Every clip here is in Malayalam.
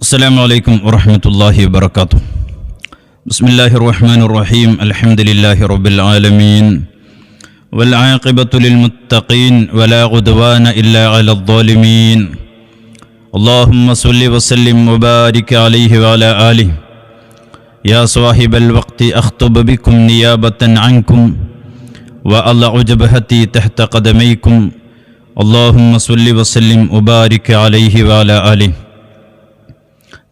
السلام عليكم ورحمة الله وبركاته. بسم الله الرحمن الرحيم. الحمد لله رب العالمين والعاقبة للمتقين ولا عدوان إلا على الظالمين. اللهم صل وسلم وبارك عليه وعلى آله. يا صاحب الوقت أخطب بكم نيابة عنكم وأضع جبهتي تحت قدميكم. اللهم صل وسلم وبارك عليه وعلى آله.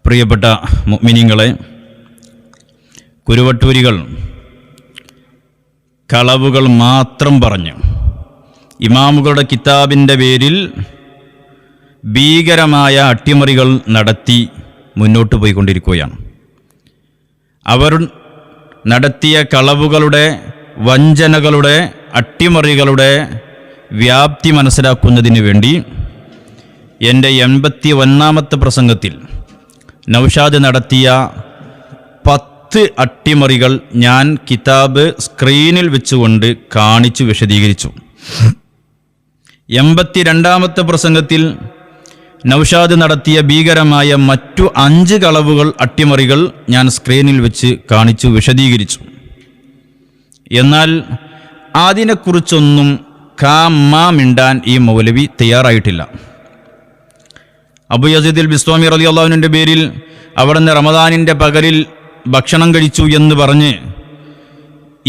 പ്രിയപ്പെട്ട മുഅ്മിനീങ്ങളെ, കുരുവട്ടൂരികൾ കളവുകൾ മാത്രം പറഞ്ഞ് ഇമാമുകളുടെ കിതാബിൻ്റെ പേരിൽ ഭീകരമായ അട്ടിമറികൾ നടത്തി മുന്നോട്ട് പോയിക്കൊണ്ടിരിക്കുകയാണ്. അവർ നടത്തിയ കളവുകളുടെ, വഞ്ചനകളുടെ, അട്ടിമറികളുടെ വ്യാപ്തി മനസ്സിലാക്കുന്നതിന് വേണ്ടി എൻ്റെ 81ാമത്തെ പ്രസംഗത്തിൽ നൗഷാദ് നടത്തിയ 10 അട്ടിമറികൾ ഞാൻ കിതാബ് സ്ക്രീനിൽ വെച്ചുകൊണ്ട് കാണിച്ചു വിശദീകരിച്ചു. 82ാമത്തെ പ്രസംഗത്തിൽ നൗഷാദ് നടത്തിയ ഭീകരമായ മറ്റു 5 കളവുകൾ, അട്ടിമറികൾ ഞാൻ സ്ക്രീനിൽ വെച്ച് കാണിച്ചു വിശദീകരിച്ചു. എന്നാൽ അതിനെക്കുറിച്ചൊന്നും മിണ്ടാൻ ഈ മൗലവി തയ്യാറായിട്ടില്ല. അബു യസീദ് അൽ ബിസ്താമി റളിയല്ലാഹു അൻഹുവിൻ്റെ പേരിൽ അവിടുന്ന് റമദാനിൻ്റെ പകലിൽ ഭക്ഷണം കഴിച്ചു എന്ന് പറഞ്ഞ്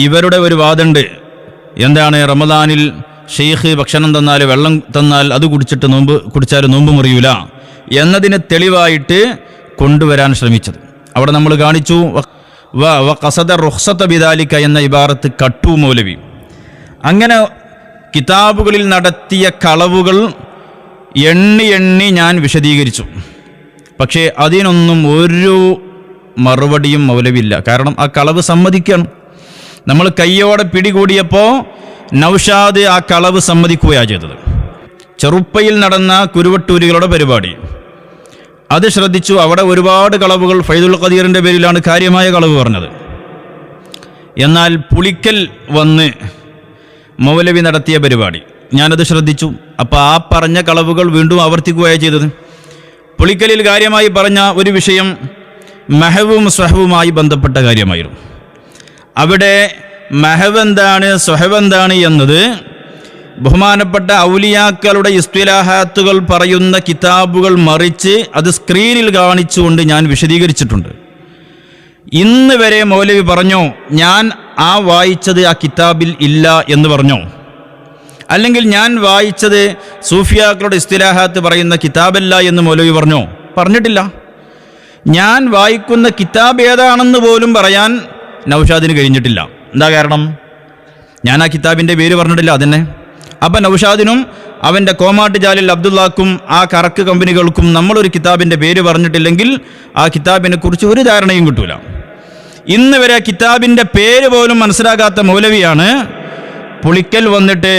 ഇവരുടെ ഒരു വാദമുണ്ട്. എന്താണ്, റമദാനിൽ ഷെയ്ഖ് ഭക്ഷണം തന്നാൽ, വെള്ളം തന്നാൽ അത് കുടിച്ചാൽ നോമ്പ് മുറിയൂല എന്നതിന് തെളിവായിട്ട് കൊണ്ടുവരാൻ ശ്രമിച്ചത്. അവിടെ നമ്മൾ കാണിച്ചു ഖസദ റുഖ്സത ബിദാലിക എന്ന ഇബാറത്ത് കട്ടു മൗലവി. അങ്ങനെ കിതാബുകളിൽ നടത്തിയ കളവുകൾ എണ്ണി ഞാൻ വിശദീകരിച്ചു. പക്ഷേ അതിനൊന്നും ഒരു മറുപടിയും മൗലവില്ല. കാരണം ആ കളവ് സമ്മതിക്കണം. നമ്മൾ കയ്യോടെ പിടികൂടിയപ്പോൾ നൗഷാദ് ആ കളവ് സമ്മതിക്കുകയാണ് ചെയ്തത്. ചെറുപ്പയിൽ നടന്ന കുരുവട്ടൂരികളുടെ പരിപാടി അത് ശ്രദ്ധിച്ചു. അവിടെ ഒരുപാട് കളവുകൾ ഫൈദുൽ ഖദീറിൻ്റെ പേരിലാണ് കാര്യമായ കളവ് പറഞ്ഞത്. എന്നാൽ പുളിക്കൽ വന്ന് മൗലവി നടത്തിയ പരിപാടി ഞാനത് ശ്രദ്ധിച്ചു. അപ്പോൾ ആ പറഞ്ഞ കളവുകൾ വീണ്ടും ആവർത്തിക്കുകയാണ് ചെയ്തത്. പുളിക്കലിൽ കാര്യമായി പറഞ്ഞ ഒരു വിഷയം മഹവും സ്വഹവുമായി ബന്ധപ്പെട്ട കാര്യമായിരുന്നു. അവിടെ മഹവ് എന്താണ്, സ്വഹവ് എന്താണ് എന്നത് ബഹുമാനപ്പെട്ട ഔലിയാക്കളുടെ ഇസ്തിലാഹാത്തുകൾ പറയുന്ന കിതാബുകൾ മറിച്ച് അത് സ്ക്രീനിൽ കാണിച്ചുകൊണ്ട് ഞാൻ വിശദീകരിച്ചിട്ടുണ്ട്. ഇന്ന് വരെ മൗലവി പറഞ്ഞോ ഞാൻ വായിച്ചത് ആ കിതാബിൽ ഇല്ല എന്ന് പറഞ്ഞോ? അല്ലെങ്കിൽ ഞാൻ വായിച്ചത് സൂഫിയാക്കളുടെ ഇസ്തിലാഹാത്ത് പറയുന്ന കിതാബല്ല എന്ന് മൗലവി പറഞ്ഞോ? പറഞ്ഞിട്ടില്ല. ഞാൻ വായിക്കുന്ന കിതാബ് ഏതാണെന്ന് പോലും പറയാൻ നൗഷാദിന് കഴിഞ്ഞിട്ടില്ല. എന്താ കാരണം? ഞാൻ ആ കിതാബിൻ്റെ പേര് പറഞ്ഞിട്ടില്ല. അതന്നെ. അപ്പം നൗഷാദിനും അവൻ്റെ കോമാട്ട് ജാലിൽ അബ്ദുള്ളാക്കും ആ കറക്ക് കമ്പനികൾക്കും നമ്മളൊരു കിതാബിൻ്റെ പേര് പറഞ്ഞിട്ടില്ലെങ്കിൽ ആ കിതാബിനെ കുറിച്ച് ഒരു ധാരണയും കിട്ടൂല. ഇന്ന് വരെ കിതാബിൻ്റെ പേര് പോലും മനസ്സിലാക്കാത്ത മൗലവിയാണ് പുളിക്കൽ വന്നിട്ട്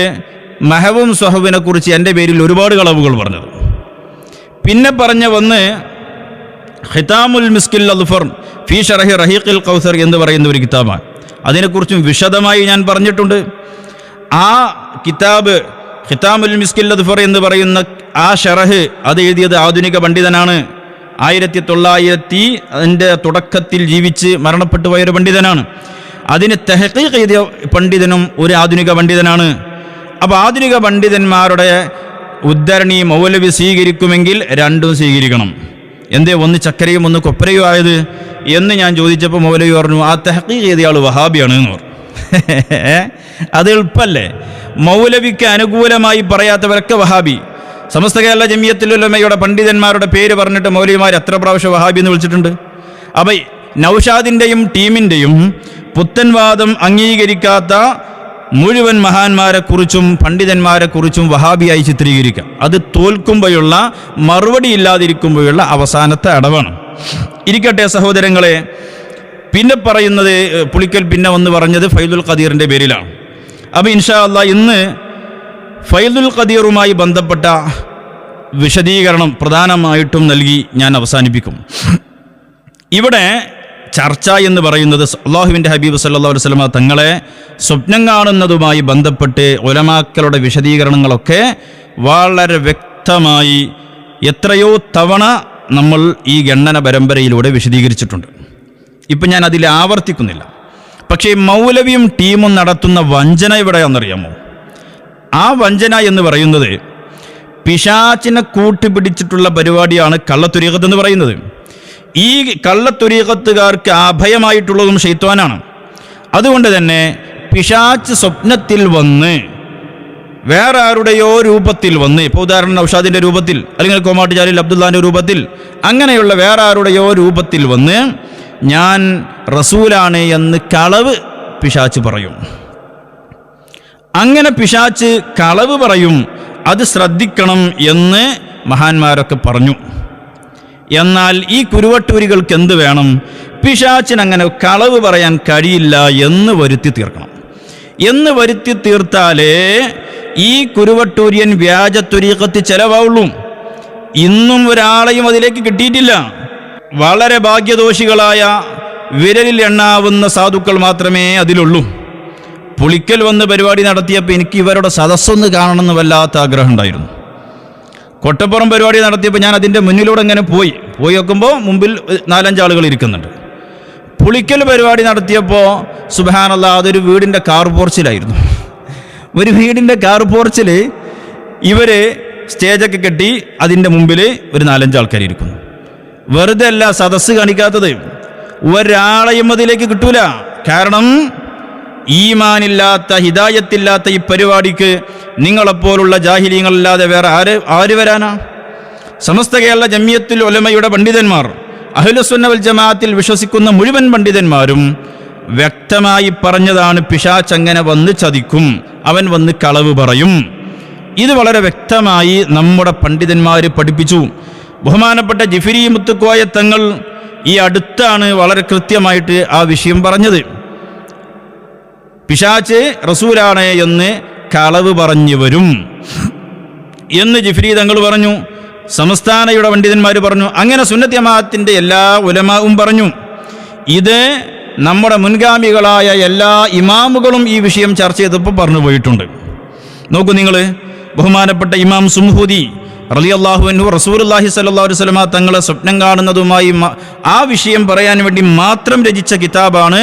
മഹവും സ്വഹവിനെ കുറിച്ച് എൻ്റെ പേരിൽ ഒരുപാട് കളവുകൾ പറഞ്ഞത്. പിന്നെ വന്ന് ഖിതാമുൽ മിസ്കിൽ അദ്ഫർ ഫീ ശറഹി റഹീഖിൽ ഖൗസർ എന്ന് പറയുന്ന ഒരു കിതാബാണ്. അതിനെക്കുറിച്ചും വിശദമായി ഞാൻ പറഞ്ഞിട്ടുണ്ട്. ആ കിതാബ് ഖിതാമുൽ മിസ്കിൽ അദ്ഫർ എന്ന് പറയുന്ന ആ ഷറഹ് അത് എഴുതിയത് ആധുനിക പണ്ഡിതനാണ്. 1900 തുടക്കത്തിൽ ജീവിച്ച് മരണപ്പെട്ടു പോയൊരു പണ്ഡിതനാണ്. അതിന് തഹ്ഖീഖ് എഴുതിയ പണ്ഡിതനും ഒരു ആധുനിക പണ്ഡിതനാണ്. അപ്പോൾ ആധുനിക പണ്ഡിതന്മാരുടെ ഉദ്ധരണി മൗലവി സ്വീകരിക്കുമെങ്കിൽ രണ്ടും സ്വീകരിക്കണം. എന്തേ ഒന്ന് ചക്കരയും ഒന്ന് കൊപ്പരയും ആയത് എന്ന് ഞാൻ ചോദിച്ചപ്പോൾ മൗലവി പറഞ്ഞു ആ തഹ്ഖീഖ് എഴുതിയ ആൾ വഹാബിയാണ് എന്ന് പറഞ്ഞു. അത് എളുപ്പമല്ലേ? മൗലവിക്ക് അനുകൂലമായി പറയാത്തവരൊക്കെ വഹാബി. സമസ്ത കേരള ജമിയത്തുൽ ഉലമയുടെ പണ്ഡിതന്മാരുടെ പേര് പറഞ്ഞിട്ട് മൗലവിമാർ എത്ര പ്രാവശ്യം വഹാബി എന്ന് വിളിച്ചിട്ടുണ്ട്. അപ്പോൾ നൗഷാദിൻ്റെയും ടീമിൻ്റെയും പുത്തൻവാദം അംഗീകരിക്കാത്ത മുഴുവൻ മഹാന്മാരെക്കുറിച്ചും പണ്ഡിതന്മാരെക്കുറിച്ചും വഹാബിയായി ചിത്രീകരിക്കുക, അത് തോൽക്കുമ്പോഴുള്ള, മറുപടി ഇല്ലാതിരിക്കുമ്പോഴുള്ള അവസാനത്തെ അടവാണ്. ഇരിക്കട്ടെ സഹോദരങ്ങളെ, പിന്നെ പറയുന്നത് പുളിക്കൽ പിന്നെ വന്ന് പറഞ്ഞത് ഫൈദുൽ ഖദീറിൻ്റെ പേരിലാണ്. അപ്പോൾ ഇൻഷാ അല്ലാഹ് ഇന്ന് ഫൈദുൽ ഖദീറുമായി ബന്ധപ്പെട്ട വിശദീകരണം പ്രധാനമായിട്ടും നൽകി ഞാൻ അവസാനിപ്പിക്കും. ഇവിടെ ചർച്ച എന്ന് പറയുന്നത് അല്ലാഹുവിൻ്റെ ഹബീബ് സല്ലല്ലാഹു അലൈഹി വസല്ലം തങ്ങളെ സ്വപ്നം കാണുന്നതുമായി ബന്ധപ്പെട്ട് ഉലമാക്കളുടെ വിശദീകരണങ്ങളൊക്കെ വളരെ വ്യക്തമായി എത്രയോ തവണ നമ്മൾ ഈ ഗണന പരമ്പരയിലൂടെ വിശദീകരിച്ചിട്ടുണ്ട്. ഇപ്പം ഞാൻ അതിൽ ആവർത്തിക്കുന്നില്ല. പക്ഷേ മൗലവിയും ടീമും നടത്തുന്ന വഞ്ചന എവിടെയാണെന്നറിയാമോ? ആ വഞ്ചന എന്ന് പറയുന്നത് പിശാചിനെ കൂട്ടുപിടിച്ചിട്ടുള്ള പരിപാടിയാണ് കള്ളത്വരീഖത്ത് എന്ന് പറയുന്നത്. ഈ കള്ളത്വരീഖത്തുകാർക്ക് അഭയമായിട്ടുള്ളതും ശൈത്വാനാണ്. അതുകൊണ്ട് തന്നെ പിശാച് സ്വപ്നത്തിൽ വന്ന് വേറെ ആരുടെയോ രൂപത്തിൽ വന്ന്, ഇപ്പോൾ ഉദാഹരണം നൗഷാദിൻ്റെ രൂപത്തിൽ അല്ലെങ്കിൽ കോമാട്ടുചാലിൽ അബ്ദുല്ലാൻ്റെ രൂപത്തിൽ, അങ്ങനെയുള്ള വേറെ ആരുടെയോ രൂപത്തിൽ വന്ന് ഞാൻ റസൂലാണ് എന്ന് കളവ് പിശാച് പറയും. അങ്ങനെ പിശാച് കളവ് പറയും. അത് ശ്രദ്ധിക്കണം എന്ന് മഹാന്മാരൊക്കെ പറഞ്ഞു. എന്നാൽ ഈ കുരുവട്ടൂരികൾക്ക് എന്ത് വേണം? പിശാചിന് അങ്ങനെ കളവ് പറയാൻ കഴിയില്ല എന്ന് വരുത്തി തീർക്കണം. എന്ന് വരുത്തി തീർത്താലേ ഈ കുരുവട്ടൂരിയൻ വ്യാജത്വരീഖത്ത് ചെലവാവുള്ളൂ. ഇന്നും ഒരാളെയും അതിലേക്ക് കിട്ടിയിട്ടില്ല. വളരെ ഭാഗ്യദോഷികളായ വിരലിൽ എണ്ണാവുന്ന സാധുക്കൾ മാത്രമേ അതിലുള്ളൂ. പുളിക്കൽ വന്ന് പരിപാടി നടത്തിയപ്പോൾ എനിക്ക് ഇവരുടെ സദസ്സൊന്ന് കാണണമെന്ന് വല്ലാത്ത ആഗ്രഹം ഉണ്ടായിരുന്നു. കൊട്ടപ്പുറം പരിപാടി നടത്തിയപ്പോൾ ഞാൻ അതിൻ്റെ മുന്നിലൂടെ ഇങ്ങനെ പോയി നോക്കുമ്പോൾ മുമ്പിൽ 4-5 ആളുകൾ ഇരിക്കുന്നുണ്ട്. പുളിക്കൽ പരിപാടി നടത്തിയപ്പോൾ സുബ്ഹാനല്ലാഹ് അതൊരു വീടിൻ്റെ കാർ പോർച്ചിലായിരുന്നു. ഒരു വീടിൻ്റെ കാർ പോർച്ചിൽ ഇവർ സ്റ്റേജൊക്കെ കെട്ടി അതിൻ്റെ മുമ്പിൽ ഒരു 4-5 ആൾക്കാർ ഇരിക്കുന്നു. വെറുതെ അല്ല സദസ്സ് കാണിക്കാത്തത്, ഒരാളെയും അതിലേക്ക് കിട്ടൂല. കാരണം ഈമാനില്ലാത്ത ഹിദായത്തില്ലാത്ത ഈ പരിപാടിക്ക് നിങ്ങളെപ്പോലുള്ള ജാഹിലീങ്ങളല്ലാതെ വേറെ ആര് വരാനാ? സമസ്ത കേരള ജമിയത്തുൽ ഉലമയുടെ പണ്ഡിതന്മാർ, അഹ്ലുസുന്ന വൽ ജമാഅത്തിൽ വിശ്വസിക്കുന്ന മുഴുവൻ പണ്ഡിതന്മാരും വ്യക്തമായി പറഞ്ഞതാണ് പിശാച് അങ്ങനെ വന്ന് ചതിക്കും, അവൻ വന്ന് കളവ് പറയും. ഇത് വളരെ വ്യക്തമായി നമ്മുടെ പണ്ഡിതന്മാർ പഠിപ്പിച്ചു. ബഹുമാനപ്പെട്ട ജിഫിരി മുത്തുക്കോയ തങ്ങൾ ഈ അടുത്താണ് വളരെ കൃത്യമായിട്ട് ആ വിഷയം പറഞ്ഞത്. പിശാച് റസൂലാണ് എന്ന് കളവ് പറഞ്ഞു വരും എന്ന് ജിഫ്രി തങ്ങൾ പറഞ്ഞു. സംസ്ഥാനയുടെ പണ്ഡിതന്മാർ പറഞ്ഞു. അങ്ങനെ സുന്നത്ത് ജമാഅത്തിന്റെ എല്ലാ ഉലമാവും പറഞ്ഞു. ഇത് നമ്മുടെ മുൻഗാമികളായ എല്ലാ ഇമാമുകളും ഈ വിഷയം ചർച്ച ചെയ്തപ്പോൾ പറഞ്ഞു പോയിട്ടുണ്ട്. നോക്കൂ നിങ്ങൾ, ബഹുമാനപ്പെട്ട ഇമാം സുംഹൂദി റളിയല്ലാഹു അൻഹു റസൂലുള്ളാഹി സ്വല്ലല്ലാഹു അലൈഹി വസല്ലമ തങ്ങളെ സ്വപ്നം കാണുന്നതുമായി ആ വിഷയം പറയാൻ വേണ്ടി മാത്രം രചിച്ച കിതാബാണ്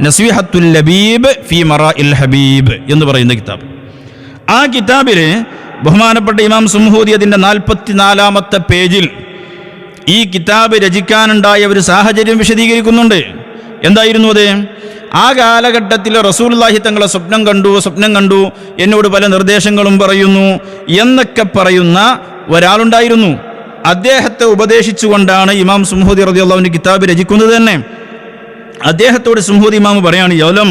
നസീഹത്തുൽ ലബീബ് ഫീ മറാഇൽ ഹബീബ് എന്ന് പറയുന്ന കിതാബ്. ആ കിതാബിൽ ബഹുമാനപ്പെട്ട ഇമാം സുംഹൂദി അതിൻ്റെ 44-ാമത്തെ പേജിൽ ഈ കിതാബ് രചിക്കാനുണ്ടായ ഒരു സാഹചര്യം വിശദീകരിക്കുന്നുണ്ട്. എന്തായിരുന്നു അത്? ആ കാലഘട്ടത്തിൽ റസൂലുള്ളാഹി തങ്ങളെ സ്വപ്നം കണ്ടു, എന്നോട് പല നിർദ്ദേശങ്ങളും പറയുന്നു എന്നൊക്കെ പറയുന്ന ഒരാളുണ്ടായിരുന്നു. അദ്ദേഹത്തെ ഉപദേശിച്ചുകൊണ്ടാണ് ഇമാം സുംഹൂദി റളിയല്ലാഹു അൻഹു കിതാബ് രചിക്കുന്നത് തന്നെ. അദ്ദേഹത്തോട് സുംഹൂദി ഇമാം പറയാണ്, യൗലം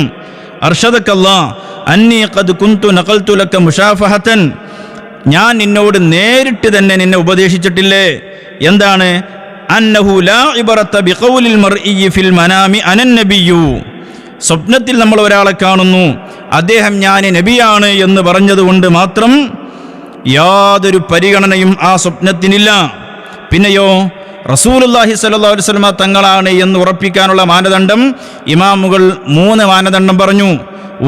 അർഷദക്കല്ലാഹ് അന്നി ഖദ് കുന്തു നഖൽതു ലക മുശാഫഹതൻ, ഞാൻ നിന്നോട് നേരിട്ട് തന്നെ നിന്നെ ഉപദേശിച്ചിട്ടില്ലേ? എന്താണ്? അന്നഹു ലാ ഇബ്റത ബിഖൗലിൽ മർഇ ഫിൽ മനാമി അനൻ നബിയ്യു, സ്വപ്നത്തിൽ നമ്മൾ ഒരാളെ കാണുന്നു, അദ്ദേഹം ഞാൻ നബിയാണ് എന്ന് പറഞ്ഞതുകൊണ്ട് മാത്രം യാതൊരു പരിഗണനയും ആ സ്വപ്നത്തിനില്ല. പിന്നെയോ റസൂലുള്ളാഹി സ്വല്ലല്ലാഹു അലൈഹി വസല്ലമ തങ്ങളാണ് എന്ന് ഉറപ്പിക്കാനുള്ള മാനദണ്ഡം ഇമാമുകൾ 3 മാനദണ്ഡം പറഞ്ഞു.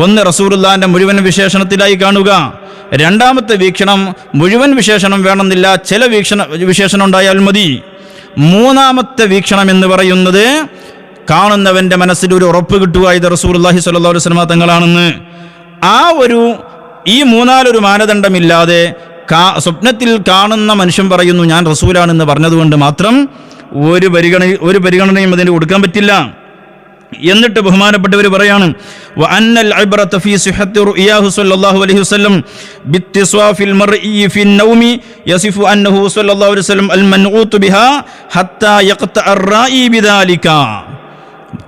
ഒന്ന്, റസൂലുള്ളാഹിന്റെ മുഴുവൻ വിശേഷണത്തിലായി കാണുക. രണ്ടാമത്തെ വീക്ഷണം, മുഴുവൻ വിശേഷണം വേണമെന്നില്ല, ചില വിശേഷണം ഉണ്ടായാൽ മതി. മൂന്നാമത്തെ വീക്ഷണം എന്ന് പറയുന്നത് കാണുന്നവന്റെ മനസ്സിൽ ഒരു ഉറപ്പ് കിട്ടുക, ഇത് റസൂലുള്ളാഹി സ്വല്ലല്ലാഹു അലൈഹി വസല്ലമ തങ്ങളാണെന്ന്. ഈ 3-ാമതൊരു മാനദണ്ഡമില്ലാതെ സ്വപ്നത്തിൽ കാണുന്ന മനുഷ്യൻ പറയുന്നു ഞാൻ റസൂലാണെന്ന് പറഞ്ഞതുകൊണ്ട് മാത്രം ഒരു പരിഗണനയും അതിന് കൊടുക്കാൻ പറ്റില്ല. എന്നിട്ട് ബഹുമാനപ്പെട്ടവർ പറയാണ്, വഅന്നൽ ഇബ്റത ഫീ സിഹത്തി റുയാഹു സ്വല്ലല്ലാഹു അലൈഹി വസല്ലം ബിത്തിസ്വാഫിൽ മർഇ ഫി നൗമി യസിഫു അന്നഹു സ്വല്ലല്ലാഹു അലൈഹി വസല്ലം അൽ മൻഊത്ത് ബിഹാ ഹത്താ യഖ്തഅ അർ-റായി ബിദാലിക.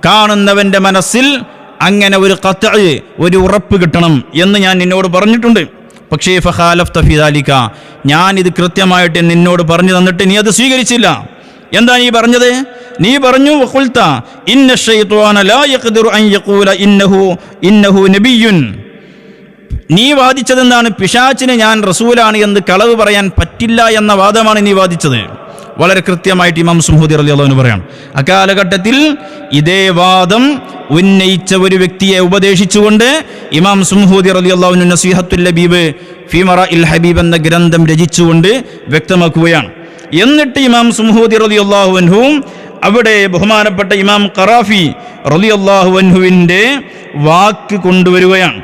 കാണുന്നവന്റെ മനസ്സിൽ അങ്ങനെ ഒരു ഉറപ്പ് കിട്ടണം എന്ന് ഞാൻ നിന്നോട് പറഞ്ഞിട്ടുണ്ട്. പക്ഷേ ഫഖാലഫ്ത ഫീ ദാലിക, ഞാൻ ഇത് കൃത്യമായിട്ട് നിന്നോട് പറഞ്ഞു തന്നിട്ട് നീ അത് സ്വീകരിച്ചില്ല. എന്താ നീ പറഞ്ഞത്? നീ പറഞ്ഞു വഖുൽത ഇന്ന ശൈത്വാന ലാ യഖ്ദിറു അൻ യഖൂല ഇന്നഹു നബിയ്യുൻ. നീ വാദിച്ചത് എന്താണ്? പിശാചിന് ഞാൻ റസൂലാണ് എന്ന് കളവ് പറയാൻ പറ്റില്ല എന്ന വാദമാണ് നീ വാദിച്ചത്. വളരെ കൃത്യമായിട്ട് ഇമാം സുംഹൂദി റളിയല്ലാഹു അൻഹു പറയാണ്, അക്കാലഘട്ടത്തിൽ ഇതേ വാദം ഉന്നയിച്ച ഒരു വ്യക്തിയെ ഉപദേശിച്ചുകൊണ്ട് ഇമാം സുംഹൂദി റളിയല്ലാഹു അൻഹു നസീഹത്തുൽ ലബീബ് ഫീ മറാഇൽ ഹബീബ് എന്ന ഗ്രന്ഥം രചിച്ചുകൊണ്ട് വ്യക്തമാക്കുകയാണ്. എന്നിട്ട് ഇമാം സുംഹൂദി റളിയല്ലാഹു അൻഹു അവിടെ ബഹുമാനപ്പെട്ട ഇമാം ഖറാഫി റളിയല്ലാഹു അൻഹുവിൻ്റെ വാക്ക് കൊണ്ടുവരികയാണ്.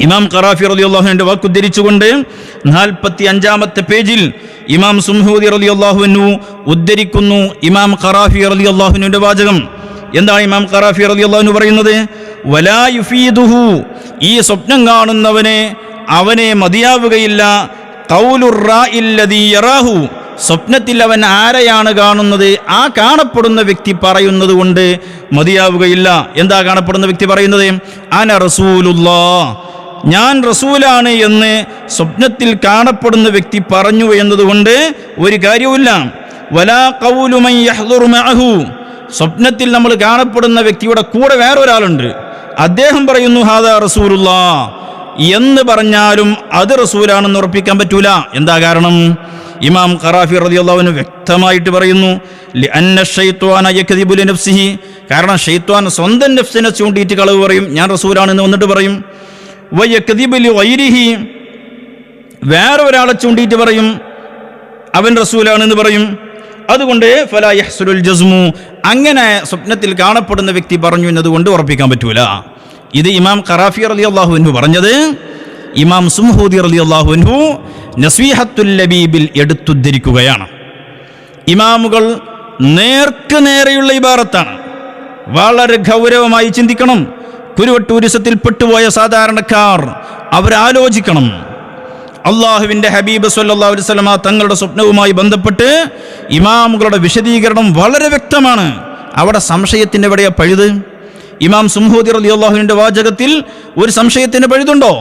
ഇമാം ഖറാഫി റളിയല്ലാഹുവിൻ്റെ വാക്ക് ഉദ്ധരിച്ചുകൊണ്ട് 45-ാമത്തെ പേജിൽ ഇമാം സുംഹൂദി റളിയല്ലാഹു അൻഹു ഉദ്ധരിക്കുന്നു ഇമാം ഖറാഫി റളിയല്ലാഹുവിൻ്റെ വാചകം. എന്താണ് ഇമാം ഖറാഫി റളിയല്ലാഹു അൻഹു പറയുന്നത്? വലാ യുഫീദുഹു, ഈ സ്വപ്നം കാണുന്നവനെ അവനെ മതിയാവുകയില്ല, ഖൗലുർ റാഇൽ ലദീ യറാഹു, സ്വപ്നത്തിൽ അവൻ ആരെയാണ് കാണുന്നത് ആ കാണപ്പെടുന്ന വ്യക്തി പറയുന്നത് കൊണ്ട് മതിയാവുകയില്ല. എന്താ കാണപ്പെടുന്ന വ്യക്തി പറയുന്നത്? അന റസൂലുള്ളാഹ്, ഞാൻ റസൂലാണ് എന്ന് സ്വപ്നത്തിൽ കാണപ്പെടുന്ന വ്യക്തി പറഞ്ഞു എന്നതുകൊണ്ട് ഒരു കാര്യവുമില്ല. വലാ ഖൗലു മൻ യഹ്ദുറു മഅഹു, സ്വപ്നത്തിൽ നമ്മൾ കാണപ്പെടുന്ന വ്യക്തിയുടെ കൂടെ വേറൊരാളുണ്ട്, അദ്ദേഹം പറയുന്നു ഹാദാ റസൂലുള്ളാഹ് എന്ന് പറഞ്ഞാലും അത് റസൂലാണെന്ന് ഉറപ്പിക്കാൻ പറ്റൂല. എന്താ കാരണം? ഇമാം ഖറാഫി റളിയല്ലാഹു അൻഹു വ്യക്തമായിട്ട് പറയുന്നു, ലിഅന്ന ശൈത്വാന യക്ദിബു ലിനഫ്സിഹി, കാരണം ശൈത്വാൻ സ്വന്തം നഫ്സിനെ ചൂണ്ടിയിട്ട് കളവ് പറയും, ഞാൻ റസൂലാണെന്ന് വന്നിട്ട് പറയും. വയക്ദിബു ലിഗൈരിഹി, വേറെ ഒരാളെ ചൂണ്ടിയിട്ട് പറയും അവൻ റസൂലാണെന്ന് പറയും. അതുകൊണ്ട് ഫലാ യഹ്സുലുൽ ജസ്മു, അങ്ങനെ സ്വപ്നത്തിൽ കാണപ്പെടുന്ന വ്യക്തി പറഞ്ഞു എന്നതുകൊണ്ട് ഉറപ്പിക്കാൻ പറ്റൂല. ഇത് ഇമാം ഖറാഫി റളിയല്ലാഹു അൻഹു പറഞ്ഞത് ഇമാം സുംഹൂദി റളിയല്ലാഹു അൻഹു നസ്വീഹത്തുൽ ലബീബിൽ എടുത്തുദ്ധരിക്കുകയാണ്. ഇമാമുകൾ നേർക്ക് നേരെയുള്ള ഇബാറത്താണ്, വളരെ ഗൗരവമായി ചിന്തിക്കണം. കുരുവട്ടൂരിസത്തിൽ പെട്ടുപോയ സാധാരണക്കാർ അവരാലോചിക്കണം. അള്ളാഹുവിൻ്റെ ഹബീബ് സല്ലല്ലാഹു അലൈഹി വസല്ലമ തങ്ങളുടെ സ്വപ്നവുമായി ബന്ധപ്പെട്ട് ഇമാമുകളുടെ വിശദീകരണം വളരെ വ്യക്തമാണ്. അവിടെ സംശയത്തിൻ്റെ എവിടെയാ പഴുത്? ഇമാം സുംഹൂദി റളിയല്ലാഹുവിൻ്റെ വാചകത്തിൽ ഒരു സംശയത്തിന് പഴുതുണ്ടോ?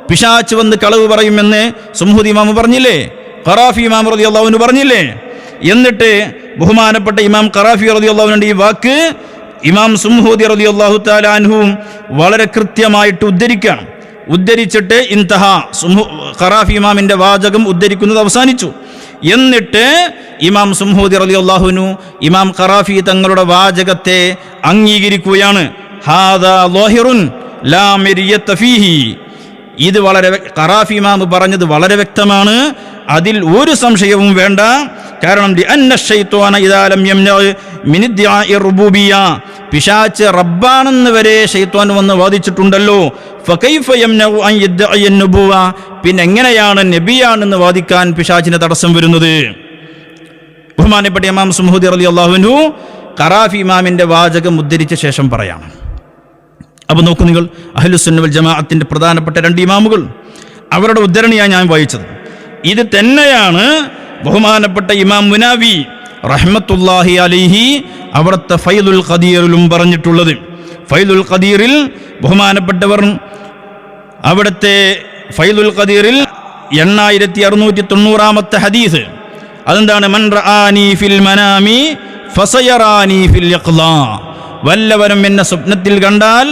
പിശാച്ച് വന്ന് കളവ് പറയുമെന്ന് സുംഹൂദി ഇമാം പറഞ്ഞില്ലേ? ഖറാഫി ഇമാം റളിയല്ലാഹു അൻഹു പറഞ്ഞില്ലേ? എന്നിട്ട് ബഹുമാനപ്പെട്ട ഇമാം ഖറാഫി റളിയല്ലാഹു അൻഹുവിൻ്റെ ഈ വാക്ക് ഇമാം സുംഹൂദി റളിയല്ലാഹു തആല അൻഹു വളരെ കൃത്യമായിട്ട് ഉദ്ധരിക്കുകയാണ്. ഉദ്ധരിച്ചിട്ട് ഇൻതഹ, ഖറാഫി ഇമാമിൻ്റെ വാചകം ഉദ്ധരിക്കുന്നത് അവസാനിച്ചു. എന്നിട്ട് ഇമാം സുംഹൂദി റളിയല്ലാഹു അൻഹു ഇമാം ഖറാഫി തങ്ങളുടെ വാചകത്തെ അംഗീകരിക്കുകയാണ്. ഹാദാ ളാഹിറുൻ ലാ മിരിയത ഫീഹി, ഇത് വളരെ ഖറാഫി ഇമാം പറഞ്ഞത് വളരെ വ്യക്തമാണ്, അതിൽ ഒരു സംശയവും വേണ്ട. കാരണം പിശാച്ച് റബ്ബാണെന്ന് വരെ ശൈത്വാൻ വന്ന് വാദിച്ചിട്ടുണ്ടല്ലോ. പിന്നെ എങ്ങനെയാണ് നബിയാണെന്ന് വാദിക്കാൻ പിശാച്ചിന് തടസ്സം വരുന്നത്? ബഹുമാനപ്പെട്ട ഇമാം സുംഹൂദി റളിയല്ലാഹു അൻഹു ഖറാഫി ഇമാമിൻ്റെ വാചകം ഉദ്ധരിച്ച ശേഷം പറയാണ്. അപ്പോൾ നോക്കൂ നിങ്ങൾ, അഹ്ലുസുന്ന വൽ ജമാഅത്തിൻ്റെ പ്രധാനപ്പെട്ട 2 ഇമാമുകൾ, അവരുടെ ഉദ്ധരണിയാണ് ഞാൻ വായിച്ചത്. ഇത് തന്നെയാണ് ബഹുമാനപ്പെട്ട ഇമാം മുനാവി റഹ്മത്തുള്ളാഹി അലൈഹി അവിടുത്തെ ഫൈദുൽ ഖദീറിലും പറഞ്ഞിട്ടുള്ളത്. ഫൈദുൽ ഖദീറിൽ ബഹുമാനപ്പെട്ടവർ അവിടുത്തെ ഫൈദുൽ ഖദീറിൽ 8690-ാമത്തെ ഹദീസ്, അതെന്താണ്? മൻ റആനി ഫിൽ മനാമി ഫസയറാനി ഫിൽ യഖ്ളാ, വല്ലവരും എന്നെ സ്വപ്നത്തിൽ കണ്ടാൽ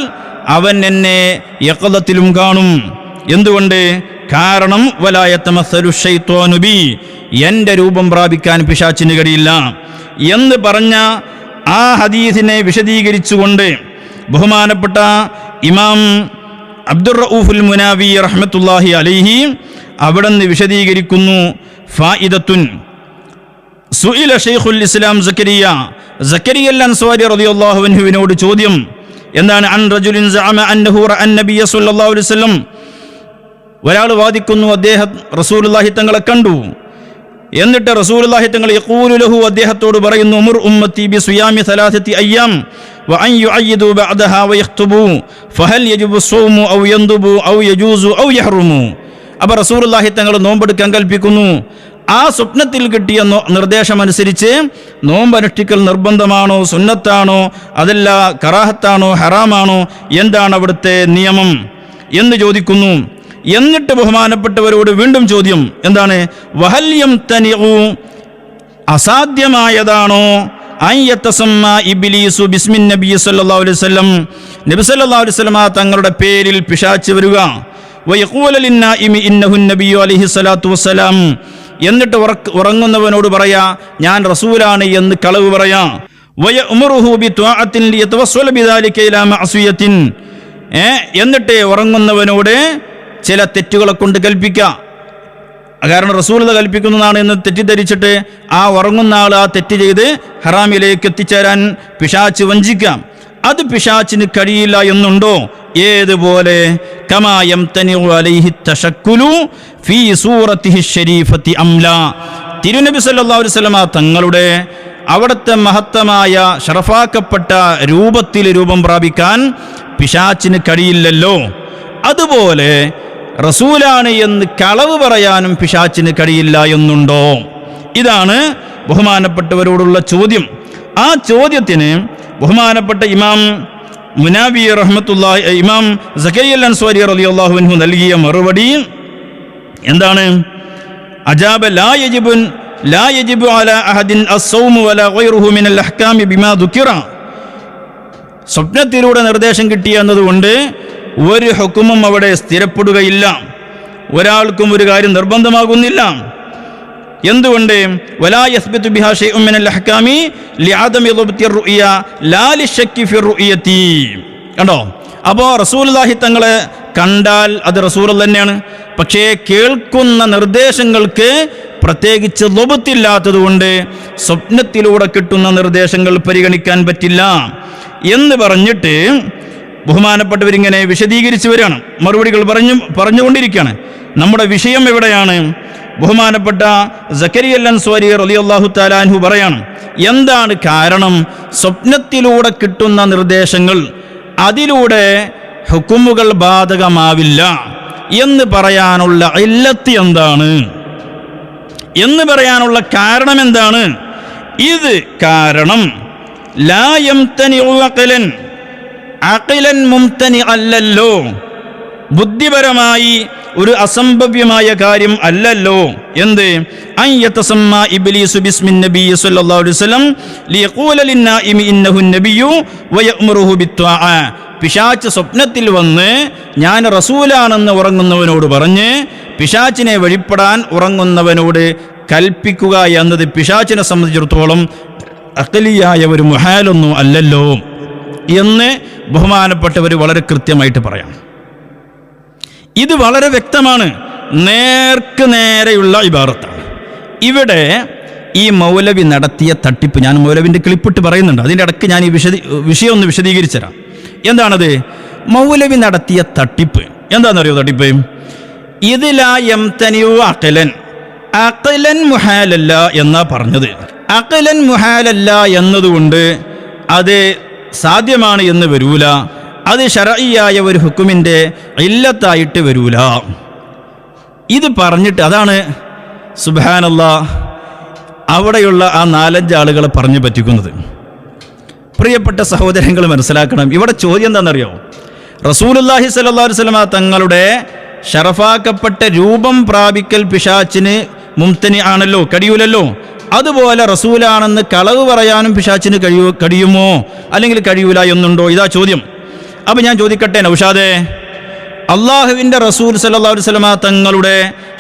അവൻ എന്നെ യഖ്ളത്തിലും കാണും. എന്തുകൊണ്ട്? കാരണം വലാ യതമസ്സലു ശൈത്വാനു ബി, എൻ്റെ രൂപം പ്രാപിക്കാൻ പിശാച്ചിന് കഴിയില്ല എന്ന് പറഞ്ഞ ആ ഹദീസിനെ വിശദീകരിച്ചുകൊണ്ട് ബഹുമാനപ്പെട്ട ഇമാം അബ്ദുർ റഊഫുൽ മുനാവി റഹ്മത്തുള്ളാഹി അലൈഹി അവിടെ നിന്ന് വിശദീകരിക്കുന്നു. ഫായിദത്തുൻ, സുഇല ശൈഖുൽ ഇസ്ലാം സക്കരിയ അൽ അൻസ്വാരി റളിയല്ലാഹു അൻഹുവിനോട് ചോദ്യം. എന്താണ്? അൻ റജുലിൻ സഅമ അന്നഹു റഅ നബിയ സ്വല്ലല്ലാഹു അലൈഹി വസല്ലം, ഒരാൾ വാദിക്കുന്നു അദ്ദേഹം റസൂലുള്ളാഹി തങ്ങളെ കണ്ടു. എന്നിട്ട് റസൂലുള്ളാഹി തങ്ങൾ യഖൂലു ലഹു, അദ്ദേഹത്തോട് പറയുന്നു, മുർ ഉമ്മത്തി ബിസിയാമി 3 അയ്യാം വ അൻ യുഅയ്യിദു ബഅദഹാ വയഖ്തുബു ഫഹൽ യജിബു സ്വൗമു ഔ യൻദുബു ഔ യജൂസു ഔ യഹ്റുമു. അപ്പോൾ റസൂലുള്ളാഹി തങ്ങൾ നോമ്പെടുക്കാൻ കൽപ്പിക്കുന്നു. ആ സ്വപ്നത്തിൽ കിട്ടിയ നിർദ്ദേശമനുസരിച്ച് നോമ്പനുഷ്ഠിക്കൽ നിർബന്ധമാണോ, സുന്നത്താണോ, അതല്ല കറാഹത്താണോ, ഹറാമാണോ, എന്താണ് അവിടുത്തെ നിയമം എന്ന് ചോദിക്കുന്നു. എന്നിട്ട് ബഹുമാനപ്പെട്ടവരോട് വീണ്ടും ചോദ്യം. എന്താണ്? വഹൽ യംതനിഉ, അസാധ്യമായതാണോ, അൻ യതസമ്മ ഇബ്ലീസു ബിസ്മിൻ നബി സല്ലല്ലാഹു അലൈഹി വസല്ലം, നബി സല്ലല്ലാഹു അലൈഹി വസല്ലം തങ്ങളുടെ പേരിൽ പിശാച് വരിക. വയഖൂല ലിന്നാഇമി ഇന്നഹു നബിയു അലൈഹി സ്വലാത്തു വസ്സലാം, എന്നിട്ട് ഉറങ്ങുന്നവനോട് പറയാ ഞാൻ റസൂലാണ് എന്ന് കളവ് പറയാ. വയഅ്മുറുഹു ബിത്വാഅത്തിൻ ലിയതവസ്സല ബിദാലിക ഇലാ മഅസിയത്തിൻ, എന്നിട്ട് ഉറങ്ങുന്നവനോട് ചില തെറ്റുകളെ കൊണ്ട് കൽപ്പിക്കുക. കാരണം റസൂലുള്ളാഹി കൽപ്പിക്കുന്നതാണ് എന്ന് തെറ്റിദ്ധരിച്ചിട്ട് ആ ഉറങ്ങുന്ന ആൾ ആ തെറ്റ് ചെയ്ത് ഹറാമിലേക്ക് എത്തിച്ചേരാൻ പിശാച് വഞ്ചിക്കാം. അത് പിശാചിന് കഴിയില്ല എന്നുണ്ടോ? ഏതുപോലെ കമാ യംതനിഉ അലൈഹി തശക്കുലു ഫീ സൂറത്തിഹി ശരീഫത്തി അംലാ, തിരുനബി സല്ലല്ലാഹു അലൈഹി വസല്ലമ തങ്ങളുടെ അവിടുത്തെ മഹത്തമായ ശറഫാക്കപ്പെട്ട രൂപത്തിൽ രൂപം പ്രാപിക്കാൻ പിശാചിന് കഴിയില്ലല്ലോ. അതുപോലെ റസൂലാണ് എന്ന് കളവ് പറയാനും പിശാചിന് കഴിയില്ല എന്നുണ്ടോ? ഇതാണ് ബഹുമാനപ്പെട്ടവരോടുള്ള ചോദ്യം. ആ ചോദ്യത്തിന് ബഹുമാനപ്പെട്ട ഇമാം മുനാവി റഹ്മത്തുള്ളാഹി ഇമാം സക്കരിയ അൻസ്വാരി റളിയല്ലാഹു അൻഹു നൽകിയ മറുപടി എന്താണ്? അജാബ ലാ യജിബു അലാ അഹദിൻ അസ്സൗമു വലാ ഗൈറുഹു മിനൽ അഹ്കാമി ബിമാ ദുകിറ. സ്വപ്നത്തിലൂടെ നിർദ്ദേശം കിട്ടിയ എന്നതുകൊണ്ട് ഒരു ഹുക്കുമും അവിടെ സ്ഥിരപ്പെടുകയില്ല, ഒരാൾക്കും ഒരു കാര്യം നിർബന്ധമാകുന്നില്ല. എന്തുകൊണ്ട്? വലാ യസ്ബിതു ബിഹാ ശൈഉൻ മിനൽ അഹ്കാമി ലിഅദമി ളുബ്തി റുഅ്യ ലാ ലിശക്കി ഫി റുഅ്യതി. കണ്ടോ? അപ്പോൾ റസൂലുള്ളാഹി തങ്ങളെ കണ്ടാൽ അത് റസൂൽ തന്നെയാണ്. പക്ഷേ കേൾക്കുന്ന നിർദ്ദേശങ്ങൾക്ക് പ്രത്യേകിച്ച് ളുബ്ത്തില്ലാത്തത് കൊണ്ട് സ്വപ്നത്തിലൂടെ കിട്ടുന്ന നിർദ്ദേശങ്ങൾ പരിഗണിക്കാൻ പറ്റില്ല എന്ന് പറഞ്ഞിട്ട് ബഹുമാനപ്പെട്ടവരിങ്ങനെ വിശദീകരിച്ചു വരികയാണ്, മറുപടികൾ പറഞ്ഞുകൊണ്ടിരിക്കുകയാണ്. നമ്മുടെ വിഷയം എവിടെയാണ്? ബഹുമാനപ്പെട്ട സക്കരിയ അൻസ്വാരി റളിയല്ലാഹു തആല അൻഹു പറയാണ്, എന്താണ് കാരണം സ്വപ്നത്തിലൂടെ കിട്ടുന്ന നിർദ്ദേശങ്ങൾ അതിലൂടെ ഹുക്കുമുകൾ ബാധകമാവില്ല എന്ന് പറയാനുള്ള ഇല്ലത്ത് എന്താണ്, എന്ന് പറയാനുള്ള കാരണം എന്താണ്? ഇത് കാരണം ലാ യംതനിഉ അഖിലൻ മുംതനി അല്ലല്ലോ, ബുദ്ധിപരമായി ഒരു അസംഭവ്യമായ കാര്യം അല്ലല്ലോ. എന്ത്? അൻ യതസമ്മ ഇബ്ലീസു ബിസ്മിൻ നബി സല്ലല്ലാഹു അലൈഹി വസല്ലം ലിയഖൂല ലിന്നാഇമി ഇന്നഹു നബിയ്യു വയഅ്മുറുഹു ബിത്വാഅ. പിശാച് സ്വപ്നത്തിൽ വന്ന് ഞാൻ റസൂലാണെന്ന് ഉറങ്ങുന്നവനോട് പറഞ്ഞ് പിശാചിനെ വഴിപ്പെടാൻ ഉറങ്ങുന്നവനോട് കൽപ്പിക്കുക എന്നത് പിശാചിനെ സംബന്ധിച്ചിടത്തോളം അഖലിയായ ഒരു മുഹാലൊന്നും അല്ലല്ലോ എന്ന് ബഹുമാനപ്പെട്ടവർ വളരെ കൃത്യമായിട്ട് പറയാം. ഇത് വളരെ വ്യക്തമാണ്, നേർക്ക് നേരെയുള്ള ഇബാറത്താണ്. ഇവിടെ ഈ മൗലവി നടത്തിയ തട്ടിപ്പ്, ഞാൻ മൗലവിൻ്റെ ക്ലിപ്പിട്ട് പറയുന്നുണ്ട്, അതിൻ്റെ ഇടയ്ക്ക് ഞാൻ ഈ വിഷയം ഒന്ന് വിശദീകരിച്ചു തരാം. എന്താണത്? മൗലവി നടത്തിയ തട്ടിപ്പ് എന്താണെന്നറിയോ? തട്ടിപ്പ് ഇതിലാ യംതനിഉ അഖലൻ മുഹാലല്ല എന്നാ പറഞ്ഞത്. അഖലൻ മുഹാലല്ല എന്നതുകൊണ്ട് അത് സാധ്യമാണ് എന്ന് വരൂല, അത് ശർഈയായ ഒരു ഹുക്കുമിൻ്റെ ഇല്ലത്തായിട്ട് വരൂല. ഇത് പറഞ്ഞിട്ട് അതാണ് സുബ്ഹാനല്ലാഹ് അവിടെയുള്ള ആ 4-5 ആളുകളെ പറഞ്ഞു പറ്റിക്കുന്നത്. പ്രിയപ്പെട്ട സഹോദരങ്ങൾ മനസ്സിലാക്കണം, ഇവിടെ ചോദ്യം എന്താണെന്നറിയോ? റസൂലുള്ളാഹി സ്വല്ലല്ലാഹു അലൈഹി വസല്ലമ തങ്ങളുടെ ശറഫാക്കപ്പെട്ട രൂപം പ്രാപിക്കൽ പിശാചിന് മുംതനി ആണല്ലോ, കഴിയൂലല്ലോ. അതുപോലെ റസൂലാണെന്ന് കളവ് പറയാനും പിശാചിന് കഴിയുമോ അല്ലെങ്കിൽ കഴിയൂല എന്നുണ്ടോ? ഇതാ ചോദ്യം. അപ്പം ഞാൻ ചോദിക്കട്ടെ നൗഷാദേ, അള്ളാഹുവിൻ്റെ റസൂൽ സല്ലല്ലാഹു അലൈഹി വസല്ലമ തങ്ങളുടെ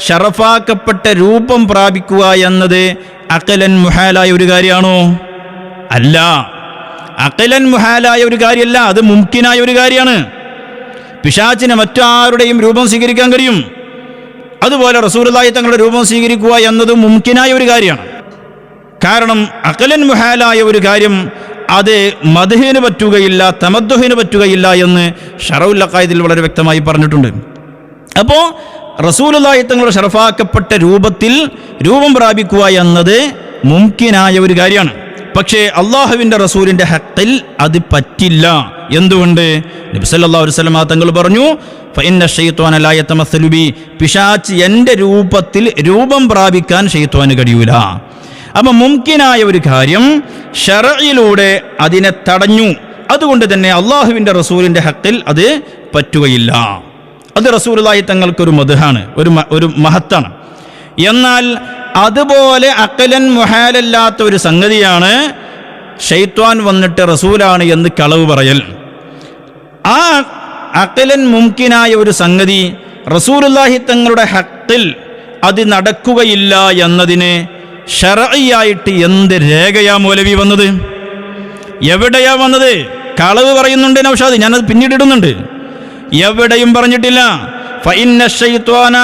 ശറഫാക്കപ്പെട്ട രൂപം പ്രാപിക്കുക എന്നത് അഖലൻ മുഹാലായ ഒരു കാര്യമാണോ? അല്ല, അഖലൻ മുഹാലായ ഒരു കാര്യമല്ല, അത് മുംകിനായ ഒരു കാര്യമാണ്. പിശാചിന് മറ്റാരുടെയും രൂപം സ്വീകരിക്കാൻ കഴിയും. അതുപോലെ റസൂലുള്ളാഹി തങ്ങളുടെ രൂപം സ്വീകരിക്കുക എന്നത് മുംകിനായ ഒരു കാര്യമാണ്. കാരണം അഖലൻ മുഹാലായ ഒരു കാര്യം അത് മദ്ഹിന് പറ്റുകയില്ല, തമദ്ദുഹിന് പറ്റുകയില്ല എന്ന് ശറഉൽ അഖായിദിൽ വളരെ വ്യക്തമായി പറഞ്ഞിട്ടുണ്ട്. അപ്പോൾ റസൂലുള്ളാഹി തങ്ങളുടെ ശറഫാക്കപ്പെട്ട രൂപത്തിൽ രൂപം പ്രാപിക്കുക എന്നത് മുംകിനായ ഒരു കാര്യമാണ്. പക്ഷേ അള്ളാഹുവിൻ്റെ റസൂലിൻ്റെ ഹഖിൽ അത് പറ്റില്ല. എന്തുകൊണ്ട്? നബി സല്ലല്ലാഹു അലൈഹി വസല്ലം തങ്ങൾ പറഞ്ഞു, ഫഇന്ന ശൈത്വാന ലാ യതമസ്സലു ബി, പിശാച് എൻ്റെ രൂപത്തിൽ രൂപം പ്രാപിക്കാൻ ശൈത്വാന് കഴിയൂല. അപ്പം മുംകിനായ ഒരു കാര്യം ശർഇലൂടെ അതിനെ തടഞ്ഞു. അതുകൊണ്ട് തന്നെ അള്ളാഹുവിൻ്റെ റസൂലിൻ്റെ ഹഖിൽ അത് പറ്റുകയില്ല. അത് റസൂലുള്ളാഹി തങ്ങൾക്കൊരു മദ്ഹാണ്, ഒരു മഹത്താണ്. എന്നാൽ അതുപോലെ അഖലൻ മുഹാലല്ലാത്ത ഒരു സംഗതിയാണ് ശൈത്വാൻ വന്നിട്ട് റസൂലാണ് എന്ന് കളവ് പറയൽ. ആ അഖലൻ മുംകിനായ ഒരു സംഗതി റസൂലുള്ളാഹി തങ്ങളുടെ ഹഖിൽ അത് നടക്കുകയില്ല എന്നതിന് ശർഈയായിട്ട് എന്ത് രേഖയാ മൗലവി വന്നത്? എവിടെയാ വന്നത്? കളവ് പറയുന്നുണ്ട് നൗഷാദ്, ഞാനത് പിന്നീട് ഇടുന്നുണ്ട്. എവിടെയും പറഞ്ഞിട്ടില്ല ഫഇന്ന ശൈത്വാന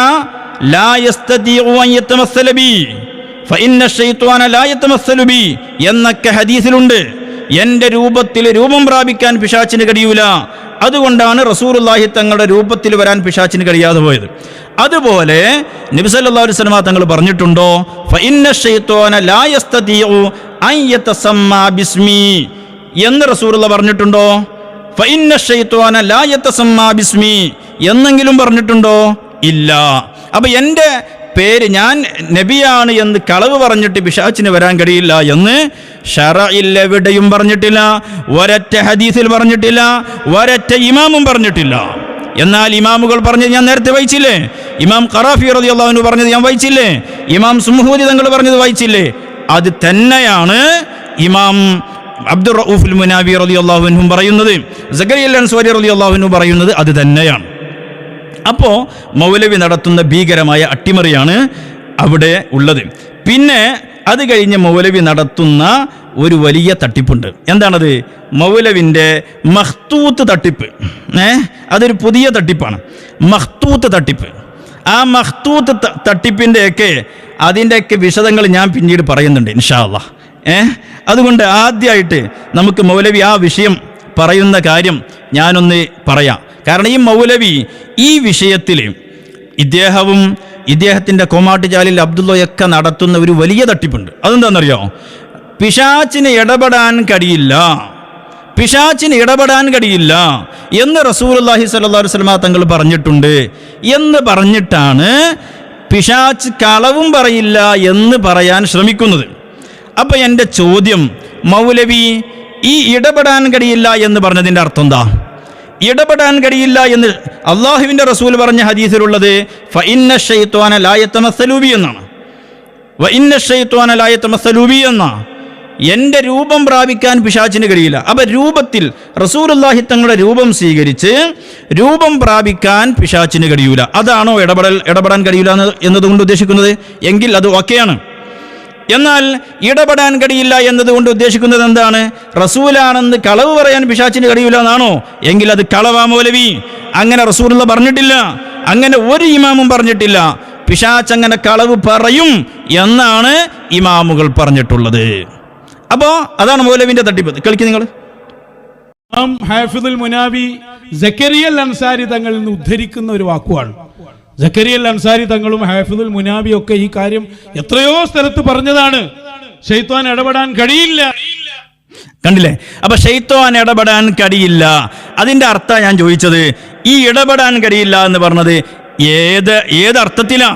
ലാ യസ്തതിഉ അൻ യതമസ്സല ബി ഫഇന്ന ശൈത്വാന ലാ യതമസ്സലു ബി എന്നൊക്കെ ഹദീസിലുണ്ട്. എൻ്റെ രൂപത്തിൽ രൂപം പ്രാപിക്കാൻ പിശാചിന് കഴിയൂല. അതുകൊണ്ടാണ് റസൂലുള്ളാഹി തങ്ങളുടെ രൂപത്തിൽ വരാൻ പിശാചിന് കഴിയാതെ പോയത്. അതുപോലെ നബി സല്ലല്ലാഹു അലൈഹി വസല്ലം തങ്ങൾ പറഞ്ഞിട്ടുണ്ടോ, ഫഇന്ന ശൈത്വാന ലാ യസ്തതിഉ അൻ യതസമ്മാ ബിസ്മി എന്ന് റസൂലുള്ളാഹി പറഞ്ഞിട്ടുണ്ടോ? ഫഇന്ന ശൈത്വാന ലാ യതസമ്മാ ബിസ്മി എന്നെങ്കിലും പറഞ്ഞിട്ടുണ്ടോ? ഇല്ല. അപ്പൊ എൻ്റെ പേര്, ഞാൻ നബിയാണ് എന്ന് കളവ് പറഞ്ഞിട്ട് പിശാചിന് വരാൻ കഴിയില്ല എന്ന് ശറഇൽ എവിടെയും പറഞ്ഞിട്ടില്ല, ഒരൊറ്റ ഹദീസിൽ പറഞ്ഞിട്ടില്ല, ഒരൊറ്റ ഇമാമും പറഞ്ഞിട്ടില്ല. എന്നാൽ ഇമാമുകൾ പറഞ്ഞത് ഞാൻ നേരത്തെ വായിച്ചില്ലേ? ഇമാം ഖറാഫി റളിയല്ലാഹു അൻഹു പറഞ്ഞത് ഞാൻ വായിച്ചില്ലേ? ഇമാം സുംഹൂദി തങ്ങൾ പറഞ്ഞത് വായിച്ചില്ലേ? അത് തന്നെയാണ് ഇമാം അബ്ദുർ റഊഫുൽ മുനാവി റളിയല്ലാഹു അൻഹു പറയുന്നത്, സഖറിയ അൻസ്വാരി റളിയല്ലാഹു അൻഹു പറയുന്നത് അത് തന്നെയാണ്. അപ്പോൾ മൗലവി നടത്തുന്ന ഭീകരമായ അട്ടിമറിയാണ് അവിടെ ഉള്ളത്. പിന്നെ അത് കഴിഞ്ഞ് മൗലവി നടത്തുന്ന ഒരു വലിയ തട്ടിപ്പുണ്ട്. എന്താണത്? മൗലവിൻ്റെ മഖ്തൂത്ത് തട്ടിപ്പ്. അതൊരു പുതിയ തട്ടിപ്പാണ്, മഖ്തൂത്ത് തട്ടിപ്പ്. ആ മഖ്തൂത്ത് തട്ടിപ്പിൻ്റെയൊക്കെ അതിൻ്റെയൊക്കെ വിശദങ്ങൾ ഞാൻ പിന്നീട് പറയുന്നുണ്ട് ഇൻഷാ അല്ലാഹ്. അതുകൊണ്ട് ആദ്യമായിട്ട് നമുക്ക് മൗലവി ആ വിഷയം പറയുന്ന കാര്യം ഞാനൊന്ന് പറയാം. കാരണം ഈ മൗലവി ഈ വിഷയത്തിൽ ഇദ്ദേഹവും ഇദ്ദേഹത്തിൻ്റെ കോമാട്ടുചാലിൽ അബ്ദുള്ളയൊക്കെ നടത്തുന്ന ഒരു വലിയ തട്ടിപ്പുണ്ട്. അതെന്താണെന്നറിയോ? പിശാചിന് ഇടപെടാൻ കഴിയില്ല, പിശാചിന് ഇടപെടാൻ കഴിയില്ല എന്ന് റസൂലുള്ളാഹി സ്വല്ലല്ലാഹു അലൈഹി വസല്ലം തങ്ങൾ പറഞ്ഞിട്ടുണ്ട് എന്ന് പറഞ്ഞിട്ടാണ് പിശാച് കളവും പറയില്ല എന്ന് പറയാൻ ശ്രമിക്കുന്നത്. അപ്പം എൻ്റെ ചോദ്യം, മൗലവി ഈ ഇടപെടാൻ കഴിയില്ല എന്ന് പറഞ്ഞതിൻ്റെ അർത്ഥം എന്താ? ഇടപെടാൻ കഴിയില്ല എന്ന് അള്ളാഹുവിൻ്റെ റസൂൽ പറഞ്ഞ ഹദീസിലുള്ളത് ഫഇന്ന ശൈത്വാന ലാ യതമസ്സലു ബി എന്നാണ്. വഇന്ന ശൈത്വാന ലാ യതമസ്സലു ബി എന്നാ. എൻ്റെ രൂപം പ്രാപിക്കാൻ പിശാചിന് കഴിയില്ല. അപ്പം രൂപത്തിൽ റസൂലുള്ളാഹി തങ്ങളുടെ രൂപം സ്വീകരിച്ച് രൂപം പ്രാപിക്കാൻ പിശാചിന് കഴിയൂല. അതാണോ ഇടപെടാൻ കഴിയില്ല എന്നതുകൊണ്ട് ഉദ്ദേശിക്കുന്നത്? എങ്കിൽ അത് ഓക്കെയാണ്. എന്നാൽ ഇടപെടാൻ കഴിയില്ല എന്നതുകൊണ്ട് ഉദ്ദേശിക്കുന്നത് എന്താണ്? റസൂലാണെന്ന് കളവ് പറയാൻ പിശാചിന് കഴിയില്ല എന്നാണോ? എങ്കിൽ അത് കളവാ മൗലവി. അങ്ങനെ റസൂലുള്ള പറഞ്ഞിട്ടില്ല, അങ്ങനെ ഒരു ഇമാമും പറഞ്ഞിട്ടില്ല. പിശാച് അങ്ങനെ കളവ് പറയും എന്നാണ് ഇമാമുകൾ പറഞ്ഞിട്ടുള്ളത്. അപ്പോൾ അതാണ് മൗലവിന്റെ തട്ടിപ്പ്. കളിക്കും നിങ്ങൾ. ഹാഫിദുൽ മുനാവി സക്കരിയ അൻസാരി തങ്ങളിൽ നിന്ന് ഉദ്ധരിക്കുന്ന ഒരു വാക്കുവാണ്. സക്കരിയ അൻസാരി തങ്ങളും ഹാഫിദുൽ മുനാവി ഒക്കെ ഈ കാര്യം എത്രയോ സ്ഥലത്ത് പറഞ്ഞതാണ്. ശൈത്വാൻ ഇടപെടാൻ കഴിയില്ല. കണ്ടില്ലേ? അപ്പൊ ശൈത്വാൻ ഇടപെടാൻ കഴിയില്ല, അതിന്റെ അർത്ഥം ഞാൻ ചോദിച്ചത്. ഈ ഇടപെടാൻ കഴിയില്ല എന്ന് പറഞ്ഞത് ഏത് അർത്ഥത്തിലാ?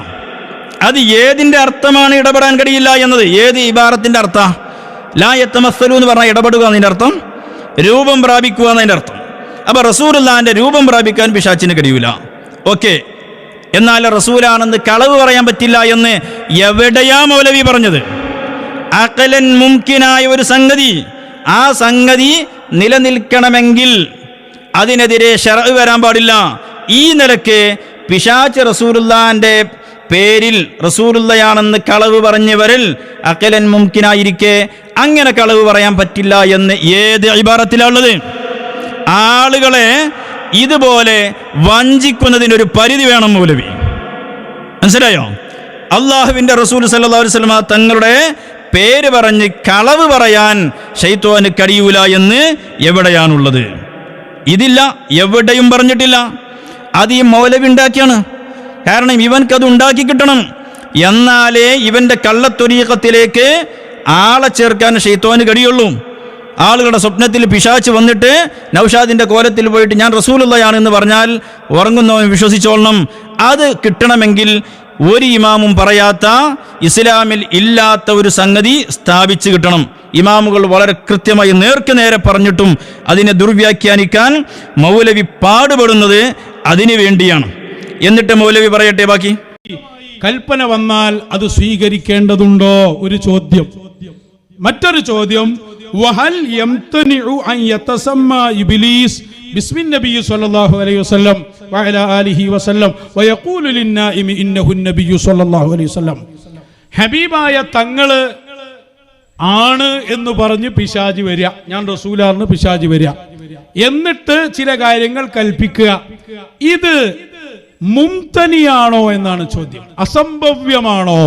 അത് ഏതിന്റെ അർത്ഥമാണ് ഇടപെടാൻ കഴിയില്ല എന്നത്? ഏത് ഇബാറത്തിന്റെ അർത്ഥം? ലാ യതമസ്സലു എന്ന് പറഞ്ഞാൽ ഇടപെടുക എന്നതിന്റെ അർത്ഥം, രൂപം പ്രാപിക്കുക എന്നതിന്റെ അർത്ഥം. അപ്പൊ റസൂലുള്ളാഹിന്റെ രൂപം പ്രാപിക്കാൻ പിശാചിന് കഴിയൂല. ഓക്കെ, എന്നാൽ റസൂലാണെന്ന് കളവ് പറയാൻ പറ്റില്ല എന്ന് എവിടെയാ മൗലവി പറഞ്ഞത്? അഖലൻ മുംകിനായ ഒരു സംഗതി, ആ സംഗതി നിലനിൽക്കണമെങ്കിൽ അതിനെതിരെ ശർഅ് വരാൻ പാടില്ല. ഈ നിലക്ക് പിശാച് റസൂലുള്ളാഹിന്റെ പേരിൽ റസൂലുള്ളയാണെന്ന് കളവ് പറഞ്ഞവരിൽ അഖലൻ മുംകിനായിരിക്കെ അങ്ങനെ കളവ് പറയാൻ പറ്റില്ല എന്ന് ഏത് ഇബാറത്തിലുള്ളത്? ആളുകളെ ഇതുപോലെ വഞ്ചിക്കുന്നതിനൊരു പരിധി വേണം മൗലവി. മനസ്സിലായോ? അള്ളാഹുവിൻ്റെ റസൂൽ സല്ലല്ലാഹു അലൈഹി വസല്ലം തങ്ങളുടെ പേര് പറഞ്ഞ് കളവ് പറയാൻ ശൈത്വാന് കഴിയൂല എന്ന് എവിടെയാണുള്ളത്? ഇതില്ല, എവിടെയും പറഞ്ഞിട്ടില്ല. അത് ഈ മൗലവി ഉണ്ടാക്കിയാണ്. കാരണം ഇവൻക്കത് ഉണ്ടാക്കി കിട്ടണം, എന്നാലേ ഇവൻ്റെ കള്ളത്തൊരീഖത്തിലേക്ക് ആളെ ചേർക്കാൻ ശൈത്വാന് കഴിയുള്ളൂ. ആളുകളുടെ സ്വപ്നത്തിൽ പിശാച് വന്നിട്ട് നൗഷാദിൻ്റെ കോലത്തിൽ പോയിട്ട് ഞാൻ റസൂലുള്ളയാണെന്ന് പറഞ്ഞാൽ ഉറങ്ങുന്നവൻ വിശ്വസിച്ചോളണം. അത് കിട്ടണമെങ്കിൽ ഒരു ഇമാമും പറയാത്ത, ഇസ്ലാമിൽ ഇല്ലാത്ത ഒരു സംഗതി സ്ഥാപിച്ച് കിട്ടണം. ഇമാമുകൾ വളരെ കൃത്യമായി നേർക്ക് നേരെ പറഞ്ഞിട്ടും അതിനെ ദുർവ്യാഖ്യാനിക്കാൻ മൗലവി പാടുപെടുന്നത് അതിനു വേണ്ടിയാണ്. എന്നിട്ട് മൗലവി പറയട്ടെ ബാക്കി. കൽപ്പന വന്നാൽ അത് സ്വീകരിക്കേണ്ടതുണ്ടോ? ഒരു ചോദ്യം. മറ്റൊരു ചോദ്യം, വഹൽ യംതനിഉ അൻ യതസമ്മ ഇബ്ലീസ് ബിസ്മിൻ നബി സ്വല്ലല്ലാഹു അലൈഹി വസല്ലം വഅലാ ആലിഹി വസല്ലം വയഖൂലു ലിന്നാഇമി ഇന്നഹു നബി സ്വല്ലല്ലാഹു അലൈഹി വസല്ലം. ഹബീബായ തങ്ങള് ആണ് എന്ന് പറഞ്ഞ് പിശാചി വരിക, ഞാൻ റസൂലാണെന്ന് പിശാചി വരിക, എന്നിട്ട് ചില കാര്യങ്ങൾ കൽപ്പിക്കുക. ഇത് മുംതനിയാണോ എന്നാണ് ചോദ്യം. അസംഭവ്യമാണോ?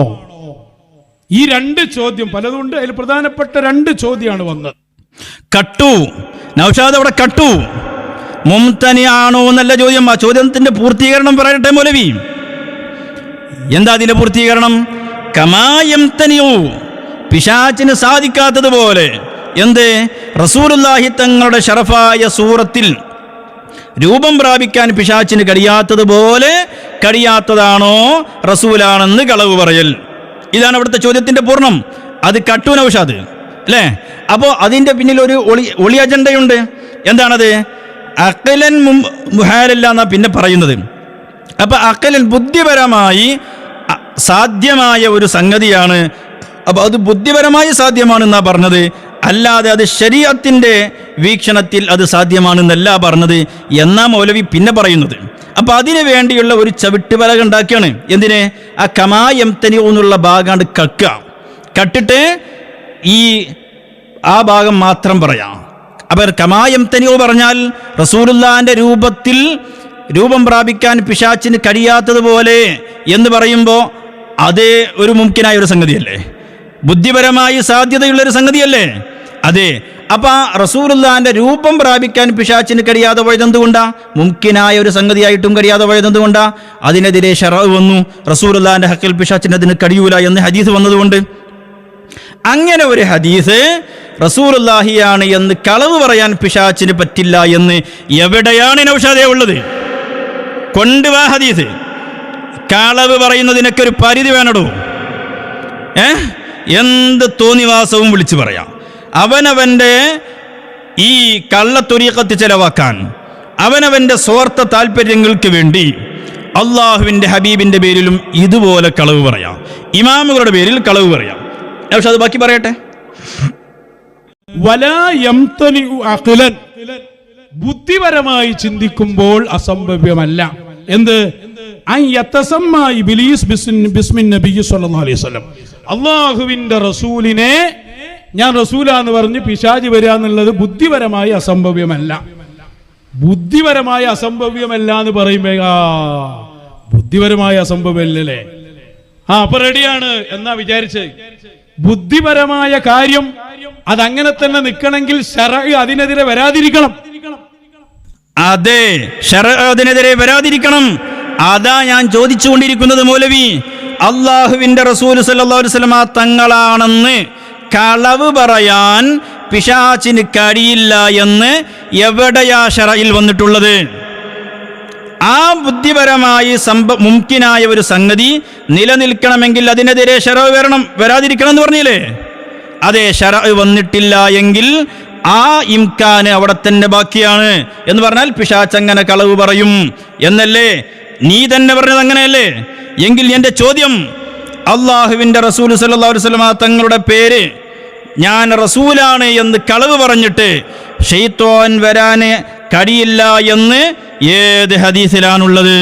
ഈ രണ്ട് ചോദ്യം പലതുണ്ട്. അതിൽ പ്രധാനപ്പെട്ട രണ്ട് ചോദ്യമാണ് വന്നത്. കട്ടു നൗഷാദ് അവിടെ കട്ടു. മുംതനിയാണോ എന്നല്ല ചോദ്യം. ആ ചോദ്യത്തിന്റെ പൂർത്തീകരണം പറയട്ടെ മൗലവി. എന്താ അതിന്റെ പൂർത്തീകരണം? കമായംതനിയു, പിശാചിന് സാധിക്കാത്തതുപോലെ. എന്ത്? റസൂലുള്ളാഹി തങ്ങളുടെ ശറഫായ സൂറത്തിൽ രൂപം പ്രാപിക്കാൻ പിശാചിന് കഴിയാത്തതുപോലെ കഴിയാത്തതാണോ റസൂലാണെന്ന് കളവ് പറയൽ? ഇതാണ് അവിടുത്തെ ചോദ്യത്തിന്റെ പൂർണ്ണം. അത് കട്ടു നൗഷാദ് അല്ലേ? അപ്പോൾ അതിന്റെ പിന്നിൽ ഒരു ഒളി അജണ്ടയുണ്ട്. എന്താണത്? അഖലൻ മുഹാലല്ല എന്നാ പിന്നെ പറയുന്നത്. അപ്പൊ അഖലൻ ബുദ്ധിപരമായി സാധ്യമായ ഒരു സംഗതിയാണ്. അപ്പൊ അത് ബുദ്ധിപരമായി സാധ്യമാണെന്നാ പറഞ്ഞത്, അല്ലാതെ അത് ശരീഅത്തിന്റെ വീക്ഷണത്തിൽ അത് സാധ്യമാണെന്നല്ല പറഞ്ഞത് എന്നാ മൗലവി പിന്നെ പറയുന്നത്. അപ്പൊ അതിനു വേണ്ടിയുള്ള ഒരു ചവിട്ടുപലക ഉണ്ടാക്കിയാണ്. എന്തിന്? ആ കമായംതനി എന്നുള്ള ഭാഗാണ്ട് കട്ടിട്ട് ആ ഭാഗം മാത്രം പറയാം. അപ്പൊ കമായംതനി പറഞ്ഞാൽ റസൂലുള്ളാഹിന്റെ രൂപത്തിൽ രൂപം പ്രാപിക്കാൻ പിശാചിന് കഴിയാത്തതുപോലെ എന്ന് പറയുമ്പോൾ അത് ഒരു മുംകിനായ ഒരു സംഗതിയല്ലേ? ബുദ്ധിപരമായി സാധ്യതയുള്ളൊരു സംഗതിയല്ലേ? അതെ. അപ്പൊ റസൂലുള്ളാഹിന്റെ രൂപം പ്രാപിക്കാൻ പിശാചിന് കഴിയാതെ പോയത് എന്തുകൊണ്ടാ? മുംകിനായ ഒരു സംഗതിയായിട്ടും കഴിയാതെ പോയത് എന്തുകൊണ്ടാ? അതിനെതിരെ ശറഅ് വന്നു. റസൂലുള്ളാഹിന്റെ ഹക്കിൽ പിശാചിന് അതിന് കഴിയൂല എന്ന് ഹദീസ് വന്നതുകൊണ്ട്. അങ്ങനെ ഒരു ഹദീസ് റസൂലുള്ളാഹിയാണ് എന്ന് കളവ് പറയാൻ പിശാചിന് പറ്റില്ല എന്ന് എവിടെയാണ് നൗഷാദേ ഉള്ളത്? കൊണ്ടുവാ ഹദീസ്. കളവ് പറയുന്നതിനൊക്കെ ഒരു പരിധി വേണടോ. എന്ത് തോന്നിവാസവും വിളിച്ചു പറയാം. അവനവൻ്റെ ഈ കള്ളത്തൊരീഖത്ത് ചെലവാക്കാൻ, അവനവൻ്റെ സ്വാർത്ഥ താല്പര്യങ്ങൾക്ക് വേണ്ടി അള്ളാഹുവിൻ്റെ ഹബീബിൻ്റെ പേരിലും ഇതുപോലെ കളവ് പറയാം. ഇമാമുകളുടെ പേരിൽ കളവ് പറയാം. പക്ഷെ അത് ബാക്കി പറയട്ടെ. വലാ യംതനിഉ അഖ്ലൻ, ബുദ്ധിപരമായി ചിന്തിക്കുമ്പോൾ അസംഭവ്യമല്ല. എന്ത്? അൻ യതസമ്മ ഇബ്ലീസ് ബിസ്മിൻ നബി സല്ലല്ലാഹു അലൈഹി വസല്ലം, അള്ളാഹുവിന്റെ റസൂലിനെ ഞാൻ റസൂലാന്ന് പറഞ്ഞ് പിശാചി വരിക എന്നുള്ളത് ബുദ്ധിപരമായി അസംഭവ്യമല്ല. ബുദ്ധിപരമായി അസംഭവ്യമല്ല എന്ന് പറയുമ്പോ ബുദ്ധിപരമായ അസംഭവ്യമല്ലേ? അപ്പൊ റെഡിയാണ് എന്നാ വിചാരിച്ച്. ബുദ്ധിപരമായ കാര്യം അതങ്ങനെ തന്നെ നിൽക്കണമെങ്കിൽ ശറഅ് അതിനെതിരെ വരാതിരിക്കണം. അതെ, ശറഅ് അതിനെതിരെ വരാതിരിക്കണം. അതാ ഞാൻ ചോദിച്ചുകൊണ്ടിരിക്കുന്നത് മൗലവി. അള്ളാഹുവിന്റെ റസൂൽ സല്ലല്ലാഹു അലൈഹി വസല്ലം തങ്ങളാണെന്ന് കളവ് പറയാൻ പിശാചിന് കഴിയില്ല എന്ന് എവിടെയാ ശറഇൽ വന്നിട്ടുള്ളത്? ആ ബുദ്ധിപരമായി മുംകിനായ ഒരു സംഗതി നിലനിൽക്കണമെങ്കിൽ അതിനെതിരെ ശറഅ് വരാതിരിക്കണം എന്ന് പറഞ്ഞില്ലേ? അതെ, ശറഅ് വന്നിട്ടില്ല എങ്കിൽ ആ ഇംകാന് അവിടെ തന്നെ ബാക്കിയാണ്. എന്ന് പറഞ്ഞാൽ പിശാച് അങ്ങനെ കളവ് പറയും എന്നല്ലേ നീ തന്നെ പറഞ്ഞത്? അങ്ങനെയല്ലേ? എങ്കിൽ എൻ്റെ ചോദ്യം, അള്ളാഹുവിൻ്റെ റസൂൽ സല്ലല്ലാഹു അലൈഹി വസല്ലം തങ്ങളുടെ പേര് ഞാൻ റസൂലാണ് എന്ന് കളവ് പറഞ്ഞിട്ട് ശൈത്വാൻ വരാൻ കഴിയില്ല എന്ന് ഏത് ഹദീസിലാണുള്ളത്?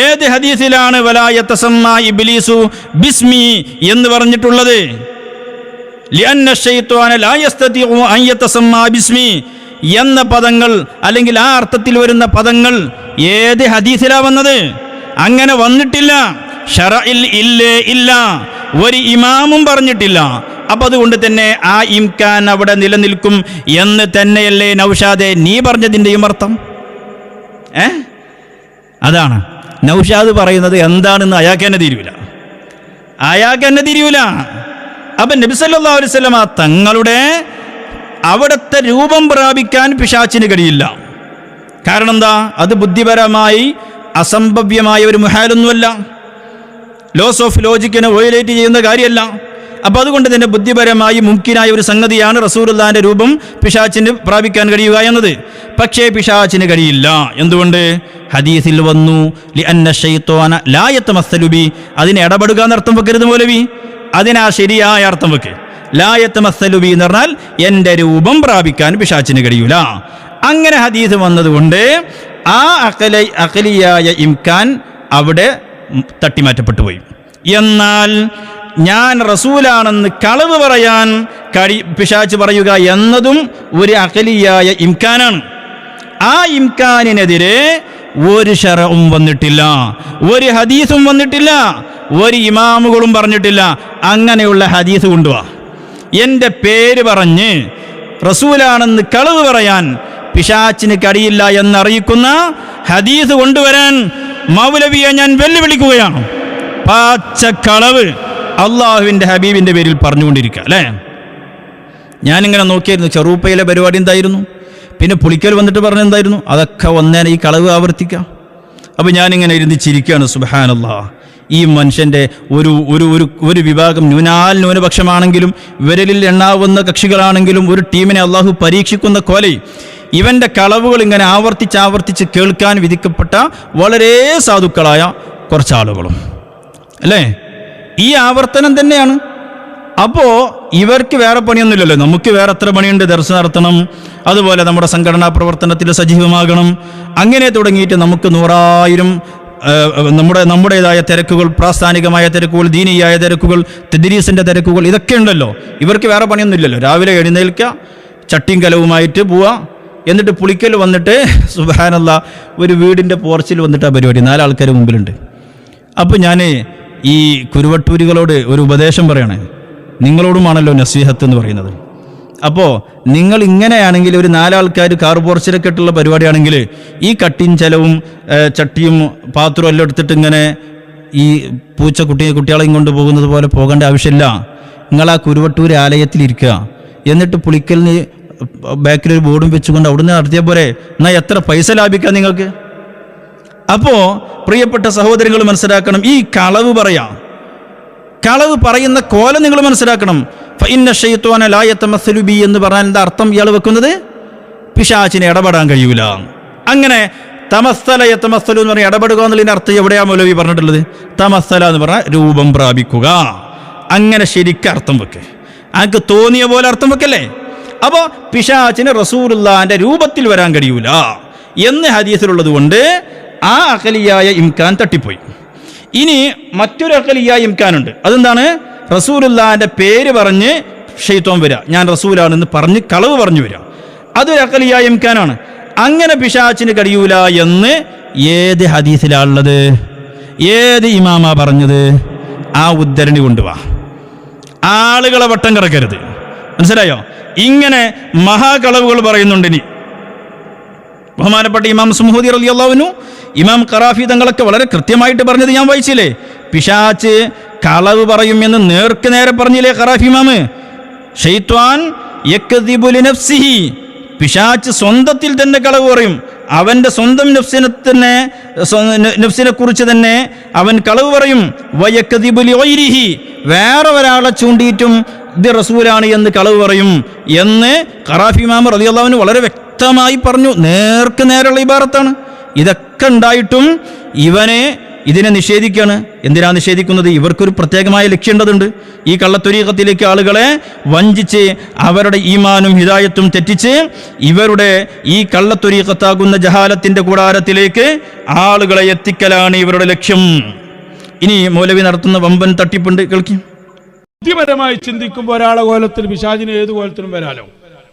ഏത് ഹദീസിലാണ് വലാ യതസമ്മ ഇബ്ലീസു ബിസ്മി എന്ന് പറഞ്ഞിട്ടുള്ളത്? ലിഅന്ന ശൈത്വാന ലാ യസ്തതിഉ അൻ യതസമ്മ ബിസ്മി എന്ന പദങ്ങൾ, അല്ലെങ്കിൽ ആ അർത്ഥത്തിൽ വരുന്ന പദങ്ങൾ ഏത് ഹദീസിലാ വന്നത്? അങ്ങനെ വന്നിട്ടില്ല. ശറഇൽ ഇല്ല, ഒരു ഇമാമും പറഞ്ഞിട്ടില്ല. അപ്പൊ അതുകൊണ്ട് തന്നെ ആ ഇംകാൻ അവിടെ നിലനിൽക്കും എന്ന് തന്നെയല്ലേ നൗഷാദെ നീ പറഞ്ഞതിൻ്റെയും അർത്ഥം? അതാണ് നൗഷാദ് പറയുന്നത്. എന്താണെന്ന് അയാൾക്ക് തന്നെ തിരിയൂല. അപ്പൊ നബി സല്ലല്ലാഹു അലൈഹി വസല്ലം തങ്ങളുടെ അവിടുത്തെ രൂപം പ്രാപിക്കാൻ പിശാചിന് കഴിയില്ല. കാരണം എന്താ? അത് ബുദ്ധിപരമായി അസംഭവ്യമായ ഒരു മുഹാലൊന്നുമല്ല, ലോസ് ഓഫ് ലോജിക്കിനെ വയലേറ്റ് ചെയ്യുന്ന കാര്യമല്ല. അപ്പം അതുകൊണ്ട് തന്നെ ബുദ്ധിപരമായി മുംകിനായ ഒരു സംഗതിയാണ് റസൂലുള്ളാഹിന്റെ രൂപം പിശാചിന് പ്രാപിക്കാൻ കഴിയുക എന്നത്. പക്ഷേ പിശാചിന് കഴിയില്ല. എന്തുകൊണ്ട്? ഹദീസിൽ വന്നു ലിഅന്ന ശൈത്വാന ലാ യതമസ്സലു ബി. അതിനെ ഇടപെടുക എന്നർത്ഥം വെക്കരുത് മൗലവി. അതിനാ ശരിയായ അർത്ഥം വെക്ക്. ലാ യതമസ്സലു ബി എന്ന് പറഞ്ഞാൽ എൻ്റെ രൂപം പ്രാപിക്കാൻ പിശാചിന് കഴിയൂല. അങ്ങനെ ഹദീസ് വന്നതുകൊണ്ട് ആ അഖലിയായ ഇംകാൻ അവിടെ തട്ടിമാറ്റപ്പെട്ടു പോയി. എന്നാൽ ഞാൻ റസൂലാണെന്ന് കളവ് പറയാൻ പിശാച് പറയുക എന്നതും ഒരു അഖലിയായ ഇംകാനാണ്. ആ ഇംകാനിനെതിരെ ഒരു ശറഉം വന്നിട്ടില്ല, ഒരു ഹദീസും വന്നിട്ടില്ല, ഒരു ഇമാമുകളും പറഞ്ഞിട്ടില്ല അങ്ങനെയുള്ള ഹദീസ് കൊണ്ടുവാ. എൻ്റെ പേര് പറഞ്ഞ് റസൂലാണെന്ന് കളവ് പറയാൻ പിശാച്ചിന് കഴിയില്ല എന്നറിയിക്കുന്ന ഹദീസ് കൊണ്ടുവരാൻ മൗലവിയെ ഞാൻ വെല്ലുവിളിക്കുകയാണ്. പച്ചക്കളവ് അള്ളാഹുവിൻ്റെ ഹബീബിൻ്റെ പേരിൽ പറഞ്ഞുകൊണ്ടിരിക്കുക അല്ലേ. ഞാനിങ്ങനെ നോക്കിയായിരുന്നു ചെറുപ്പയിലെ പരിപാടി എന്തായിരുന്നു, പിന്നെ പുളിക്കൽ വന്നിട്ട് പറഞ്ഞെന്തായിരുന്നു, അതൊക്കെ ഒന്നേനെ ഈ കളവ് ആവർത്തിക്കാം. അപ്പോൾ ഞാനിങ്ങനെ ഇരുന്ന് ചിരിക്കുകയാണ്. സുബ്ഹാനല്ലാഹ്, ഈ മനുഷ്യൻ്റെ ഒരു വിഭാഗം ന്യൂനപക്ഷമാണെങ്കിലും വിരലിൽ എണ്ണാവുന്ന കക്ഷികളാണെങ്കിലും ഒരു ടീമിനെ അള്ളാഹു പരീക്ഷിക്കുന്ന പോലെ ഇവൻ്റെ കളവുകൾ ഇങ്ങനെ ആവർത്തിച്ച് കേൾക്കാൻ വിധിക്കപ്പെട്ട വളരെ സാധുക്കളായ കുറച്ചാളുകളും അല്ലേ. ഈ ആവർത്തനം തന്നെയാണ്. അപ്പോൾ ഇവർക്ക് വേറെ പണിയൊന്നുമില്ലല്ലോ, നമുക്ക് വേറെ എത്ര പണിയുണ്ട്, ദർസ് നടത്തണം, അതുപോലെ നമ്മുടെ സംഘടനാ പ്രവർത്തനത്തിൽ സജീവമാകണം, അങ്ങനെ തുടങ്ങിയിട്ട് നമുക്ക് 100,000 നമ്മുടേതായ തിരക്കുകൾ, പ്രാസ്ഥാനികമായ തിരക്കുകൾ, ദീനീയായ തിരക്കുകൾ, തദ്രീസിൻ്റെ തിരക്കുകൾ, ഇതൊക്കെ ഉണ്ടല്ലോ. ഇവർക്ക് വേറെ പണിയൊന്നുമില്ലല്ലോ. രാവിലെ എഴുന്നേൽക്കുക, ചട്ടിയും കലവുമായിട്ട് പോവുക, എന്നിട്ട് പുളിക്കൽ വന്നിട്ട് സുബ്ഹാനല്ലാഹ് ഒരു വീടിൻ്റെ പോർച്ചിൽ വന്നിട്ട് ആ പരിപാടി 4 ആൾക്കാർ മുമ്പിലുണ്ട്. അപ്പോൾ ഞാൻ ഈ കുരുവട്ടൂരികളോട് ഒരു ഉപദേശം പറയണേ, നിങ്ങളോടുമാണല്ലോ നസീഹത്ത് എന്ന് പറയുന്നത്. അപ്പോൾ നിങ്ങൾ ഇങ്ങനെയാണെങ്കിൽ ഒരു 4 ആൾക്കാർ കാർ പോർച്ചിലൊക്കെ ഇട്ടുള്ള പരിപാടിയാണെങ്കിൽ ഈ കട്ടിയും ചെലവും ചട്ടിയും പാത്രവും എല്ലാം എടുത്തിട്ട് ഇങ്ങനെ ഈ കുട്ടികളെയും കൊണ്ട് പോകുന്നത് പോലെ പോകേണ്ട ആവശ്യമില്ല. നിങ്ങൾ ആ കുരുവട്ടൂർ ആലയത്തിലിരിക്കുക, എന്നിട്ട് പുളിക്കലിന് ബാക്കിലൊരു ബോർഡും വെച്ചുകൊണ്ട് അവിടുന്ന് നടത്തിയ പോലെ. എന്നാൽ എത്ര പൈസ ലാഭിക്കാം നിങ്ങൾക്ക്. അപ്പോൾ പ്രിയപ്പെട്ട സഹോദരങ്ങൾ മനസ്സിലാക്കണം, ഈ കളവ് പറയുന്ന കോലം നിങ്ങൾ മനസ്സിലാക്കണം. ഫഇന്ന ശൈത്വാന ലാ യതമസ്സലു ബി എന്ന് പറഞ്ഞാൽ എന്താ അർത്ഥം ഇയാൾ വെക്കുന്നത്? പിശാചിനെ ഇടപെടാൻ കഴിയൂല. അങ്ങനെ തമസ്സല യതമസ്സലു എന്ന് പറഞ്ഞാൽ ഇടപെടുക എന്നുള്ളതിൻ്റെ അർത്ഥം എവിടെയാ മൗലവി പറഞ്ഞിട്ടുള്ളത്? തമസ്സല എന്ന് പറഞ്ഞാൽ രൂപം പ്രാപിക്കുക. അങ്ങനെ ശരിക്കും അർത്ഥം വെക്ക്, അനക്ക് തോന്നിയ പോലെ അർത്ഥം വെക്കല്ലേ. അപ്പോൾ പിശാചിന് റസൂലുള്ളാഹിന്റെ രൂപത്തിൽ വരാൻ കഴിയൂല എന്ന് ഹദീസിലുള്ളത് കൊണ്ട് ആ അഖലിയായ ഇംകാൻ തട്ടിപ്പോയി. ഇനി മറ്റൊരു അഖലിയായ ഇംകാനുണ്ട്. അതെന്താണ്? റസൂലുള്ളാഹിന്റെ പേര് പറഞ്ഞ് ശൈത്വാൻ വരിക, ഞാൻ റസൂലാണെന്ന് പറഞ്ഞ് കളവ് പറഞ്ഞു വരിക. അതൊരു അഖലിയായ ഇംകാനാണ്. അങ്ങനെ പിശാചിന് കഴിയൂല എന്ന് ഏത് ഹദീസിലാണുള്ളത്? ഏത് ഇമാമാ പറഞ്ഞത്? ആ ഉദ്ധരണി കൊണ്ടുവാ. ആളുകളെ വട്ടം കിടക്കരുത്, മനസ്സിലായോ? ഇങ്ങനെ മഹാകളവുകൾ പറയുന്നുണ്ട്. ഇനി ബഹുമാനപ്പെട്ട ഇമാം സുംഹൂദി റളിയല്ലാഹു അൻഹു, ഇമാം ഖറാഫി തങ്ങളൊക്കെ വളരെ കൃത്യമായിട്ട് പറഞ്ഞത് ഞാൻ വായിച്ചില്ലേ. പിശാച്ച് കളവ് പറയും എന്ന് നേർക്ക് നേരെ പറഞ്ഞില്ലേ ഖറാഫി ഇമാമ്. ശൈത്വാൻ യക്ദിബു ലിനഫ്സിഹി, പിശാച്ച് സ്വന്തത്തിൽ തന്നെ കളവ് പറയും. അവൻ്റെ സ്വന്തം നഫ്സിനെ കുറിച്ച് തന്നെ അവൻ കളവ് പറയും. വയക്ദിബു ലിഗൈരിഹി, വേറെ ഒരാളെ ചൂണ്ടിയിട്ടും ഇത് റസൂലാണ് എന്ന് കളവ് പറയും എന്ന് ഖറാഫി ഇമാം റളിയല്ലാഹു അൻഹു വളരെ വ്യക്തമായി പറഞ്ഞു. നേർക്ക് നേരെയുള്ള ഇബാറത്താണ്. ഇതൊക്കെ ഉണ്ടായിട്ടും ഇതിനെ നിഷേധിക്കുകയാണ്. എന്തിനാ നിഷേധിക്കുന്നത്? ഇവർക്കൊരു പ്രത്യേകമായ ലക്ഷ്യമുണ്ട്. ഈ കള്ളത്വരീഖത്തിലേക്ക് ആളുകളെ വഞ്ചിച്ച് അവരുടെ ഈമാനും ഹിദായത്തും തെറ്റിച്ച് ഇവരുടെ ഈ കള്ളത്വരീഖത്താകുന്ന ജഹാലത്തിന്റെ കൂടാരത്തിലേക്ക് ആളുകളെ എത്തിക്കലാണ് ഇവരുടെ ലക്ഷ്യം. ഇനി മൗലവി നടത്തുന്ന വമ്പൻ തട്ടിപ്പുണ്ട്, കേൾക്കും. ബുദ്ധിപരമായി ചിന്തിക്കുമ്പോൾ ഒരാളെ കോലത്തിൽ പിശാചിന് ഏത് കോലത്തിലും വരാലോ.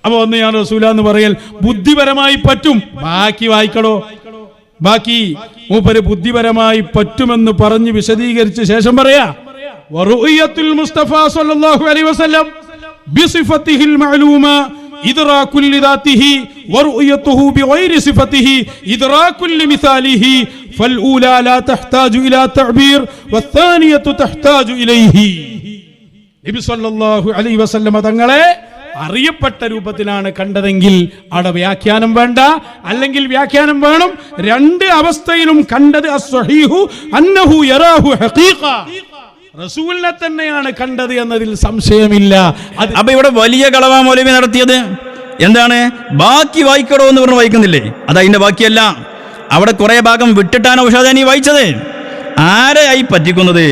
അപ്പൊ ഒന്ന് ഞാൻ റസൂല എന്ന് പറയൽ ബുദ്ധിപരമായി പറ്റും. ബാക്കി വായിക്കടോ. ബാക്കി മൂപ്പര് ബുദ്ധിപരമായി പറ്റുമെന്ന് പറഞ്ഞ് വിശദീകരിച്ച ശേഷം പറയാ, വറുഇയത്തുൽ മുസ്തഫ സ്വല്ലല്ലാഹു അലൈഹി വസല്ലം ബിസിഫത്തിഹിൽ മഅലൂമ ഇദ്റാകുൽ ലിദാതിഹി വറുഇയതുഹു ബിഗൈരി സിഫത്തിഹി ഇദ്റാകുൽ ലിമിസാലിഹി ഫൽഊലാ ലാ തഹ്താജു ഇലാ തഅബീർ വസ്സാനിയതു തഹ്താജു ഇലൈഹി. നബി സല്ലല്ലാഹു അലൈഹി വസല്ലം തങ്ങളെ അറിയപ്പെട്ട രൂപത്തിലാണ് കണ്ടതെങ്കിൽ അവിടെ വ്യാഖ്യാനം വേണ്ട, അല്ലെങ്കിൽ വ്യാഖ്യാനം വേണം. 2 അവസ്ഥയിലും കണ്ടത് അസ്സഹീഹു അന്നഹു യറാഹു ഹഖീഖ, റസൂലിനെ തന്നെയാണ് കണ്ടത് എന്നതിൽ സംശയമില്ല. അപ്പൊ ഇവിടെ വലിയ കളവാ മൗലവി നടത്തിയത്. എന്താണ്? ബാക്കി വായിക്കടോ എന്ന് പറഞ്ഞ് വായിക്കുന്നില്ലേ? അത് അതിന്റെ ബാക്കിയല്ല. അവിടെ കുറെ ഭാഗം വിട്ടിട്ടാണ് ഉഷാദാനി വായിച്ചത്. ആരെയായി പറ്റിക്കുന്നത്?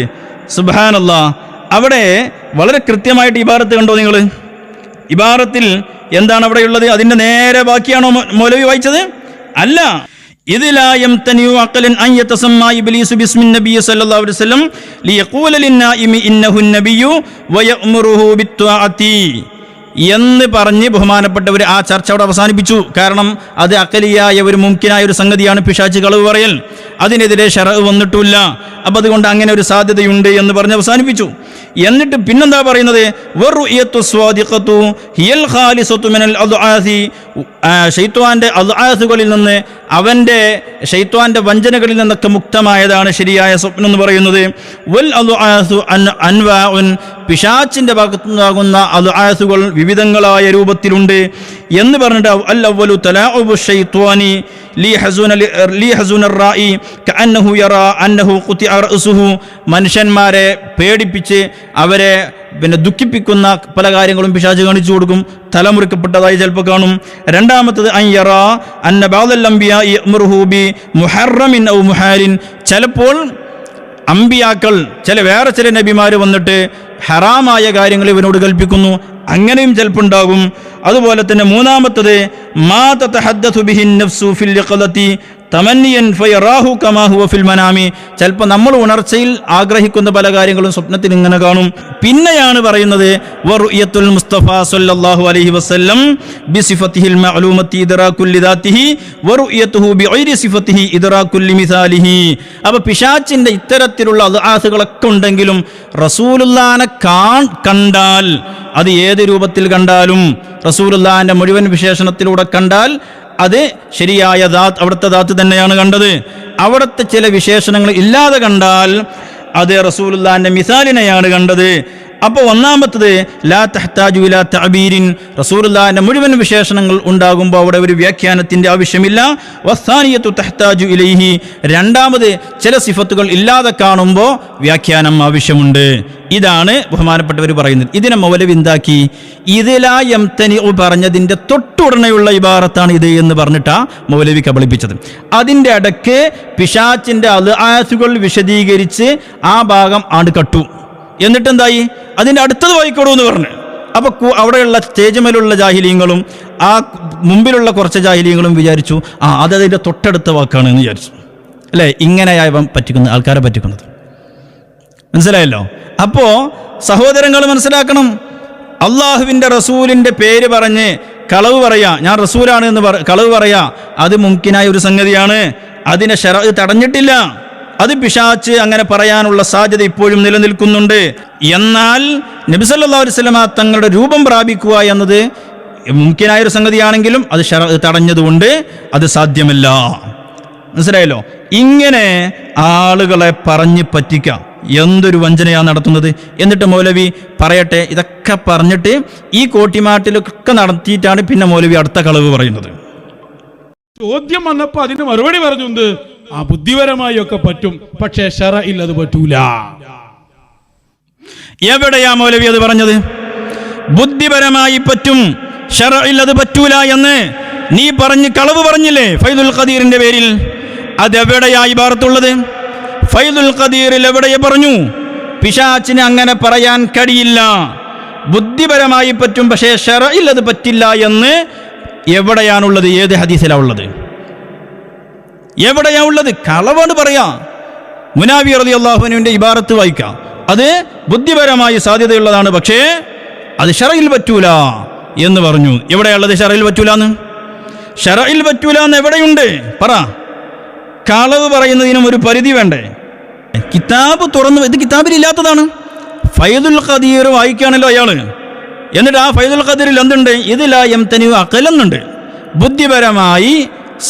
സുബ്ഹാനല്ലാഹ്. അവിടെ വളരെ കൃത്യമായിട്ട് ഇബാറത്ത് കണ്ടോ നിങ്ങൾ? ഇബാറത്തിൽ എന്താണ് അവിടെയുള്ളത്? അതിന്റെ നേരെ ബാക്കിയാണോ മൗലവി വായിച്ചത്? അല്ല. ഇതിലായം തനിയു അഖലൻ അൻ യതസമ്മ ഇബ്ലീസ് ബിസ്മിൻ നബി സല്ലല്ലാഹു അലൈഹി വസല്ലം ലിയഖൂല ലിന്നാഇമി ഇന്നഹു നബിയ്യു വയഅ്മുറുഹു ബിത്വാഅതി. എന്ന് പറഞ്ഞ് ബഹുമാനപ്പെട്ടവർ ആ ചർച്ച അവിടെ അവസാനിപ്പിച്ചു. കാരണം അത് അഖലിയായ ഒരു മുംകിനായ ഒരു സംഗതിയാണ് പിശാച് കളവ് പറയൽ, അതിനെതിരെ ശറഅ് വന്നിട്ടില്ല. അപ്പം അതുകൊണ്ട് അങ്ങനെ ഒരു സാധ്യതയുണ്ട് എന്ന് പറഞ്ഞ് അവസാനിപ്പിച്ചു. എന്നിട്ട് പിന്നെന്താ പറയുന്നത്, വറുഇയത്തു സ്വാദിഖത്തു ഹിയൽ ഖാലിസത്തു മിനൽ അദ്ആസി, ശൈത്വാന്റെ അദ്ആസുകളിൽ നിന്ന്, അവന്റെ ശൈത്വാന്റെ വഞ്ചനകളിൽ നിന്നൊക്കെ മുക്തമായതാണ് ശരിയായ സ്വപ്നം എന്ന് പറയുന്നത്. വൽ അദ്ആസു അൻവാഉൻ, പിശാചിന്റെ ഭാഗത്തുനിന്നാകുന്ന അദ്ആസുകൾ വിവിധങ്ങളായ രൂപത്തിലുണ്ട് എന്ന് പറഞ്ഞിട്ട് അൽ അവ്വലു തലാഉബു ശൈത്വാനി ലിഹസുന റായി കഅന്നഹു യറാ അന്നഹു ഖുതിഅ റഅസുഹു, മനുഷ്യന്മാരെ പേടിപ്പിച്ച് അവരെ ദുഃഖിപ്പിക്കുന്ന പല കാര്യങ്ങളും പിശാച് കാണിച്ചു കൊടുക്കും. തലമുറിക്കപ്പെട്ടതായി ചിലപ്പോൾ കാണും. രണ്ടാമത്തത് അൻ യറാ അന്ന ബഅദൽ അംബിയാ യഅ്മുറുഹു ബി മുഹറമിൻ ഔ മുഹാലിൻ, ചിലപ്പോൾ അമ്പിയാക്കൾ വേറെ ചില നബിമാർ വന്നിട്ട് ഹറാമായ കാര്യങ്ങൾ ഇവനോട് കൽപ്പിക്കുന്നു, അങ്ങനെയും ചിലപ്പോൾ ഉണ്ടാകും. അതുപോലെ തന്നെ മൂന്നാമത്തത് മാ തതഹദ്ദസു ബിഹി നഫ്സു ഫിൽ യഖലതി തമന്നിയൻ ഫയറാഹു കമാ ഹുവ ഫിൽ മനാമി, ചിലപ്പോൾ നമ്മൾ ഉണർച്ചയിൽ ആഗ്രഹിക്കുന്ന പല കാര്യങ്ങളും സ്വപ്നത്തിൽ ഇങ്ങനെ കാണും. പിന്നെയാണ് പറയുന്നത് വറുഇയത്തുൽ മുസ്തഫ സല്ലല്ലാഹു അലൈഹി വസല്ലം ബിസിഫതിഹിൽ മഅലൂമത്തി ഇദ്റാകുൽ ലിദാതിഹി വറുഇയതുഹു ബിഗൈരി സിഫതിഹി ഇദ്റാകുൽ ലിമിസാലിഹി. അപ്പോൾ പിശാചിന്റെ ഇത്തരത്തിലുള്ള അദ്ആസുകളൊക്കെ ഉണ്ടെങ്കിലും റസൂലുള്ളാഹിനെ കണ്ടാൽ, അത് ഏത് രൂപത്തിൽ കണ്ടാലും റസൂലുള്ളാഹിന്റെ മുഴുവൻ വിശേഷണത്തിലൂടെ കണ്ടാൽ അത് ശരിയായ ദാത്ത്, അവിടുത്തെ ദാത്ത് തന്നെയാണ് കണ്ടത്. അവിടുത്തെ ചില വിശേഷണങ്ങൾ ഇല്ലാതെ കണ്ടാൽ അത് റസൂലുള്ളാഹിന്റെ മിസാലിനെയാണ് കണ്ടത്. അപ്പോൾ ഒന്നാമത്തത് ലാ തഹ്താജു ഇലാ തഅബീരിൻ, റസൂലുള്ളാഹിന്റെ മുഴുവൻ വിശേഷണങ്ങൾ ഉണ്ടാകുമ്പോൾ അവിടെ ഒരു വ്യാഖ്യാനത്തിന്റെ ആവശ്യമില്ല. വസ്സാനിയത്തു തഹ്താജു ഇലൈഹി, രണ്ടാമത് ചില സിഫത്തുകൾ ഇല്ലാതെ കാണുമ്പോൾ വ്യാഖ്യാനം ആവശ്യമുണ്ട്. ഇതാണ് ബഹുമാനപ്പെട്ടവർ പറയുന്നത്. ഇതിനെ മൗലവി എന്താക്കി, ഇതിലാ യംതനി പറഞ്ഞതിൻ്റെ തൊട്ടുടനെയുള്ള ഇബാറത്താണ് ഇത് എന്ന് പറഞ്ഞിട്ടാ മൗലവി കബളിപ്പിച്ചത്. അതിൻ്റെ ഇടയ്ക്ക് പിശാചിന്റെ അദ്ആസുകൾ വിശദീകരിച്ച് ആ ഭാഗം ആണ്ട് കട്ടു. എന്നിട്ട് എന്തായി, അതിൻ്റെ അടുത്തത് വായിക്കോളൂ എന്ന് പറഞ്ഞു. അപ്പോൾ അവിടെയുള്ള സ്റ്റേജ് മേലുള്ള ജാഹിലീങ്ങളും ആ മുമ്പിലുള്ള കുറച്ച് ജാഹിലീങ്ങളും വിചാരിച്ചു അതതിൻ്റെ തൊട്ടടുത്ത വാക്കാണ് എന്ന് വിചാരിച്ചു. അല്ലേ, ഇങ്ങനെയായി പറ്റിക്കുന്ന ആൾക്കാരെ പറ്റിക്കുന്നത് മനസ്സിലായല്ലോ. അപ്പോൾ സഹോദരങ്ങൾ മനസ്സിലാക്കണം, അള്ളാഹുവിൻ്റെ റസൂലിൻ്റെ പേര് പറഞ്ഞ് കളവ് പറയാ, ഞാൻ റസൂലാണ് എന്ന് കളവ് പറയാ, അത് മുംകിനായ ഒരു സംഗതിയാണ്. അതിനെ ശറഅ് തടഞ്ഞിട്ടില്ല. അത് പിശാച് അങ്ങനെ പറയാനുള്ള സാധ്യത ഇപ്പോഴും നിലനിൽക്കുന്നുണ്ട്. എന്നാൽ നബി സല്ലല്ലാഹു അലൈഹി വസല്ലമ തങ്ങളുടെ രൂപം പ്രാപിക്കുക എന്നത് മുംകിനായ ഒരു സംഗതിയാണെങ്കിലും അത് ശറഅ് തടഞ്ഞതുകൊണ്ട് അത് സാധ്യമല്ല. മനസ്സിലായല്ലോ. ഇങ്ങനെ ആളുകളെ പറഞ്ഞ് പറ്റിക്കാം. എന്തൊരു വഞ്ചനയാണ് നടത്തുന്നത്. എന്നിട്ട് മൗലവി പറയട്ടെ, ഇതൊക്കെ പറഞ്ഞിട്ട് ഈ കോട്ടിമാട്ടിലൊക്കെ നടത്തിയിട്ടാണ് പിന്നെ മൗലവി അടുത്ത കളവ് പറയുന്നത്. ചോദ്യം വന്നപ്പോൾ അതിന് മറുപടി പറഞ്ഞു, എന്ത് ബുദ്ധിപരമായി ഒക്കെ പറ്റും, പക്ഷേ ശറഇൽ അത് പറ്റൂല. എവിടെയാ മൗലവി അത് പറഞ്ഞത്? ബുദ്ധിപരമായി പറ്റും, ശറഇൽ അത് പറ്റൂല എന്ന് നീ പറഞ്ഞ് കളവ് പറഞ്ഞില്ലേ ഫൈദുൽ ഖദീറിന്റെ പേരിൽ? അതെവിടെയാ ഇബാറത്തുള്ളത്? ഫൈദുൽ ഖദീറിൽ എവിടെ പറഞ്ഞു പിശാചിന് അങ്ങനെ പറയാൻ കഴിയില്ല, ബുദ്ധിപരമായി പറ്റും പക്ഷേ ശറഇൽ അത് പറ്റില്ല എന്ന് എവിടെയാണുള്ളത്? ഏത് ഹദീസിലാണ് ഉള്ളത്? എവിടെയാ ഉള്ളത്? കളവാണ് പറയാ. മുനാവി റളിയല്ലാഹു അൻഹുവിന്റെ ഇബാറത്ത് വായിക്കാം. അത് ബുദ്ധിപരമായി സാധ്യതയുള്ളതാണ്, പക്ഷേ അത് ശറഇൽ പറ്റൂല എന്ന് പറഞ്ഞു. എവിടെയുള്ളത് ശറഇൽ പറ്റൂല എന്ന്? ശറഇൽ പറ്റൂല എന്ന് എവിടെയുണ്ട്? പറ. കളവ് പറയുന്നതിനും ഒരു പരിധി വേണ്ടേ? കിതാബ് തുറന്നു, ഇത് കിതാബിലില്ലാത്തതാണ്. ഫൈദുൽ ഖദീർ വായിക്കുകയാണല്ലോ അയാള്. എന്നിട്ട് ആ ഫൈദുൽ ഖദീറിൽ എന്തുണ്ട്? ഇതിലാ യംതനി അഖലെന്നുണ്ട്. ബുദ്ധിപരമായി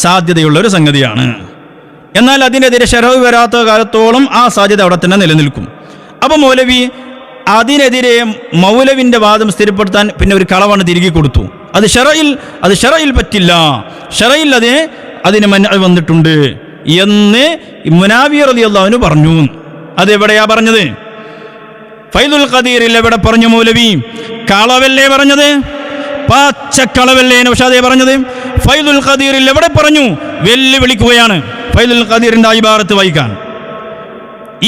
സാധ്യതയുള്ള ഒരു സംഗതിയാണ്. എന്നാൽ അതിനെതിരെ ശറഅ് വരാത്ത കാലത്തോളം ആ സാധ്യത അവിടെ തന്നെ നിലനിൽക്കും. അപ്പോൾ മൗലവി അതിനെതിരെ മൗലവിൻ്റെ വാദം സ്ഥിരപ്പെടുത്താൻ പിന്നെ ഒരു കളവാണ് തിരികെ കൊടുത്തു. അത് ശറഇൽ പറ്റില്ല, ശറഇൽ അതിന് മൻഅ വന്നിട്ടുണ്ട് എന്ന് മുനാവി റളിയല്ലാഹു അൻഹു പറഞ്ഞു. അതെവിടെയാ പറഞ്ഞത്? ഫൈദുൽ ഖദീറിൽ എവിടെ പറഞ്ഞു മൗലവി? കളവല്ലേ പറഞ്ഞത്? പച്ചക്കളവല്ലേ നൗഷാദേ പറഞ്ഞത്? ഫൈദുൽ ഖദീറിൽ എവിടെ പറഞ്ഞു? വെല്ലുവിളിക്കുകയാണ് ഫൈദുൽ ഖദീറിന്റെ ഇബാറത്ത് വായിക്കാൻ.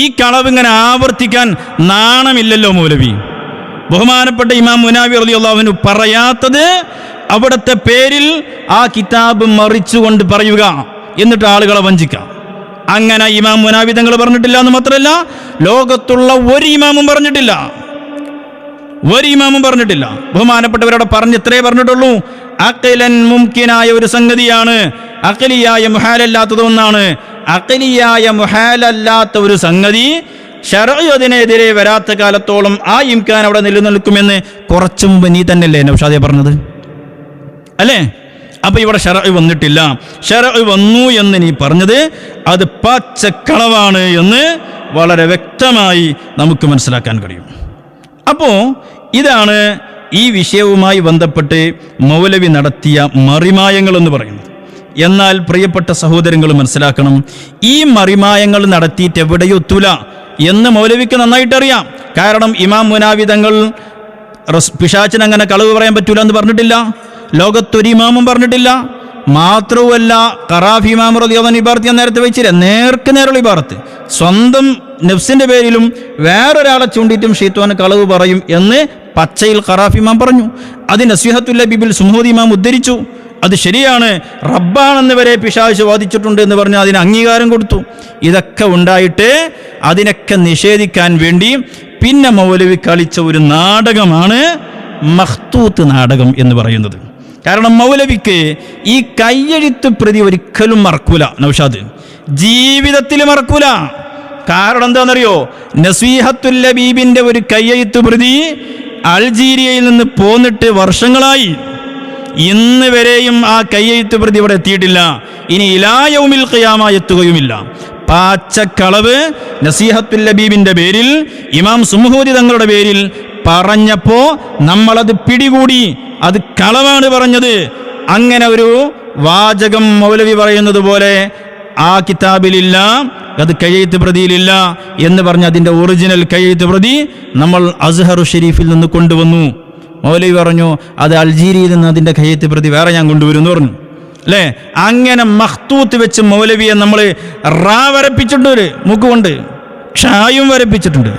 ഈ കളവ് ഇങ്ങനെ ആവർത്തിക്കാൻ നാണമില്ലല്ലോ മൗലവി? ബഹുമാനപ്പെട്ട ഇമാം മുനാവി റളിയല്ലാഹു അൻഹു പറയാത്തത് അവിടുത്തെ പേരിൽ ആ കിതാബ് മറിച്ചുകൊണ്ട് പറയുക, എന്നിട്ട് ആളുകളെ വഞ്ചിക്കാം. അങ്ങനെ ഇമാം മുനാവി തങ്ങൾ പറഞ്ഞിട്ടില്ല എന്ന് മാത്രമല്ല, ലോകത്തുള്ള ഒരു ഇമാമും പറഞ്ഞിട്ടില്ല. ഒരു ഇമാമും പറഞ്ഞിട്ടില്ല. ബഹുമാനപ്പെട്ടവരവിടെ പറഞ്ഞ് ഇത്രേ പറഞ്ഞിട്ടുള്ളൂ, അഖിലൻ മുംകിനായ ഒരു സംഗതിയാണ്, അഖലിയായ മുഹാലല്ലാത്തതൊന്നാണ്. അഖലിയായ മുഹാലല്ലാത്ത ഒരു സംഗതി ശർഅ് അതിനെതിരെ വരാത്ത കാലത്തോളം ആ ഇംകാൻ അവിടെ നിലനിൽക്കുമെന്ന് കുറച്ചു മുമ്പ് നീ തന്നെയല്ലേ നൗഷാദെ പറഞ്ഞത് അല്ലേ? അപ്പൊ ഇവിടെ ശർഅ് വന്നിട്ടില്ല. ശർഅ് വന്നു എന്ന് നീ പറഞ്ഞത് അത് പച്ചക്കളവാണ് എന്ന് വളരെ വ്യക്തമായി നമുക്ക് മനസ്സിലാക്കാൻ കഴിയും. അപ്പോൾ ഇതാണ് ഈ വിഷയവുമായി ബന്ധപ്പെട്ട് മൗലവി നടത്തിയ മറിമായങ്ങൾ എന്ന് പറയുന്നത്. എന്നാൽ പ്രിയപ്പെട്ട സഹോദരങ്ങൾ മനസ്സിലാക്കണം, ഈ മറിമായങ്ങൾ നടത്തിയിട്ട് എവിടെയും എത്തൂല എന്ന് മൗലവിക്ക് നന്നായിട്ടറിയാം. കാരണം ഇമാം മുനാവി തങ്ങൾ പിശാചിന് അങ്ങനെ കളവ് പറയാൻ പറ്റൂല എന്ന് പറഞ്ഞിട്ടില്ല, ലോകത്തൊരു ഇമാമും പറഞ്ഞിട്ടില്ല. മാത്രവുമല്ല ഖറാഫി ഇമാം റളിയല്ലാഹു അൻഹു ഇബാറത്ത് ഞാൻ നേരത്തെ വെച്ചില്ല, നേർക്ക് നേരുള്ള ഇബാറത്ത്, സ്വന്തം നഫ്സിന്റെ പേരിലും വേറൊരാളെ ചൂണ്ടിയിട്ടും ഷൈത്വാൻ കളവ് പറയും എന്ന് പച്ചയിൽ ഖറാഫി ഇമാം പറഞ്ഞു. അത് നസ്വിഹത്തുൽ ലബീബിൽ സുംഹൂദി ഇമാം ഉദ്ധരിച്ചു. അത് ശരിയാണ്, റബ്ബാണെന്ന് വരെ പിശാച് വാദിച്ചിട്ടുണ്ട് എന്ന് പറഞ്ഞ് അതിന് അംഗീകാരം കൊടുത്തു. ഇതൊക്കെ ഉണ്ടായിട്ട് അതിനൊക്കെ നിഷേധിക്കാൻ വേണ്ടി പിന്നെ മൗലവി കളിച്ച ഒരു നാടകമാണ് മഖ്തൂത്ത് നാടകം എന്ന് പറയുന്നത്. കാരണം മൗലവിക്ക് ഈ കയ്യെഴുത്ത് പ്രതി ഒരിക്കലും മറക്കൂല നൗഷാദ്, ജീവിതത്തിൽ മറക്കൂല. കാരണം എന്താണെന്നറിയോ, നസ്വീഹത്തുൽ ലബീബിന്റെ ഒരു കയ്യെഴുത്ത് പ്രതി അൾജീരിയയിൽ നിന്ന് പോന്നിട്ട് വർഷങ്ങളായി, ഇന്ന് വരെയും ആ കയ്യെഴുത്ത് പ്രതി ഇവിടെ എത്തിയിട്ടില്ല, ഇനി ഇലാ യൗമിൽ ഖിയാമ എത്തുകയുമില്ല. പാച്ചക്കളവ് നസീഹത്തുൽ ലബീബിന്റെ പേരിൽ ഇമാം സുംഹൂദി തങ്ങളുടെ പേരിൽ പറഞ്ഞപ്പോ നമ്മളത് പിടികൂടി, അത് കളവാണ് പറഞ്ഞത്. അങ്ങനെ ഒരു വാചകം മൗലവി പറയുന്നത് പോലെ ആ കിതാബിലില്ല, അത് കയ്യെഴുത്ത് പ്രതിയിലില്ല എന്ന് പറഞ്ഞ് അതിൻ്റെ ഒറിജിനൽ കയ്യെഴുത്ത് പ്രതി നമ്മൾ അസ്ഹർ ഷെരീഫിൽ നിന്ന് കൊണ്ടുവന്നു. മൗലവി പറഞ്ഞു അത് അൾജീരിയയിൽ നിന്ന് അതിൻ്റെ കയ്യെഴുത്ത് പ്രതി വേറെ ഞാൻ കൊണ്ടുവരുമെന്ന് പറഞ്ഞു അല്ലേ. അങ്ങനെ മഖ്തൂത്ത് വെച്ച് മൗലവിയെ നമ്മൾ വരപ്പിച്ചിട്ടുണ്ട്, മൂക്കുകൊണ്ട് ക്ഷായും വരപ്പിച്ചിട്ടുണ്ട്.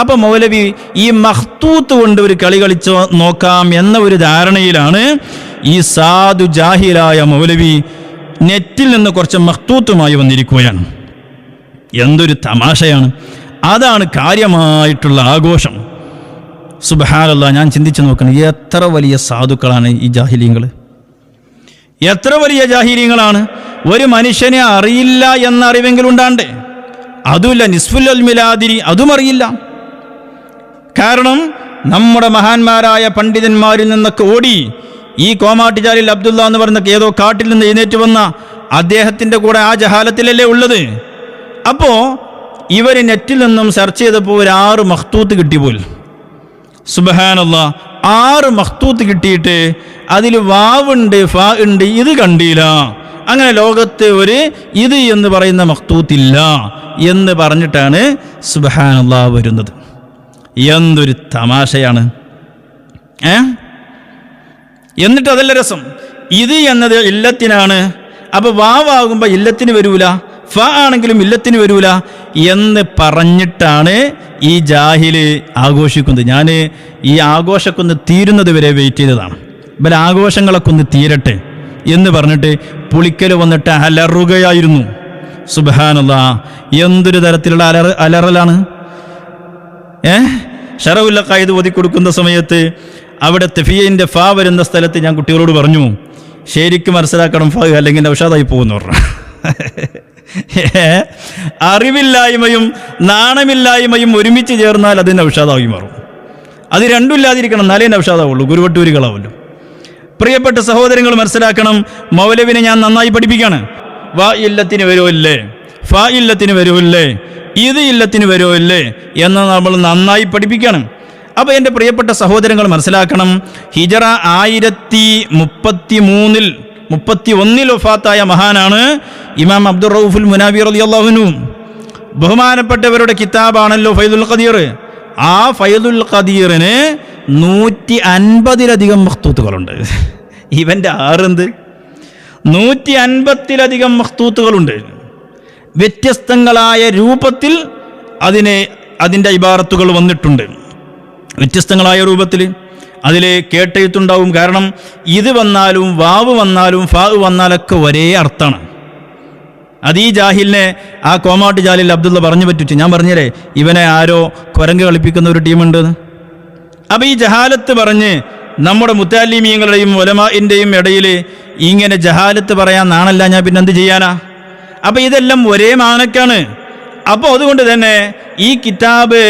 അപ്പം മൗലവി ഈ മഖ്തൂത്ത് കൊണ്ട് ഒരു കളി കളിച്ച് നോക്കാം എന്ന ഒരു ധാരണയിലാണ് ഈ സാധു ജാഹിലായ മൗലവി നെറ്റിൽ നിന്ന് കുറച്ച് മഖ്തൂത്തുമായി വന്നിരിക്കുകയാണ്. എന്തൊരു തമാശയാണ്! അതാണ് കാര്യമായിട്ടുള്ള ആഘോഷം. സുബ്ഹാനല്ലാഹ്, ഞാൻ ചിന്തിച്ച് നോക്കണം, എത്ര വലിയ സാധുക്കളാണ് ഈ ജാഹിലീങ്ങൾ, എത്ര വലിയ ജാഹിലീങ്ങളാണ്. ഒരു മനുഷ്യനെ അറിയില്ല എന്ന അറിവെങ്കിലും ഉണ്ടാണ്ടേ? അതുമില്ല. നിസ്ഫുൽ മിലാദിരി അതും അറിയില്ല. കാരണം നമ്മുടെ മഹാന്മാരായ പണ്ഡിതന്മാരിൽ നിന്നൊക്കെ ഓടി ഈ കോമാട്ടിജാലിൽ അബ്ദുള്ള എന്ന് പറയുന്ന ഏതോ കാട്ടിൽ നിന്ന് എഴുന്നേറ്റ് വന്ന അദ്ദേഹത്തിൻ്റെ കൂടെ ആ ജഹാലത്തിലല്ലേ ഉള്ളത്. അപ്പോൾ ഇവർ നെറ്റിൽ നിന്നും സെർച്ച് ചെയ്തപ്പോൾ ഒരു 6 മഖ്തൂത്ത് കിട്ടിപ്പോലും. സുബ്ഹാനല്ലാഹ്, 6 മഖ്തൂത്ത് കിട്ടിയിട്ട് അതിൽ വാവുണ്ട്, ഫാ ഉണ്ട്, ഇത് കണ്ടില്ല. അങ്ങനെ ലോകത്ത് ഒരു ഇത് എന്ന് പറയുന്ന മഖ്തൂത്തില്ല എന്ന് പറഞ്ഞിട്ടാണ് സുബ്ഹാനല്ലാഹ് വരുന്നത്. എന്തൊരു തമാശയാണ്! എന്നിട്ട് അതല്ല രസം, ഇത് എന്നത് ഇല്ലത്തിനാണ്, അപ്പോൾ വാവാകുമ്പോൾ ഇല്ലത്തിന് വരൂല, ഫ ആണെങ്കിലും ഇല്ലത്തിന് വരൂല എന്ന് പറഞ്ഞിട്ടാണ് ഈ ജാഹില് ആഘോഷിക്കുന്നത്. ഞാൻ ഈ ആഘോഷമൊക്കെ ഒന്ന് തീരുന്നത് വരെ വെയിറ്റ് ചെയ്തതാണ്. ഇവർ ആഘോഷങ്ങളൊക്കെ ഒന്ന് തീരട്ടെ എന്ന് പറഞ്ഞിട്ട് പുളിക്കൽ വന്നിട്ട് അലറുകയായിരുന്നു. സുബ്ഹാനല്ലാഹ്, എന്തൊരു തരത്തിലുള്ള അലറലാണ്! ശറഉൽ ഖായിദ് ഓതി കൊടുക്കുന്ന സമയത്ത് അവിടെ തെഫിയൻ്റെ ഫാ വരുന്ന സ്ഥലത്ത് ഞാൻ കുട്ടികളോട് പറഞ്ഞു, ശരിക്കും മനസ്സിലാക്കണം ഫാ അല്ലെങ്കിൽ നൗഷാദായി പോകുന്നു പറഞ്ഞു. അറിവില്ലായ്മയും നാണമില്ലായ്മയും ഒരുമിച്ച് ചേർന്നാൽ അത് നൗഷാദായി മാറും. അത് രണ്ടും ഇല്ലാതിരിക്കണം, എന്നാലേ നൗഷാദാവുള്ളൂ, ഗുരുവട്ടൂരികളാവുള്ളൂ. പ്രിയപ്പെട്ട സഹോദരങ്ങൾ മനസ്സിലാക്കണം, മൗലവിനെ ഞാൻ നന്നായി പഠിപ്പിക്കുകയാണ്. വാ ഇല്ലത്തിന് വരുമല്ലേ, ഫാ ഇല്ലത്തിന് വരുമല്ലേ, ഇത് ഇല്ലത്തിന് വരുമല്ലേ എന്ന് നമ്മൾ നന്നായി പഠിപ്പിക്കണം. അപ്പോൾ എൻ്റെ പ്രിയപ്പെട്ട സഹോദരങ്ങൾ മനസ്സിലാക്കണം, ഹിജറ 1031 വഫാത്തായ മഹാനാണ് ഇമാം അബ്ദുർ റഊഫുൽ മുനാവി റളിയല്ലാഹു അൻഹു. ബഹുമാനപ്പെട്ടവരുടെ കിതാബാണല്ലോ ഫൈദുൽ ഖദീർ. ആ ഫൈദുൽ ഖദീറിന് 150-ലധികം മഖ്തൂത്തുകളുണ്ട്. ഇവൻ്റെ 6 150-ലധികം മഖ്തൂത്തുകളുണ്ട്. വ്യത്യസ്തങ്ങളായ രൂപത്തിൽ അതിൻ്റെ ഇബാറത്തുകൾ വന്നിട്ടുണ്ട്. വ്യത്യസ്തങ്ങളായ രൂപത്തിൽ അതിൽ കേട്ടെഴുത്തുണ്ടാവും. കാരണം ഇത് വന്നാലും വാവ് വന്നാലും ഫാ വന്നാലൊക്കെ ഒരേ അർത്ഥമാണ്. അത് ഈ ജാഹിലിനെ ആ കോമാട്ട് ജാലിൽ അബ്ദുള്ള പറഞ്ഞു പറ്റിച്ചു. ഞാൻ പറഞ്ഞേരേ, ഇവനെ ആരോ കുരങ്ങ് കളിപ്പിക്കുന്ന ഒരു ടീമുണ്ട്, അപ്പം ഈ ജഹാലത്ത് പറഞ്ഞ് നമ്മുടെ മുത്തഅല്ലിമീങ്ങളുടെയും ഉലമാഇൻ്റെയും ഇടയിൽ ഇങ്ങനെ ജഹാലത്ത് പറയാൻ നാണല്ല, ഞാൻ പിന്നെ എന്ത് ചെയ്യാനാ? അപ്പം ഇതെല്ലാം ഒരേ മാനക്കാണ്. അപ്പോൾ അതുകൊണ്ട് തന്നെ ഈ കിതാബ്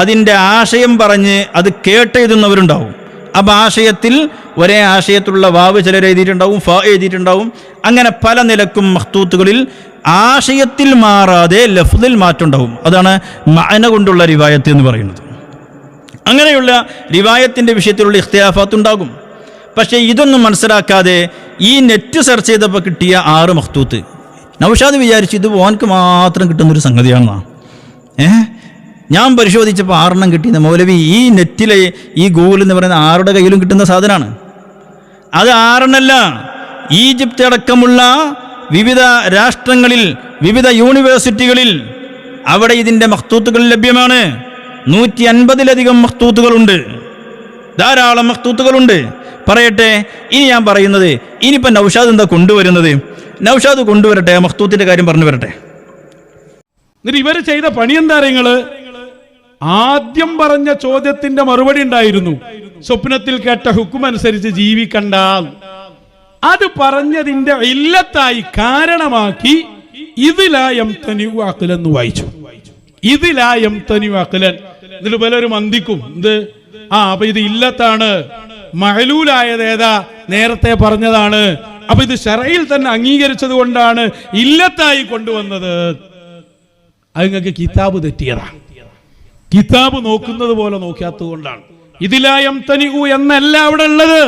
അതിൻ്റെ ആശയം പറഞ്ഞ് അത് കേട്ടെഴുതുന്നവരുണ്ടാവും. അപ്പം ആശയത്തിൽ ഒരേ ആശയത്തിലുള്ള വാവ് ചിലർ എഴുതിയിട്ടുണ്ടാവും, ഫ എഴുതിയിട്ടുണ്ടാവും. അങ്ങനെ പല നിലക്കും മഖ്തൂത്തുകളിൽ ആശയത്തിൽ മാറാതെ ലഫ്ദിൽ മാറ്റമുണ്ടാവും. അതാണ് മഅന കൊണ്ടുള്ള റിവായത്ത് എന്ന് പറയുന്നത്. അങ്ങനെയുള്ള റിവായത്തിൻ്റെ വിഷയത്തിലുള്ള ഇഖ്തിലാഫാത്ത് ഉണ്ടാകും. പക്ഷേ ഇതൊന്നും മനസ്സിലാക്കാതെ ഈ നെറ്റ് സെർച്ച് ചെയ്തപ്പോൾ കിട്ടിയ 6 മഖ്തൂത്ത് നൗഷാദ് വിചാരിച്ചു ഇത് ഓനക്ക് മാത്രം കിട്ടുന്നൊരു സംഗതിയാണെന്നാ. ഞാൻ പരിശോധിച്ചപ്പോൾ 6 കിട്ടിയെന്ന്. മൗലവി, ഈ നെറ്റിലെ ഈ ഗൂഗിൾ എന്ന് പറയുന്ന ആരുടെ കയ്യിലും കിട്ടുന്ന സാധനമാണ്. അത് 6 ഈജിപ്ത് അടക്കമുള്ള വിവിധ രാഷ്ട്രങ്ങളിൽ, വിവിധ യൂണിവേഴ്സിറ്റികളിൽ അവിടെ ഇതിൻ്റെ മഖ്തൂത്തുകൾ ലഭ്യമാണ്. 150-ലധികം മഖ്തൂത്തുകളുണ്ട്, ധാരാളം മഖ്തൂത്തുകളുണ്ട്. പറയട്ടെ, ഇനി ഞാൻ പറയുന്നത്, ഇനിയിപ്പോൾ നൗഷാദ് എന്താ കൊണ്ടുവരുന്നത്? നൗഷാദ് കൊണ്ടുവരട്ടെ, ആ മഖ്തൂത്തിൻ്റെ കാര്യം പറഞ്ഞു വരട്ടെ. എന്നിട്ട് ഇവർ ചെയ്ത പണി എന്താ അറിയങ്ങള്? ആദ്യം പറഞ്ഞ ചോദ്യത്തിന്റെ മറുപടി ഉണ്ടായിരുന്നു, സ്വപ്നത്തിൽ കേട്ട ഹുക്കുമനുസരിച്ച് ജീവിക്കണ്ട. അത് പറഞ്ഞതിന്റെ ഇല്ലത്തായി കാരണമാക്കി ഇതിലായം തനിവു അഖ്ലെന്ന് വായിച്ചു. ഇതിലായം തനിവു അഖ്ലൻ. ഇതിൽ പലരും മന്ദിക്കും, ഇത് അപ്പൊ ഇത് ഇല്ലത്താണ്, മഅലൂലായത് ഏതാ, നേരത്തെ പറഞ്ഞതാണ്. അപ്പൊ ഇത് ശറയിൽ തന്നെ അംഗീകരിച്ചത് കൊണ്ടാണ് ഇല്ലത്തായി കൊണ്ടുവന്നത്. അത് നിങ്ങൾക്ക് കിതാബ് തെറ്റിയതാ. കിതാബ് നോക്കുന്നത് പോലെ നോക്കാത്തത് കൊണ്ടാണ്. ഇതിലായം തനിഉ എന്നല്ല അവിടെ ഉള്ളത്,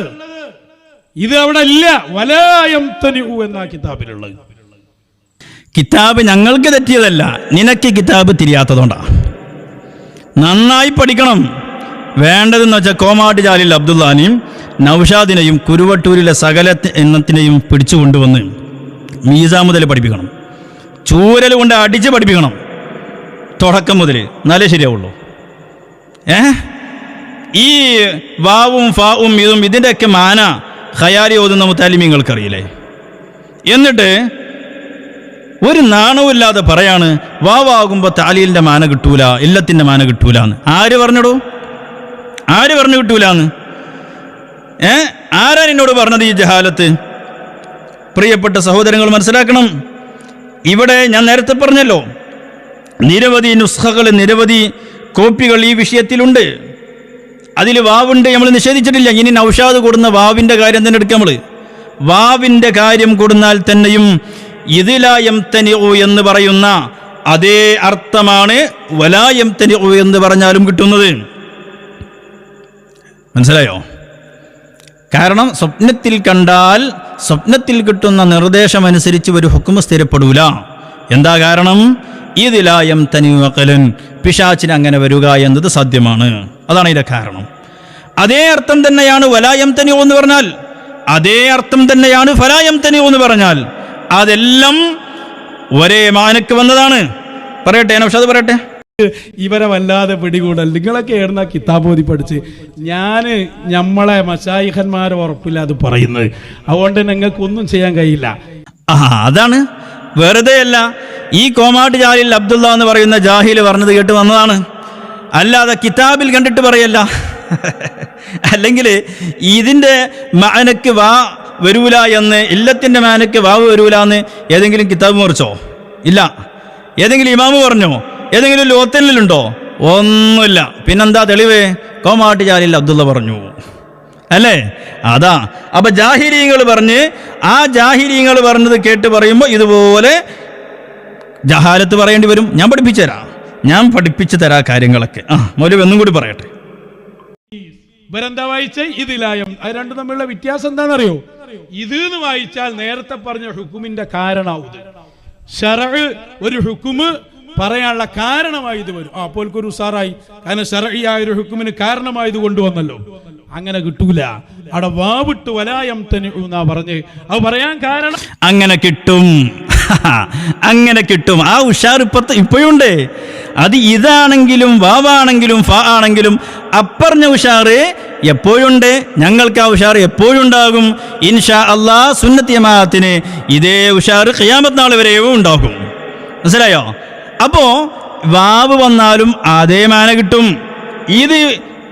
ഇത് അവിടെ ഇല്ല. വലായം തനിഉ എന്നാ കിതാബിലുള്ളത്. കിതാബ് ഞങ്ങൾക്ക് തെറ്റിയതല്ല, നിനക്ക് കിതാബ് തിരിയാത്തതുകൊണ്ടാ. നന്നായി പഠിക്കണം. വേണ്ടതെന്ന് വെച്ചാൽ കോമാട്ട് ജാലിൽ അബ്ദുല്ലാനെയും നൗഷാദിനെയും കുരുവട്ടൂരിലെ സകല എണ്ണത്തിനെയും പിടിച്ചു കൊണ്ടുവന്ന് മീസാ മുതൽ പഠിപ്പിക്കണം. ചൂരൽ കൊണ്ട് അടിച്ച് പഠിപ്പിക്കണം, തുടക്കം മുതൽ. എന്നാലേ ശരിയാവുള്ളൂ. ഈ വാവും ഫാവും ഇതും ഇതിൻ്റെയൊക്കെ മാന ഖയാരി ഓതുന്ന മുത്തഅല്ലിമീങ്ങൾക്കറിയില്ലേ? എന്നിട്ട് ഒരു നാണവുമില്ലാതെ പറയാണ് വാവാകുമ്പോൾ താലീലിൻ്റെ മാന കിട്ടൂല, ഇല്ലത്തിൻ്റെ മാന കിട്ടൂല എന്ന്. ആര് പറഞ്ഞിടൂ? ആര് പറഞ്ഞു കിട്ടൂലെന്ന്? ആരാ എന്നോട് പറഞ്ഞത് ഈ ജഹാലത്ത്? പ്രിയപ്പെട്ട സഹോദരങ്ങൾ മനസ്സിലാക്കണം. ഇവിടെ ഞാൻ നേരത്തെ പറഞ്ഞല്ലോ, നിരവധി നുസ്ഖകൾ, നിരവധി കോപ്പികൾ ഈ വിഷയത്തിലുണ്ട്. അതിൽ വാവുണ്ട്, നമ്മൾ നിഷേധിച്ചിട്ടില്ല. ഇനി നൗഷാദ് കൊടുന്ന വാവിൻ്റെ കാര്യം തന്നെ എടുക്കാം. നമ്മൾ വാവിൻ്റെ കാര്യം കൊടുന്നാൽ തന്നെയും ഇതിലായം തനിഉ എന്ന് പറയുന്ന അതേ അർത്ഥമാണ് വലായം തനിഉ എന്ന് പറഞ്ഞാലും കിട്ടുന്നത്. മനസ്സിലായോ? കാരണം സ്വപ്നത്തിൽ കണ്ടാൽ സ്വപ്നത്തിൽ കിട്ടുന്ന നിർദ്ദേശമനുസരിച്ച് ഒരു ഹുക്മ് സ്ഥിരപ്പെടൂല. എന്താ കാരണം? ഇതിലായം തനിഉ അഖ്ലൻ, പിശാചിന് അങ്ങനെ വരിക എന്നത് സാധ്യമാണ്. അതാണ് ഇതിന്റെ കാരണം. അതേ അർത്ഥം തന്നെയാണ് വലായം തനിഉ എന്ന് പറഞ്ഞാൽ, അതേ അർത്ഥം തന്നെയാണ് ഫലായം തനിഉ എന്ന് പറഞ്ഞാൽ. അതെല്ലാം ഒരേ മാനക്ക് വന്നതാണ്. പറയട്ടെ, നൗഷാദ് പറയട്ടെ. ഇവരെ വല്ലാതെ പിടികൂടൽ. നിങ്ങളൊക്കെ ഏടുന്ന കിതാബ് ഓതി പഠിച്ച് നമ്മളെ മശായിഖന്മാരെ ഉറപ്പില്ല അത് പറയുന്നത്. അതുകൊണ്ട് നിങ്ങൾക്ക് ഒന്നും ചെയ്യാൻ കഴിയില്ല. അതാണ്, വെറുതെ അല്ല. ഈ കോമാട്ട് ജാലിൽ അബ്ദുള്ള എന്ന് പറയുന്ന ജാഹിൽ പറഞ്ഞത് കേട്ട് വന്നതാണ്, അല്ലാതെ കിതാബിൽ കണ്ടിട്ട് പറയല്ല. അല്ലെങ്കിൽ ഇതിൻ്റെ മാനക്ക് വാ വരൂല എന്ന്, ഇല്ലത്തിൻ്റെ മാനക്ക് വാവ് വരൂല എന്ന് ഏതെങ്കിലും കിതാബ് മറിച്ചോ? ഇല്ല. ഏതെങ്കിലും ഇമാമ് പറഞ്ഞോ? ഏതെങ്കിലും ലോത്തനിലുണ്ടോ? ഒന്നുമില്ല. പിന്നെന്താ തെളിവ്? കോമാട്ട് ജാലിൽ അബ്ദുള്ള പറഞ്ഞു, അല്ലേ? അതാ. അപ്പൊ ജാഹിലീങ്ങൾ പറഞ്ഞ്, ആ ജാഹിലീങ്ങൾ പറഞ്ഞത് കേട്ട് പറയുമ്പോൾ ഇതുപോലെ ജഹാലത്ത് പറയേണ്ടി വരും. ഞാൻ പഠിപ്പിച്ചു തരാം, ഞാൻ പഠിപ്പിച്ചു തരാ കാര്യങ്ങളൊക്കെ. മൗലവി ഒന്നും കൂടി പറയട്ടെ. ഇവരെന്താ വായിച്ച ഇതിലായം, അത് രണ്ടും തമ്മിലുള്ള വ്യത്യാസം എന്താണെന്നറിയോ? ഇത് എന്ന് വായിച്ചാൽ നേരത്തെ പറഞ്ഞ ഹുക്കുമിന്റെ കാരണമാവും. ശറഅ് ഒരു ഹുക്കുമ് പറയാനുള്ള കാരണമായി ഇത് വരും. അപ്പോൾക്കൊരു ഉസാറായി, കാരണം ശറഇയായ ഒരു ഹുക്കുമിന് കാരണമായത് കൊണ്ടുവന്നല്ലോ. അങ്ങനെ കിട്ടൂല. അവിടെ വാവിട്ട് വലായം തനിഉ എന്നാ പറഞ്ഞ്. അത് പറയാൻ കാരണം അങ്ങനെ കിട്ടും, അങ്ങനെ കിട്ടും. ആ ഉഷാർ ഇപ്പോഴുണ്ട്. അത് ഇതാണെങ്കിലും വാവാണെങ്കിലും ഫ ആണെങ്കിലും അപ്പറഞ്ഞ ഉഷാറ് എപ്പോഴുണ്ട്. ഞങ്ങൾക്ക് ആ ഉഷാർ എപ്പോഴും ഉണ്ടാകും. ഇൻഷാ അല്ലാഹ് സുന്നത്ത് ജമാഅത്തിന് ഇതേ ഉഷാർ ഖിയാമത്ത് നാൾ വരെയും ഉണ്ടാകും. മനസ്സിലായോ? അപ്പോ വാവ് വന്നാലും അതേ മാന കിട്ടും. ഇത്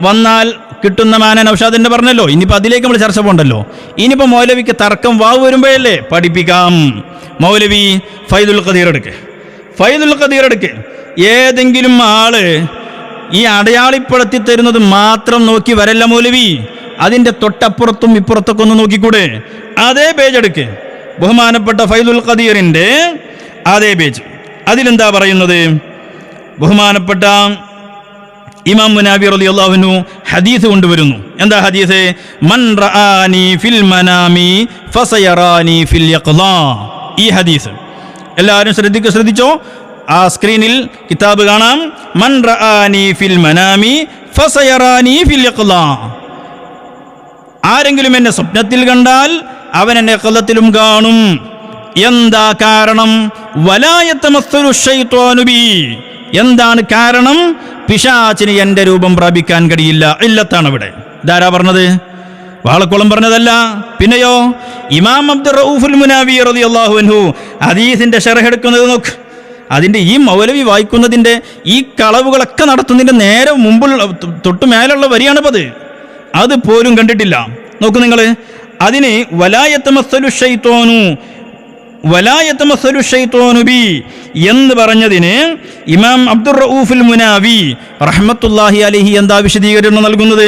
വന്നാൽ കിട്ടുന്ന മാന നൗഷാദിന്റെ പറഞ്ഞല്ലോ. ഇനിയിപ്പോൾ അതിലേക്ക് നമ്മൾ ചർച്ച പോകണ്ടല്ലോ. ഇനിയിപ്പോൾ മൗലവിക്ക് തർക്കം വാവ് വരുമ്പോഴല്ലേ പഠിപ്പിക്കാം. മൗലവി ഫൈദുൽ ഖദീർ എടുക്ക്. ഏതെങ്കിലും ആള് ഈ അടയാളിപ്പെടുത്തി തരുന്നത് മാത്രം നോക്കി വരല്ല മൗലവി, അതിൻ്റെ തൊട്ടപ്പുറത്തും ഇപ്പുറത്തൊക്കെ ഒന്ന് നോക്കിക്കൂടെ? അതേ പേജ് എടുക്ക്, ബഹുമാനപ്പെട്ട ഫൈദുൽ ഖദീറിൻ്റെ അതേ പേജ്. അതിലെന്താ പറയുന്നത്? ബഹുമാനപ്പെട്ട ഇമാം മുനാവി റളിയല്ലാഹു അൻഹു ഹദീസ് കൊണ്ടുവരുന്നു. എന്താ ഹദീസ്? മൻ റആനി ഫിൽ മനാമി ഫസയറാനി ഫിൽ യഖ്ളാ. ഈ ഹദീസ് എല്ലാവരും ശ്രദ്ധിച്ചോ. ആ സ്ക്രീനിൽ കിതാബ് കാണാം. മൻ റആനി ഫിൽ മനാമി ഫസയറാനി ഫിൽ യഖ്ളാ. ആരെങ്കിലും എന്നെ സ്വപ്നത്തിൽ കണ്ടാൽ അവൻ എന്നെ യഖ്ളത്തിലും കാണും. എന്താ കാരണം? വലാ യതമസ്സലു ശൈത്വാനു ബി. എന്താണ് കാരണം? പിശാചിന് എൻ്റെ രൂപം പ്രാപിക്കാൻ കഴിയില്ല. ഇല്ലത്താണ് ഇവിടെ. ഇതാരാ പറഞ്ഞത്? വാളക്കുളം പറഞ്ഞതല്ല. പിന്നെയോ ഇമാം അബ്ദുർ റഊഫുൽ മുനാവി റളിയല്ലാഹു അൻഹു ഹദീസിന്റെ ശറഹ് എടുക്കുന്നത് നോക്ക്. അതിൻ്റെ ഈ മൗലവി വായിക്കുന്നതിൻ്റെ ഈ കളവുകളൊക്കെ നടത്തുന്നതിൻ്റെ നേരെ മുമ്പുള്ള തൊട്ട് മേലുള്ള വരിയാണിപ്പത്. അത് പോലും കണ്ടിട്ടില്ല. നോക്കൂ നിങ്ങൾ. അതിന് വലായത്തമസ്സലു ശൈത്വാനു ബി എന്ന് പറഞ്ഞതിന് ഇമാം അബ്ദുർ റഊഫുൽ മുനാവി റഹ്മത്തുള്ളാഹി അലൈഹി എന്താ വിശദീകരണം നൽകുന്നത്?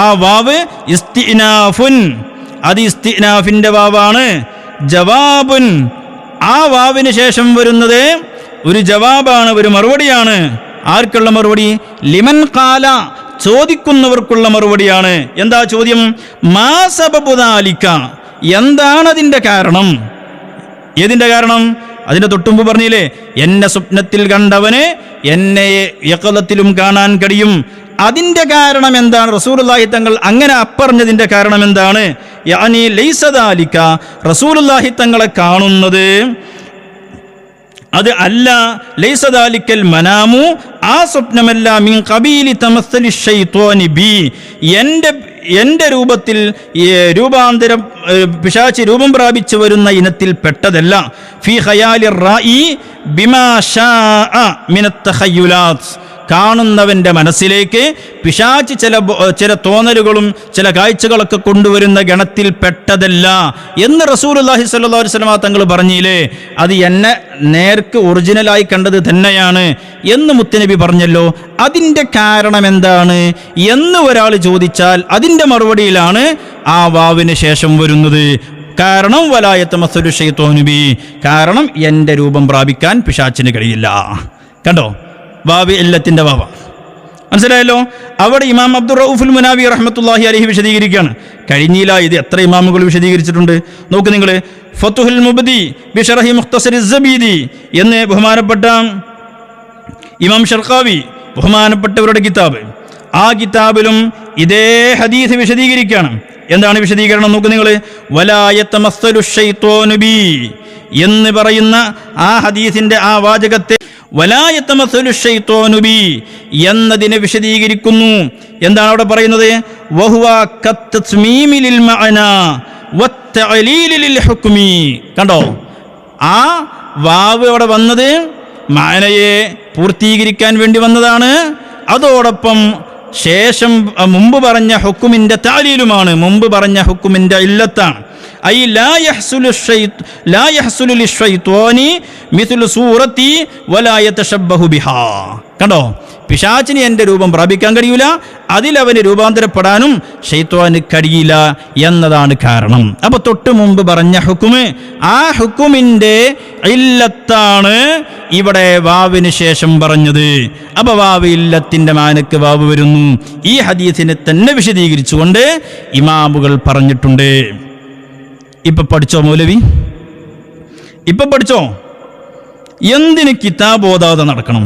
ആ വാവ് ഇസ്തിനാഫുൻ, അത് ഇസ്തിനാഫിന്റെ വാവാണ്. ജവാബുൻ, ആ വാവിന് ശേഷം വരുന്നത് ഒരു ജവാബാണ്, ഒരു മറുപടിയാണ്. ആർക്കുള്ള മറുപടി? ലിമൻ ഖാല, ചോദിക്കുന്നവർക്കുള്ള മറുപടിയാണ്. എന്താ ചോദ്യം? മാ സബബു ദാലിക, എന്താണ് അതിൻ്റെ കാരണം? ഏതിൻ്റെ കാരണം? അതിൻ്റെ തൊട്ടുമ്പ് പറഞ്ഞില്ലേ, എന്നെ സ്വപ്നത്തിൽ കണ്ടവന് എന്നെ യഖ്ളത്തിലും കാണാൻ കഴിയും. അതിൻ്റെ കാരണം എന്താണ്? റസൂലുള്ളാഹി തങ്ങൾ അങ്ങനെ അപ്പറഞ്ഞതിൻ്റെ കാരണം എന്താണ്? യാനി ലൈസ ദാലിക, റസൂലുള്ളാഹി തങ്ങളെ കാണുന്നത് അത് അല്ല. ലൈസ ദാലിക്കൽ മനാമു, ആ സ്വപ്നമല്ല. മിൻ ഖബീലി തമസ്സലി ശൈത്വാനി ബി, എൻ്റെ രൂപത്തിൽ രൂപാന്തരം പിശാചി രൂപം പ്രാപിച്ചു വരുന്ന ഇനത്തിൽ പെട്ടതല്ല. ഫി ഖയാലി റായി ബിമാ ശാഅ മിനത്ത് തഖയ്യുലാത്ത്, കാണുന്നവൻ്റെ മനസ്സിലേക്ക് പിശാചി ചില തോന്നലുകളും ചില കാഴ്ചകളൊക്കെ കൊണ്ടുവരുന്ന ഗണത്തിൽ പെട്ടതല്ല എന്ന് റസൂലുള്ളാഹി സ്വല്ലല്ലാഹു അലൈഹി വസല്ലം തങ്ങൾ പറഞ്ഞില്ലേ. അത് എന്നെ നേർക്ക് ഒറിജിനലായി കണ്ടത് തന്നെയാണ് എന്ന് മുത്തുനബി പറഞ്ഞല്ലോ. അതിൻ്റെ കാരണം എന്താണ് എന്ന് ഒരാൾ ചോദിച്ചാൽ അതിൻ്റെ മറുപടിയിലാണ് ആ വാവിന് ശേഷം വരുന്നത്. കാരണം വലായത്തമസ്സലു ശൈത്വാനു ബി, കാരണം എൻ്റെ രൂപം പ്രാപിക്കാൻ പിശാചിന് കഴിയില്ല. കണ്ടോ? വാവ് എല്ലാത്തിൻ്റെ വാവ. മനസ്സിലായല്ലോ? അവിടെ ഇമാം അബ്ദുർ റഊഫുൽ മുനാവി റഹ്മത്തുള്ളാഹി അലൈഹി വിശദീകരിക്കുകയാണ്. കഴിഞ്ഞില്ല, ഇത് എത്ര ഇമാമുകൾ വിശദീകരിച്ചിട്ടുണ്ട് നോക്ക് നിങ്ങൾ. ഫതുഹുൽ മുബ്ദി ബിശറഹി മുഖ്തസരി സബീദി എന്ന് ബഹുമാനപ്പെട്ട ഇമാം ഷർഖാവി ബഹുമാനപ്പെട്ടവരുടെ കിതാബ്, ആ കിതാബിലും ഇതേ ഹദീസ് വിശദീകരിക്കുകയാണ്. എന്താണ് വിശദീകരണം നോക്ക് നിങ്ങൾ. വലാ യതമസ്സലു ശൈത്വാനു ബി എന്ന് പറയുന്ന ആ ഹദീസിന്റെ ആ വാചകത്തെ വലാ യതമസ്സലു ശൈത്വാനു ബി എന്നതിനെ വിശദീകരിക്കുന്നു. എന്താണ് അവിടെ പറയുന്നത്? വഹുവ കത്തസ്മീമി ലിൽ മഅനാ വത്തഅലീലി ലിൽ ഹുക്മി. കണ്ടോ? ആ വാവ് അവിടെ വന്നത് മഅനയെ പൂർത്തീകരിക്കാൻ വേണ്ടി വന്നതാണ്. അതോടൊപ്പം ശേഷം മുമ്പ് പറഞ്ഞ ഹുക്കുമിൻ്റെ താലീലുമാണ്, മുമ്പ് പറഞ്ഞ ഹുക്കുമിൻ്റെ ഇല്ലത്താണ്. ഐ ലാ യഹ്സുലു ലിശ്ശൈത്വാനി മിസ്ലു സൂറത്തി വലാ യതശബ്ബഹു ബിഹാ. കണ്ടോ? പിശാചിന് എൻ്റെ രൂപം പ്രാപിക്കാൻ കഴിയില്ല, അതിലവന് രൂപാന്തരപ്പെടാനും ശൈത്വാന് കഴിയില്ല എന്നതാണ് കാരണം. അപ്പൊ തൊട്ട് മുമ്പ് പറഞ്ഞ ഹുക്കുമ്, ആ ഹുക്കുമിൻ്റെ ഇല്ലത്താണ് ഇവിടെ വാവിന് ശേഷം പറഞ്ഞത്. അപ്പൊ വാവ് ഇല്ലത്തിൻ്റെ മാനക്ക് വാവ് വരുന്നു. ഈ ഹദീസിനെ തന്നെ വിശദീകരിച്ചുകൊണ്ട് ഇമാമുകൾ പറഞ്ഞിട്ടുണ്ട്. ഇപ്പൊ പഠിച്ചോ മൗലവി? ഇപ്പൊ പഠിച്ചോ? എന്തിന് കിതാബ് ഓതാതെ നടക്കണം?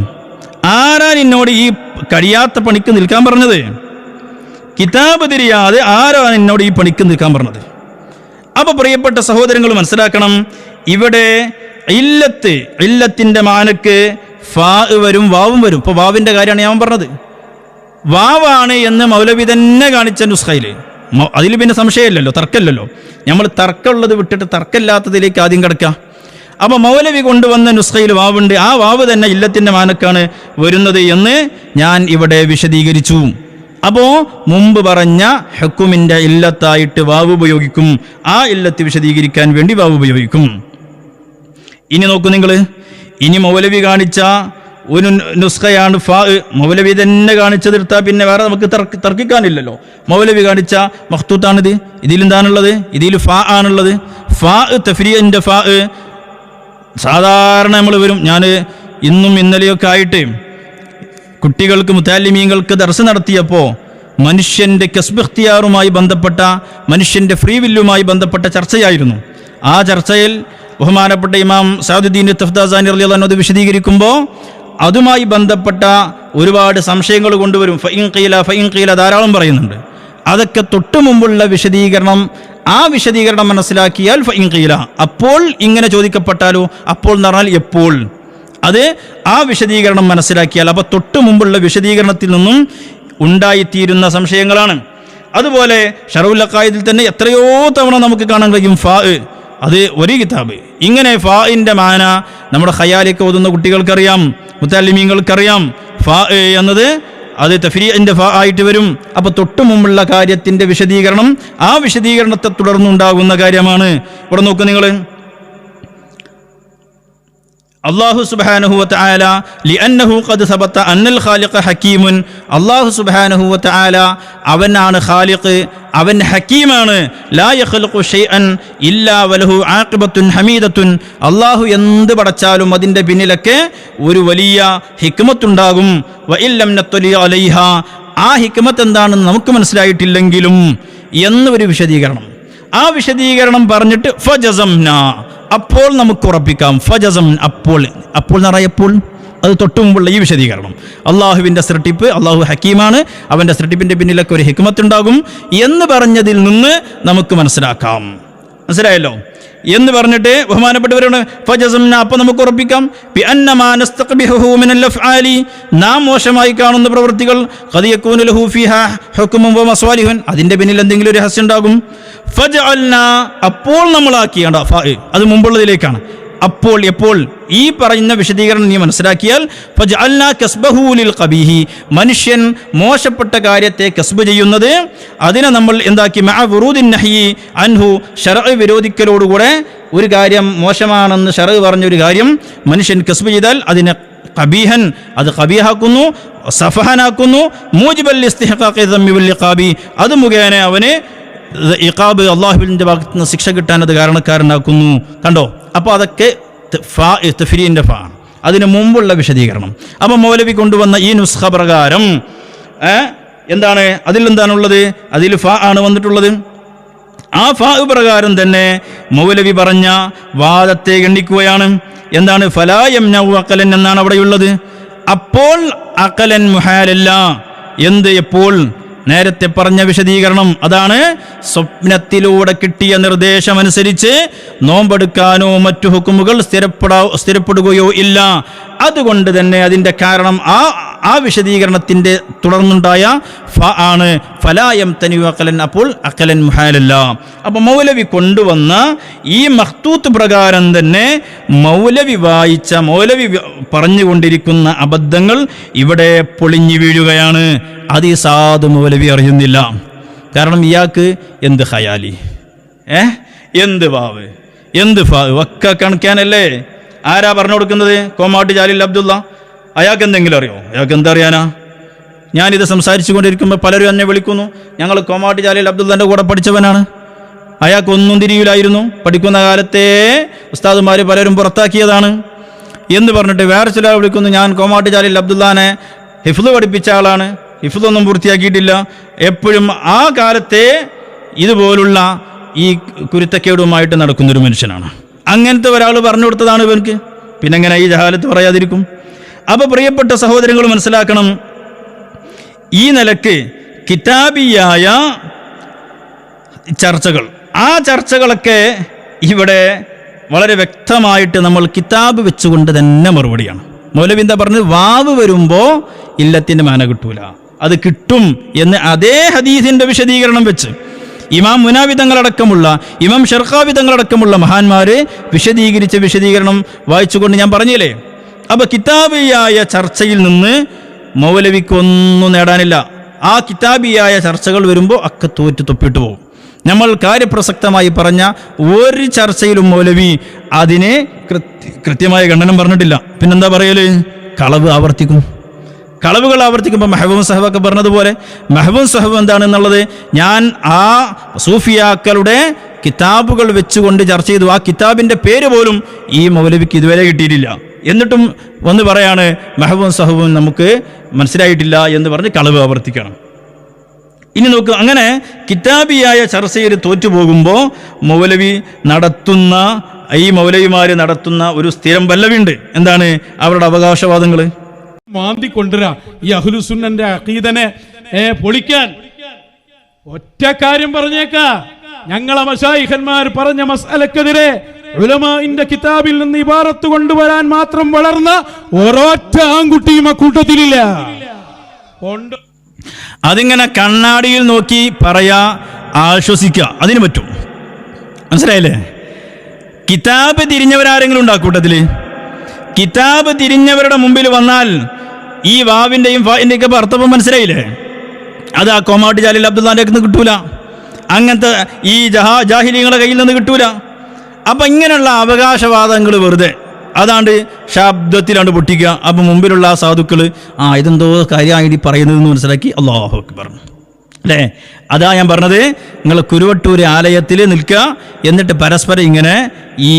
ആരാ നിന്നോട് ഈ കഴിയാത്ത പണിക്ക് നിൽക്കാൻ പറഞ്ഞത്? കിതാബ് തിരിയാതെ ആരാ നിന്നോട് ഈ പണിക്ക് നിൽക്കാൻ പറഞ്ഞത്? അപ്പൊ പ്രിയപ്പെട്ട സഹോദരങ്ങൾ മനസ്സിലാക്കണം, ഇവിടെ ഇല്ലത്തിന്റെ മാനക്ക് ഫാ വരും, വാവും വരും. ഇപ്പൊ വാവിന്റെ കാര്യമാണ് ഞാൻ പറഞ്ഞത്. വാവാണ് എന്ന് മൗലവി തന്നെ കാണിച്ച നുസ്ഖയിൽ, അതിൽ പിന്നെ സംശയമില്ലല്ലോ, തർക്കമില്ലല്ലോ. നമ്മൾ തർക്കമുള്ളത് വിട്ടിട്ട് തർക്കമില്ലാത്തതിലേക്ക് ആദ്യം കിടക്കുക. അപ്പോൾ മൗലവി കൊണ്ടുവന്ന നുസ്ഖയിൽ വാവുണ്ട്, ആ വാവ് തന്നെ ഇല്ലത്തിൻ്റെ മാനക്കാണ് വരുന്നത് എന്ന് ഞാൻ ഇവിടെ വിശദീകരിച്ചു. അപ്പോൾ മുമ്പ് പറഞ്ഞ ഹുക്കുമിൻ്റെ ഇല്ലത്തായിട്ട് വാവ് ഉപയോഗിക്കും. ആ ഇല്ലത്ത് വിശദീകരിക്കാൻ വേണ്ടി വാവ് ഉപയോഗിക്കും. ഇനി നോക്കൂ നിങ്ങൾ, ഇനി മൗലവി കാണിച്ച ഒരു നുസ്ഖയാണ് ഫാ. മൗലവി തന്നെ കാണിച്ചതെടുത്താൽ പിന്നെ വേറെ നമുക്ക് തർക്കിക്കാനില്ലല്ലോ. മൗലവി കാണിച്ച മഖ്തൂത്താണിത്. ഇതിലെന്താണുള്ളത്? ഇതിൽ ഫാ ആണുള്ളത്. ഫാ തഫ്രീഇന്റെ ഫാ സാധാരണ നമ്മൾ വരും. ഞാൻ ഇന്നും ഇന്നലെയൊക്കെ ആയിട്ട് കുട്ടികൾക്ക് മുതഅല്ലിമീങ്ങൾക്ക് ദർസ് നടത്തിയപ്പോൾ മനുഷ്യൻ്റെ കസ്ബ് ഇഖ്തിയാറുമായി ബന്ധപ്പെട്ട, മനുഷ്യൻ്റെ ഫ്രീ വില്ലുമായി ബന്ധപ്പെട്ട ചർച്ചയായിരുന്നു. ആ ചർച്ചയിൽ ബഹുമാനപ്പെട്ട ഇമാം സഅദുദ്ദീൻ തഫ്താസാനി റളിയല്ലാഹു അൻഹു വിശദീകരിക്കുമ്പോൾ അതുമായി ബന്ധപ്പെട്ട ഒരുപാട് സംശയങ്ങൾ കൊണ്ടുവരും. ഫഇൻ ഖീല ധാരാളം പറയുന്നുണ്ട്. അതൊക്കെ തൊട്ടു മുമ്പുള്ള വിശദീകരണം, ആ വിശദീകരണം മനസ്സിലാക്കിയാൽ ഫഇൻ ഖീല, അപ്പോൾ ഇങ്ങനെ ചോദിക്കപ്പെട്ടാലോ, അപ്പോൾ എന്ന് പറഞ്ഞാൽ എപ്പോൾ, അത് ആ വിശദീകരണം മനസ്സിലാക്കിയാൽ, അപ്പോൾ തൊട്ടു മുമ്പുള്ള വിശദീകരണത്തിൽ നിന്നും ഉണ്ടായിത്തീരുന്ന സംശയങ്ങളാണ്. അതുപോലെ ശറഉൽ അഖായിദിൽ തന്നെ എത്രയോ തവണ നമുക്ക് കാണാൻ കഴിയും ഫാ. അത് ഒരു കിതാബ്. ഇങ്ങനെ ഫാഇൻ്റെ മാന നമ്മുടെ ഖയാലിക്ക് ഓതുന്ന കുട്ടികൾക്കറിയാം, മുതഅല്ലിമീങ്ങൾക്കറിയാം. ഫാ എന്നത് അത് തഫ്രീഇന്റെ ഫാ ആയിട്ട് വരും. അപ്പോൾ തൊട്ടു മുമ്പുള്ള കാര്യത്തിൻ്റെ വിശദീകരണം ആ വിശദീകരണത്തെ തുടർന്നുണ്ടാകുന്ന കാര്യമാണ്. ഇവിടെ നോക്കൂ നിങ്ങൾ, അല്ലാഹു സുബ്ഹാനഹു വ തആല ലിഅന്നഹു ഖദ് സബത അന്നൽ ഖാലിഖ ഹകീമുൻ. അല്ലാഹു സുബ്ഹാനഹു വ തആല അവനാണ് ഖാലിഖ്, അവൻ ഹക്കീമാണ്. ലാ യഖ്ലുഖു ഷൈഅൻ ഇല്ലാ വലഹു ആഖിബത്തുൻ ഹമീദത്തുൻ. അല്ലാഹു എന്ത് പടച്ചാലും അതിൻ്റെ പിന്നിലൊക്കെ ഒരു വലിയ ഹിക്മത്തുണ്ടാകും. വ ഇല്ലം നത്ലി അലൈഹ, ആ ഹിക്മത്ത് എന്താണെന്ന് നമുക്ക് മനസ്സിലായിട്ടില്ലെങ്കിലും എന്നൊരു വിശദീകരണം. ആ വിശദീകരണം പറഞ്ഞിട്ട് ഫജസംന, അപ്പോൾ നമുക്ക് ഉറപ്പിക്കാം. ഫജസം, അപ്പോൾ എന്ന് പറയപ്പോൾ അത് തൊട്ടു മുമ്പുള്ള ഈ വിശദീകരണം. അള്ളാഹുവിൻ്റെ സൃഷ്ടിപ്പ്, അള്ളാഹു ഹക്കീമാണ്, അവൻ്റെ സൃഷ്ടിപ്പിൻ്റെ പിന്നിലൊക്കെ ഒരു ഹിക്മത്തുണ്ടാകും എന്ന് പറഞ്ഞതിൽ നിന്ന് നമുക്ക് മനസ്സിലാക്കാം. മനസ്സിലായല്ലോ എന്ന് പറഞ്ഞിട്ട് ബഹുമാനപ്പെട്ടവരാണ് ഫജസംന, അപ്പോൾ നമുക്ക് ഉറപ്പിക്കാം ബിഅന്നമാ നസ്തഖ്ബിഹു മിനൽ അഫ്ആലി, നാം മോശമായി കാണുന്ന പ്രവൃത്തികൾ ഖദ് യകൂനു ലഹു ഫീഹാ ഹുക്മുൻ വ മസ്വാലിഹുൻ, അതിൻ്റെ പിന്നിൽ എന്തെങ്കിലും ഒരു രഹസ്യം ഉണ്ടാകും. ഫജഅൽന, അപ്പോൾ നമ്മളാക്കിയാണ് ഫാ, അത് മുമ്പുള്ളതിലേക്കാണ്. അപ്പോൾ എപ്പോൾ ഈ പറയുന്ന വിശദീകരണം നീ മനസ്സിലാക്കിയാൽ ഫജഅൽന കസ്ബഹു ലിൽ ഖബീഹി, മനുഷ്യൻ മോശപ്പെട്ട കാര്യത്തെ കസ്ബ് ചെയ്യുന്നത് അതിനെ നമ്മൾ എന്താക്കി മഅ വുറൂദിൻ നഹ്യി അൻഹു, ശർഅ് വിരോധിക്കലോടുകൂടെ ഒരു കാര്യം മോശമാണെന്ന് ശർഅ് പറഞ്ഞൊരു കാര്യം മനുഷ്യൻ കസ്ബ് ചെയ്താൽ അതിനെ ഖബീഹൻ, അത് ഖബീഹാക്കുന്നു, സഫഹനാക്കുന്നു. മൂജിബൽ ഇസ്തിഹ്ഖാഖി ദമ്മി വൽ ഇഖാബി, അത് മുഖേന അവന് ഇഖാബ്, അള്ളാഹുവിൻ്റെ ഭാഗത്ത് നിന്ന് ശിക്ഷ കിട്ടാൻ അത് കാരണക്കാരനാക്കുന്നു. കണ്ടോ? അപ്പോൾ അതൊക്കെ തഫ്രീഇന്റെ ഫാ, അതിന് മുമ്പുള്ള വിശദീകരണം. അപ്പോൾ മൗലവി കൊണ്ടുവന്ന ഈ നുസ്ഖ പ്രകാരം എന്താണ്, അതിലെന്താണുള്ളത്? അതിൽ ഫാ ആണ് വന്നിട്ടുള്ളത്. ആ ഫാ പ്രകാരം തന്നെ മൗലവി പറഞ്ഞ വാദത്തെ ഗണ്ണിക്കുകയാണ്. എന്താണ്? ഫലാ യംനഉ അഖലൻ എന്നാണ് അവിടെയുള്ളത്. അപ്പോൾ അഖലൻ മുഹാലല്ല. എന്ത്? എപ്പോൾ? നേരത്തെ പറഞ്ഞ വിശദീകരണം അതാണ്. സ്വപ്നത്തിലൂടെ കിട്ടിയ നിർദ്ദേശമനുസരിച്ച് നോമ്പെടുക്കാനോ മറ്റു ഹുക്കുമുകൾ സ്ഥിരപ്പെടുകയോ ഇല്ല. അതുകൊണ്ട് തന്നെ അതിൻ്റെ കാരണം ആ വിശദീകരണത്തിൻ്റെ തുടർന്നുണ്ടായ ഫ ആണ്. ഫലായം തനി അക്കലൻ, അപ്പോൾ അക്കലൻ മുഹാലല്ല. അപ്പോൾ മൗലവി കൊണ്ടുവന്ന ഈ മഖ്തൂത്ത് പ്രകാരം തന്നെ മൗലവി പറഞ്ഞുകൊണ്ടിരിക്കുന്ന അബദ്ധങ്ങൾ ഇവിടെ പൊളിഞ്ഞു വീഴുകയാണ്. അത് ഈ സാധു മൗലവി അറിയുന്നില്ല. കാരണം ഇയാൾക്ക് എന്ത് ഖയാലി, എന്ത് വാവ്, എന്ത് ഫാ ഒക്കെ കണക്കാനല്ലേ. ആരാ പറഞ്ഞു കൊടുക്കുന്നത്? കോമാട്ട് ജാലിൽ അബ്ദുള്ള. അയാൾക്ക് എന്തെങ്കിലും അറിയോ? അയാൾക്ക് എന്തറിയാനാ? ഞാനിത് സംസാരിച്ചു കൊണ്ടിരിക്കുമ്പോൾ പലരും എന്നെ വിളിക്കുന്നു, ഞങ്ങൾ കോമാട്ട് ജാലിൽ അബ്ദുള്ളൻ്റെ കൂടെ പഠിച്ചവനാണ്, അയാൾക്കൊന്നും തിരിയിലായിരുന്നു, പഠിക്കുന്ന കാലത്തെ ഉസ്താദുമാർ പലരും പുറത്താക്കിയതാണ് എന്ന് പറഞ്ഞിട്ട് വേറെ ചിലർ വിളിക്കുന്നു, ഞാൻ കോമാട്ട് ജാലിൽ അബ്ദുള്ളാനെ ഹിഫ്ള് പഠിപ്പിച്ച ആളാണ്, ഹിഫ്ളൊന്നും പൂർത്തിയാക്കിയിട്ടില്ല. എപ്പോഴും ആ കാലത്തെ ഇതുപോലുള്ള ഈ കുരുത്തക്കേടുമായിട്ട് നടക്കുന്നൊരു മനുഷ്യനാണ്. അങ്ങനത്തെ ഒരാൾ പറഞ്ഞു കൊടുത്തതാണ് ഇവർക്ക്. പിന്നെ എങ്ങനെ ഈ ജഹാലത്ത് പറയാതിരിക്കും? അപ്പോൾ പ്രിയപ്പെട്ട സഹോദരങ്ങൾ മനസ്സിലാക്കണം, ഈ നിലക്ക് കിതാബിയായ ചർച്ചകൾ, ആ ചർച്ചകളൊക്കെ ഇവിടെ വളരെ വ്യക്തമായിട്ട് നമ്മൾ കിതാബ് വെച്ചുകൊണ്ട് തന്നെ മറുപടിയാണ്. മൗലവി എന്താ പറഞ്ഞത്? വാവ് വരുമ്പോൾ ഇല്ലത്തിൻ്റെ മാന കിട്ടൂല, അത് കിട്ടും എന്ന് അതേ ഹദീസിൻ്റെ വിശദീകരണം വെച്ച് ഇമാം മുനാവി തങ്ങളടക്കമുള്ള, ഇമാം ഷർഖാവി തങ്ങളടക്കമുള്ള മഹാന്മാരെ വിശദീകരിച്ച വിശദീകരണം വായിച്ചുകൊണ്ട് ഞാൻ പറഞ്ഞില്ലേ. അപ്പോൾ കിതാബിയായ ചർച്ചയിൽ നിന്ന് മൗലവിക്കൊന്നും നേടാനില്ല. ആ കിതാബിയായ ചർച്ചകൾ വരുമ്പോൾ ഒക്കെ തോറ്റ് തൊപ്പിട്ട് പോകും. നമ്മൾ കാര്യപ്രസക്തമായി പറഞ്ഞ ഒരു ചർച്ചയിലും മൗലവി അതിനെ കൃത്യമായ ഖണ്ഡനം പറഞ്ഞിട്ടില്ല. പിന്നെന്താ പറയല്? കളവ് ആവർത്തിക്കും. കളവുകൾ ആവർത്തിക്കുമ്പോൾ മെഹബൂബ് സഹബൊക്കെ പറഞ്ഞതുപോലെ മെഹബൂബ് സഹബ് എന്താണെന്നുള്ളത് ഞാൻ ആ സൂഫിയാക്കളുടെ കിതാബുകൾ വെച്ചുകൊണ്ട് ചർച്ച ചെയ്തു. ആ കിതാബിൻ്റെ പേര് പോലും ഈ മൗലവിക്ക് ഇതുവരെ കിട്ടിയിട്ടില്ല. എന്നിട്ടും ഒന്ന് പറയാണ് മെഹബൂബ് സഹബും നമുക്ക് മനസ്സിലായിട്ടില്ല എന്ന് പറഞ്ഞ് കളവ് ആവർത്തിക്കണം. ഇനി നോക്കുക, അങ്ങനെ കിതാബിയായ ചർച്ചയിൽ തോറ്റുപോകുമ്പോൾ മൗലവി നടത്തുന്ന ഈ മൗലവിമാർ നടത്തുന്ന ഒരു സ്ഥിരം പല്ലവിയുണ്ട്. എന്താണ്? അവരുടെ അവകാശവാദങ്ങൾ മാന്തി കൊണ്ടുവരാ ഈ അഹ്ലുസുന്നന്റെ അഖീദനെ പൊളിക്കാൻ. ഒറ്റ കാര്യം പറഞ്ഞേക്കാ, ഞങ്ങളെ മശായിഖന്മാർ പറഞ്ഞ മസ്അലക്കെതിരെ ഉലമാഇന്റെ കിതാബിൽ നിന്ന് ഇബാറത്ത് കൊണ്ടുവരാൻ മാത്രം വളർന്ന ഒരൊറ്റ ആൺകുട്ടിയും അക്കൂട്ടത്തിലില്ല. അതിങ്ങനെ കണ്ണാടിയിൽ നോക്കി പറയാ, ആശ്വസിക്കുക, അതിന് പറ്റും. മനസ്സിലായില്ലേ? കിതാബ് തിരിഞ്ഞവരാരെങ്കിലും ഉണ്ട് ആ കൂട്ടത്തില്? കിതാബ് തിരിഞ്ഞവരുടെ മുമ്പിൽ വന്നാൽ ഈ വാവിൻ്റെയും ഫാഇൻ്റെയും ഒക്കെ അർത്ഥം മനസ്സിലായില്ലേ? അത് ആ കോമാട്ടി ജാലിൽ അബ്ദുല്ലാൻ്റെ നിന്ന് കിട്ടൂല, അങ്ങനത്തെ ഈ ജാഹിലിങ്ങളുടെ കയ്യിൽ നിന്ന് കിട്ടൂല. അപ്പം ഇങ്ങനെയുള്ള അവകാശവാദങ്ങൾ വെറുതെ അതാണ്ട് ശബ്ദത്തിലാണ്ട് പൊട്ടിക്കുക. അപ്പം മുമ്പിലുള്ള ആ സാധുക്കൾ ഇതെന്തോ കാര്യമായിട്ട് പറയുന്നതെന്ന് മനസ്സിലാക്കി അല്ലാഹു അക്ബർ അല്ലേ? അതാ ഞാൻ പറഞ്ഞത്, നിങ്ങൾ കുരുവട്ടൂർ ആലയത്തിൽ നിൽക്കുക, എന്നിട്ട് പരസ്പരം ഇങ്ങനെ ഈ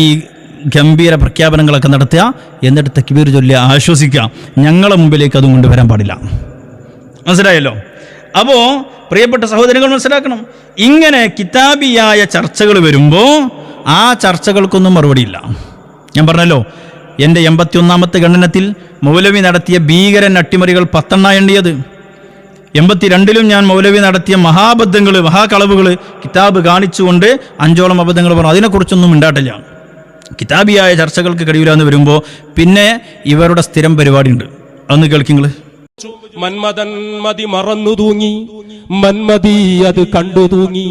ഗംഭീര പ്രഖ്യാപനങ്ങളൊക്കെ നടത്തുക, എന്നിട്ട് തക്ബീർ ചൊല്ലി ആശ്വസിക്കുക. ഞങ്ങളെ മുമ്പിലേക്ക് അതും കൊണ്ടുവരാൻ പാടില്ല. മനസ്സിലായല്ലോ? അപ്പോൾ പ്രിയപ്പെട്ട സഹോദരങ്ങൾ മനസ്സിലാക്കണം, ഇങ്ങനെ കിതാബിയായ ചർച്ചകൾ വരുമ്പോൾ ആ ചർച്ചകൾക്കൊന്നും മറുപടിയില്ല. ഞാൻ പറഞ്ഞല്ലോ, എൻ്റെ 81ാമത്തെ ഖണ്ഡനത്തിൽ മൗലവി നടത്തിയ ഭീകരൻ അട്ടിമറികൾ 10 എണ്ണിയത്. 82ലും ഞാൻ മൗലവി നടത്തിയ മഹാബദ്ധങ്ങൾ, മഹാകളവുകൾ കിതാബ് കാണിച്ചുകൊണ്ട് 5ഓളം അബദ്ധങ്ങൾ പറഞ്ഞു. അതിനെക്കുറിച്ചൊന്നും മിണ്ടാട്ടില്ല. കിതാബിയായ ചർച്ചകൾക്ക് കഴിയില്ല എന്ന് വരുമ്പോൾ പിന്നെ ഇവരുടെ സ്ഥിരം പരിപാടിയുണ്ട്. അതൊന്ന് കേൾക്കിങ്ങൾ. മന്മഥൻ മതി മറന്നു തൂങ്ങി, മന്മതി അത് കണ്ടു തൂങ്ങി,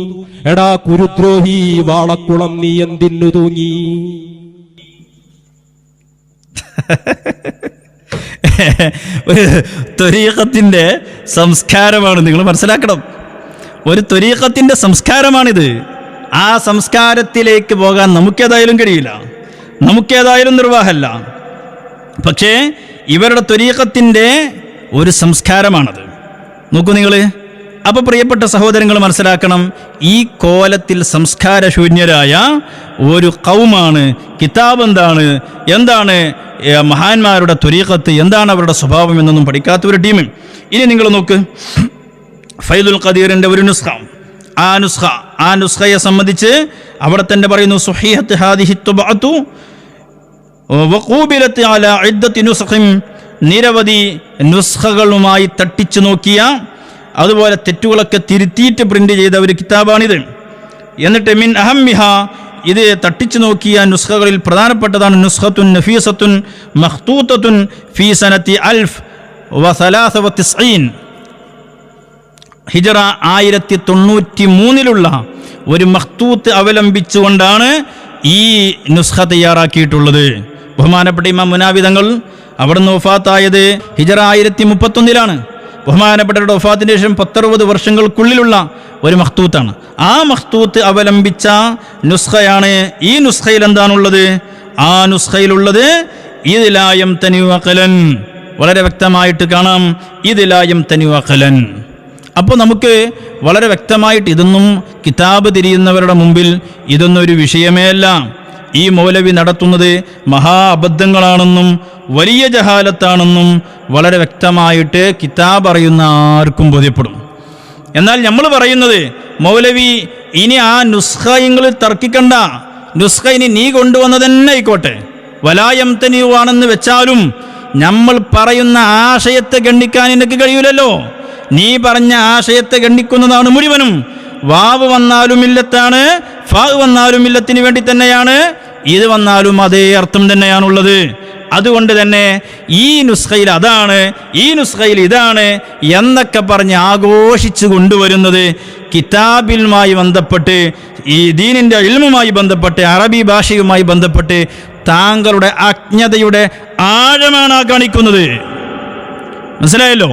എടാ കുരുദ്രോഹി വാളക്കുളം നീ എന്തിനു തൂങ്ങി. ഒരു ത്വരീഖത്തിന്റെ സംസ്കാരമാണ്, നിങ്ങൾ മനസ്സിലാക്കണം. ഒരു ത്വരീഖത്തിന്റെ സംസ്കാരമാണിത്. ആ സംസ്കാരത്തിലേക്ക് പോകാൻ നമുക്കേതായാലും കഴിയില്ല, നമുക്കേതായാലും നിർവാഹമല്ല. പക്ഷേ ഇവരുടെ ത്വരീഖത്തിന്റെ ഒരു സംസ്കാരമാണത്. നോക്കൂ നിങ്ങൾ. അപ്പോൾ പ്രിയപ്പെട്ട സഹോദരങ്ങൾ മനസ്സിലാക്കണം, ഈ കോലത്തിൽ സംസ്കാരശൂന്യരായ ഒരു ഖൗമാണ്. കിതാബ് എന്താണ് മഹാന്മാരുടെ ത്വരീഖത്ത്, എന്താണ് അവരുടെ സ്വഭാവം എന്നൊന്നും പഠിക്കാത്ത ഒരു ടീം. ഇനി നിങ്ങൾ നോക്ക്, ഫൈദുൽ ഖദീറിൻ്റെ ഒരു നുസ്ഖ, ആ നുസ്ഖയെ സംബന്ധിച്ച് അവിടെ തന്നെ പറയുന്നു, സുഹീഹത്ത് ഹാദിഹി തുബഅതു വഖൂബിലത്ത് അലാ ഇദ്ദത്തി നുസ്ഖിൻ, നിരവധി നുസ്ഖകളുമായി തട്ടിച്ചു നോക്കിയ, അതുപോലെ തെറ്റുകളൊക്കെ തിരുത്തിയിട്ട് പ്രിന്റ് ചെയ്ത ഒരു കിതാബാണിത്. എന്നിട്ട് മിൻ അഹമ്മിഹ, ഇത് തട്ടിച്ചു നോക്കിയ നുസ്ഖകളിൽ പ്രധാനപ്പെട്ടതാണ് നുസ്ഖത്തുൻ നഫീസത്തുൻ മഖ്തൂതത്തുൻ ഫീ സനത്തി 1093 ഹിജറ 1093 ഒരു മഖ്തൂത്ത് അവലംബിച്ചുകൊണ്ടാണ് ഈ നുസ്ഖ തയ്യാറാക്കിയിട്ടുള്ളത്. ബഹുമാനപ്പെട്ട ഇമാം മുനാവി തങ്ങൾ അവിടുന്ന് വഫാത്തായത് ഹിജറ 1031 ബഹുമാനപ്പെട്ടവരുടെ വഫാത്തിന് ശേഷം 10-60 വർഷങ്ങൾക്കുള്ളിലുള്ള ഒരു മഖ്തൂത്താണ്. ആ മഖ്തൂത്ത് അവലംബിച്ച നുസ്ഖയാണ് ഈ നുസ്ഖയിൽ എന്താണുള്ളത്? ആ നുസ്ഖയിലുള്ളത് ഇതിലായം തനിവഖലൻ, വളരെ വ്യക്തമായിട്ട് കാണാം, ഇതിലായം തനിവഖലൻ. അപ്പോൾ നമുക്ക് വളരെ വ്യക്തമായിട്ട് ഇതൊന്നും കിതാബ് തിരിയുന്നവരുടെ മുമ്പിൽ ഇതൊന്നും ഒരു വിഷയമേ അല്ല. ഈ മൗലവി നടത്തുന്നത് മഹാ അബദ്ധങ്ങളാണെന്നും വലിയ ജഹാലത്താണെന്നും വളരെ വ്യക്തമായിട്ട് കിതാബ് അറിയുന്ന ആർക്കും ബോധ്യപ്പെടും. എന്നാൽ നമ്മൾ പറയുന്നത്, മൗലവി ഇനി ആ നുസ്ഖയിൽ തർക്കിക്കണ്ട, നുസ്ഖ ഇനി നീ കൊണ്ടുവന്നത് തന്നെ ആയിക്കോട്ടെ, വലായം തനിയുവാണെന്ന് വെച്ചാലും നമ്മൾ പറയുന്ന ആശയത്തെ ഗണ്ണിക്കാൻ എനിക്ക് കഴിയൂലല്ലോ. നീ പറഞ്ഞ ആശയത്തെ ഗണ്ണിക്കുന്നതാണ് മുഴുവനും. വാവ് വന്നാലും ഇല്ലത്താണ്, ഫാ വന്നാലും ഇല്ലത്തിന് വേണ്ടി തന്നെയാണ്, ഇത് വന്നാലും അതേ അർത്ഥം തന്നെയാണുള്ളത്. അതുകൊണ്ട് തന്നെ ഈ നുസ്ഖയിൽ അതാണ്, ഈ നുസ്ഖയിൽ ഇതാണ് എന്നൊക്കെ പറഞ്ഞ് ആഘോഷിച്ച് കൊണ്ടുവരുന്നത് കിതാബിലുമായി ബന്ധപ്പെട്ട്, ഈ ദീനിൻ്റെ ഇൽമുമായി ബന്ധപ്പെട്ട്, അറബി ഭാഷയുമായി ബന്ധപ്പെട്ട് താങ്കളുടെ അജ്ഞതയുടെ ആഴമാണ് കാണിക്കുന്നത്. മനസ്സിലായല്ലോ?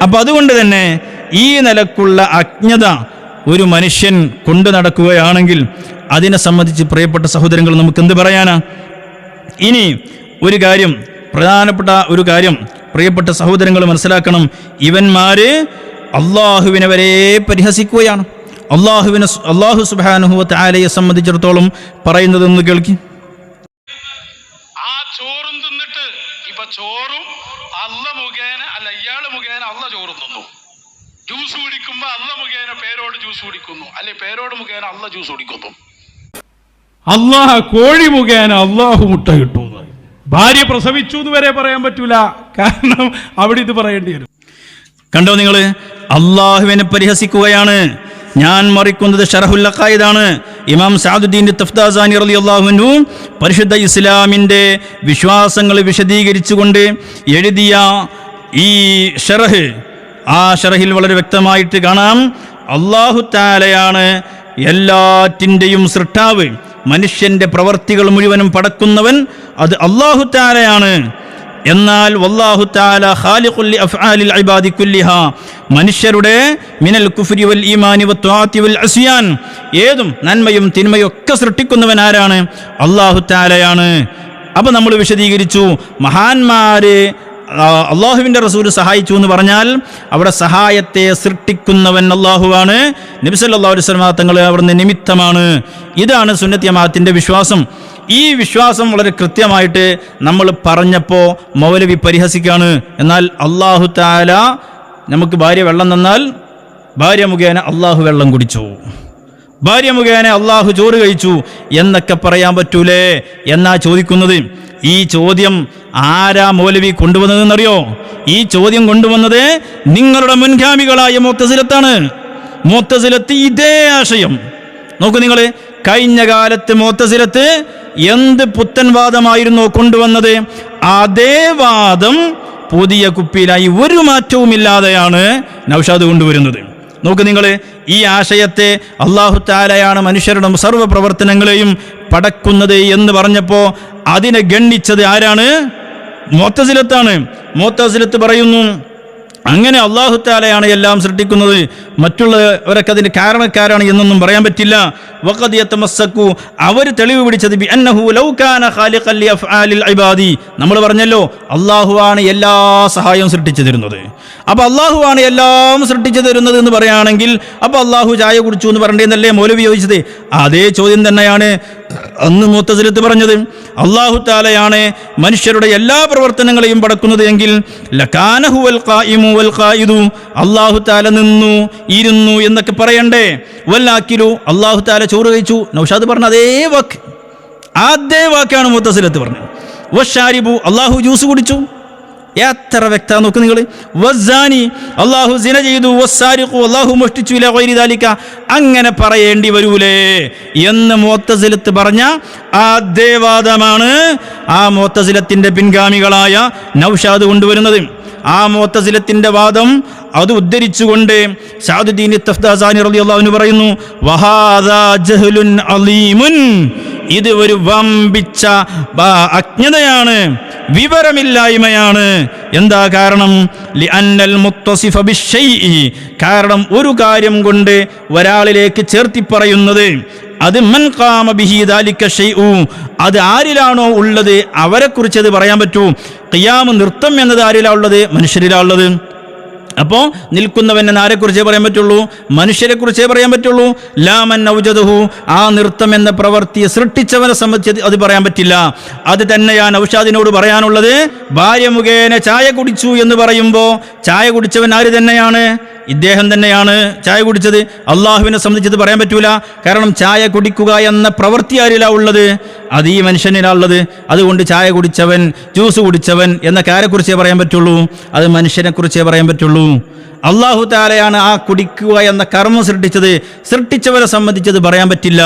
അപ്പം അതുകൊണ്ട് തന്നെ ഈ നിലക്കുള്ള അജ്ഞത ഒരു മനുഷ്യൻ കൊണ്ടു നടക്കുകയാണെങ്കിൽ അതിനെ സംബന്ധിച്ച് പ്രിയപ്പെട്ട സഹോദരങ്ങൾ നമുക്ക് എന്ത് പറയാനാ? ഇനി ഒരു കാര്യം, പ്രധാനപ്പെട്ട ഒരു കാര്യം പ്രിയപ്പെട്ട സഹോദരങ്ങൾ മനസ്സിലാക്കണം. ഇവന്മാര് അള്ളാഹുവിനെ വരെ പരിഹസിക്കുകയാണ്. അള്ളാഹു സുബ്ഹാനഹു വ തആലയെ സംബന്ധിച്ചിടത്തോളം പറയുന്നതെന്ന് കേൾക്കി. ആ ചോറും തിന്നിട്ട് ഇപ്പൊ ചോറും അല്ല മുഖേന അല്ല ഇയാള് മുഖേന അല്ല ചോറും തിന്നു. ജ്യൂസ് കുടിക്കുമ്പോ അല്ല മുഖേന പേരോട് ജ്യൂസ് കുടിക്കുന്നു, അല്ലെ പേരോട് മുഖേന അല്ല ജ്യൂസ് കുടിക്കുന്നു. അള്ളാഹ് കോഴി മുഖേന അള്ളാഹു മുട്ട കിട്ടുന്നു. ഭാര്യ പ്രസവിച്ചു എന്ന് വരെ പറയാൻ പറ്റൂല, കാരണം അവിടെ ഇത് പറയേണ്ടി വരും. കണ്ടോ നിങ്ങൾ, അള്ളാഹുവിനെ പരിഹസിക്കുകയാണ്. ഞാൻ മറിക്കുന്നത് ഷറഹുൽ അഖായിദാണ്. ഇമാം സഅദുദ്ദീൻ തഫ്താസാനി റളിയല്ലാഹു അൻഹു പരിശുദ്ധ ഇസ്ലാമിൻ്റെ വിശ്വാസങ്ങൾ വിശദീകരിച്ചുകൊണ്ട് എഴുതിയ ഈ ഷറഹ്, ആ ഷറഹിൽ വളരെ വ്യക്തമായിട്ട് കാണാം, അല്ലാഹു തആലയാണ് എല്ലാറ്റിൻ്റെയും സൃഷ്ടാവ്. മനുഷ്യന്റെ പ്രവർത്തികൾ മുഴുവനും പടക്കുന്നവൻ അത് അല്ലാഹു തആലയാണ്. എന്നാൽ വല്ലാഹു തആല ഖാലിഖുൽ അഫ്ആലിൽ ഇബാദി കുല്ലിഹാ, മനുഷ്യരുടെ മിനൽ കുഫ്രി വൽ ഈമാനി വത്വാഅത്തി വൽ അസ്യാൻ, ഏതും നന്മയും തിന്മയും ഒക്കെ സൃഷ്ടിക്കുന്നവൻ ആരാണ്? അല്ലാഹു തആലയാണ്. അപ്പോൾ നമ്മൾ വിശദീകരിച്ചു, മഹാന്മാര് അള്ളാഹുവിൻ്റെ റസൂൽ സഹായിച്ചു എന്ന് പറഞ്ഞാൽ അവിടെ സഹായത്തെ സൃഷ്ടിക്കുന്നവൻ അള്ളാഹുവാണ്. നബി സല്ലല്ലാഹു അലൈഹി വസല്ലം തങ്ങൾ അവിടുന്ന് നിമിത്തമാണ്. ഇതാണ് സുന്നത്ത് ജമാഅത്തിൻ്റെ വിശ്വാസം. ഈ വിശ്വാസം വളരെ കൃത്യമായിട്ട് നമ്മൾ പറഞ്ഞപ്പോൾ മൗലവി പരിഹസിക്കാണ്. എന്നാൽ അല്ലാഹു തആല നമുക്ക് ഭാര്യ വെള്ളം തന്നാൽ ഭാര്യ മുഖേന അള്ളാഹു വെള്ളം കുടിച്ചു, ഭാര്യ മുഖേന അള്ളാഹു ചോറ് കഴിച്ചു എന്നൊക്കെ പറയാൻ പറ്റൂലേ എന്നാ ചോദിക്കുന്നത്. ഈ ചോദ്യം ആരാ മൗലവി കൊണ്ടുവന്നതെന്നറിയോ? ഈ ചോദ്യം കൊണ്ടുവന്നത് നിങ്ങളുടെ മുൻഗാമികളായ മുഅ്തസിലത്താണ്. മുഅ്തസിലത്ത് ഇതേ ആശയം നോക്കൂ നിങ്ങൾ. കഴിഞ്ഞ കാലത്ത് മുഅ്തസിലത്ത് എന്ത് പുത്തൻ വാദമായിരുന്നോ കൊണ്ടുവന്നത്, അതേ വാദം പുതിയ കുപ്പിയിലായി ഒരു മാറ്റവുമില്ലാതെയാണ് നൗഷാദ് കൊണ്ടുവരുന്നത്. നോക്ക് നിങ്ങൾ, ഈ ആശയത്തെ അല്ലാഹു തആലയാണ് മനുഷ്യരുടെ സർവ്വ പ്രവർത്തനങ്ങളെയും പടക്കുന്നത് എന്ന് പറഞ്ഞപ്പോൾ അതിനെ ഗണ്ണിച്ചത് ആരാണ്? മുഅ്തസിലത്താണ്. മുഅ്തസിലത്ത് പറയുന്നു അങ്ങനെ അല്ലാഹു തആലയാണ് എല്ലാം സൃഷ്ടിക്കുന്നത്, മറ്റുള്ളവരൊക്കെ അതിന് കാരണക്കാരാണ് എന്നൊന്നും പറയാൻ പറ്റില്ല. വഖദ് യതമസ്സകു, അവർ തെളിവ് പിടിച്ചത് ബി അന്നഹു ലൗ കാന ഖാലിഖൻ ലി അഫ്ആലിൽ ഇബാദി, നമ്മൾ പറഞ്ഞല്ലോ അല്ലാഹുവാണ് എല്ലാ സഹായവും സൃഷ്ടിച്ചു തരുന്നത്. അപ്പോൾ അല്ലാഹുവാണ് എല്ലാം സൃഷ്ടിച്ചു തരുന്നത് എന്ന് പറയുകയാണെങ്കിൽ അപ്പോൾ അല്ലാഹു ചായ കുടിച്ചു എന്ന് പറയേണ്ടതെന്നല്ലേ മൗലവി ചോദിച്ചത്? അതേ ചോദ്യം തന്നെയാണ് അന്ന് മുഅ്തസിലത്ത് പറഞ്ഞത്. അല്ലാഹു തആലയാണ് മനുഷ്യരുടെ എല്ലാ പ്രവർത്തനങ്ങളെയും പടക്കുന്നത് എങ്കിൽ ലകാന ഹുവൽ ഖായിമു വൽ ഖായിദു, അല്ലാഹു തആല നിന്നു ഇരുന്നു എന്നൊക്കെ പറയണ്ടേ? വല്ലാക്കിലു, അല്ലാഹു തആല ചോറ് കഴിച്ചു. നൗഷാദ് പറഞ്ഞ അതേ വാക്കാണ് മുഅ്തസിലത്ത് പറഞ്ഞത്. വശാരിബു, അല്ലാഹു ജ്യൂസ് കുടിച്ചു. എത്ര വ്യക്തമാണ് നോക്ക് നിങ്ങൾ. വസ്സാനി, അല്ലാഹു സിന ചെയ്തു. വസ്സാരിഖു, അല്ലാഹു മോഷ്ടിച്ചു. ഇലാ ഗൈരി ദാലിക, അങ്ങനെ പറയേണ്ടി വരൂലേ എന്ന് മുഅ്തസിലത്ത് പറഞ്ഞ അതേ വാദമാണ് ആ മുഅ്തസിലത്തിന്റെ പിൻഗാമികളായ നൗഷാദ് കൊണ്ടുവരുന്നത്. ആ മുഅ്തസിലത്തിന്റെ വാദം അത് ഉദ്ധരിച്ചുകൊണ്ട് സഅദുദ്ദീൻ തഫ്താസാനി റളിയല്ലാഹു അൻഹു പറയുന്നു, വഹാദാ ജഹ്ലുൻ അലീമുൻ, ഇത് ഒരു വമ്പിച്ച അജ്ഞതയാണ്, വിവരമില്ലായ്മയാണ്. എന്താ കാരണം? ലിഅന്നൽ മുത്തസിഫ ബിശ്ശൈഇ, കാരണം ഒരു കാര്യം കൊണ്ട് ഒരാളിലേക്ക് ചേർത്തി പറയുന്നത് അത് മൻ ഖാമ ബിഹി ദാലിക ഷൈഉ, അത് ആരിലാണോ ഉള്ളത് അവരെക്കുറിച്ച് അത് പറയാൻ പറ്റൂ. ഖിയാം, നൃത്തം എന്നത് ആരിലാ ഉള്ളത്? മനുഷ്യരിലാ ഉള്ളത്. അപ്പോൾ നിൽക്കുന്നവൻ ആരെക്കുറിച്ചേ പറയാൻ പറ്റുള്ളൂ? മനുഷ്യരെക്കുറിച്ചേ പറയാൻ പറ്റുള്ളൂ. ലാ മൻ ഔജദഹു, ആ നൃത്തം എന്ന പ്രവൃത്തിയെ സൃഷ്ടിച്ചവനെ സംബന്ധിച്ച് അത് പറയാൻ പറ്റില്ല. അത് തന്നെയാണ് നൗഷാദിനോട് പറയാനുള്ളത്. ഭാര്യ മുഖേന ചായ കുടിച്ചു എന്ന് പറയുമ്പോൾ ചായ കുടിച്ചവൻ ആര് തന്നെയാണ്? ഇദ്ദേഹം തന്നെയാണ് ചായ കുടിച്ചത്. അള്ളാഹുവിനെ സംബന്ധിച്ചത് പറയാൻ പറ്റൂല. കാരണം ചായ കുടിക്കുക എന്ന പ്രവൃത്തി ആരിലാ ഉള്ളത്? അത് ഈ മനുഷ്യനിലാ ഉള്ളത്. അതുകൊണ്ട് ചായ കുടിച്ചവൻ, ജ്യൂസ് കുടിച്ചവൻ എന്നൊക്കെ ആരെക്കുറിച്ചേ പറയാൻ പറ്റുള്ളൂ? അത് മനുഷ്യനെ കുറിച്ചേ പറയാൻ പറ്റുള്ളൂ. അല്ലാഹു തആലയാണ് ആ കുടിക്കുക എന്ന കർമ്മം സൃഷ്ടിച്ചത്. സൃഷ്ടിച്ചവരെ സംബന്ധിച്ചത് പറയാൻ പറ്റില്ല.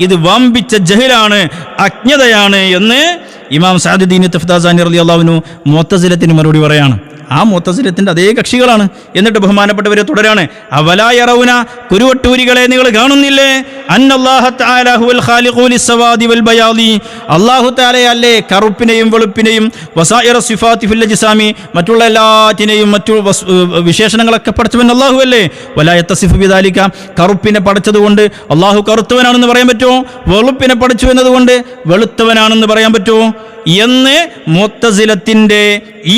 ഇത് വമ്പിച്ച ജഹലാണ്, അജ്ഞതയാണ് എന്ന് ഇമാം സഅദുദ്ദീൻ തഫ്താസാനി റളിയല്ലാഹു അൻഹു മുഅ്തസിലത്തിന് മറുപടി പറയാണ്. ആ മുഅ്തസിലത്തിന്റെ അതേ കക്ഷികളാണ്. എന്നിട്ട് ബഹുമാനപ്പെട്ടവരെ തുടരാണ്. അവലാ യറൗന, കുരുവട്ടൂരികളെ നിങ്ങൾ കാണുന്നില്ലേ? അന്നല്ലാഹ തആല ഹുവൽ ഖാലിഖു ലിസ്സവാദി വൽ ബയാദി, അല്ലാഹു തആലയല്ലേ കറുപ്പിനെയും വെളുപ്പിനെയും വസായിറ സിഫാത്തി ഫിൽ അജ്സാമി, മറ്റുള്ള എല്ലാറ്റിനെയും മറ്റു വിശേഷണങ്ങളൊക്കെ പഠിച്ചവൻ അല്ലാഹു അല്ലേ. വലാ യത്തസിഫു ബിദാലിക, കറുപ്പിനെ പഠിച്ചതുകൊണ്ട് അല്ലാഹു കറുത്തവനാണെന്ന് പറയാൻ പറ്റുമോ? വെളുപ്പിനെ പഠിച്ചു എന്നതുകൊണ്ട് വെളുത്തവനാണെന്ന് പറയാൻ പറ്റുമോ എന്ന് മുഅ്തസിലത്തിന്റെ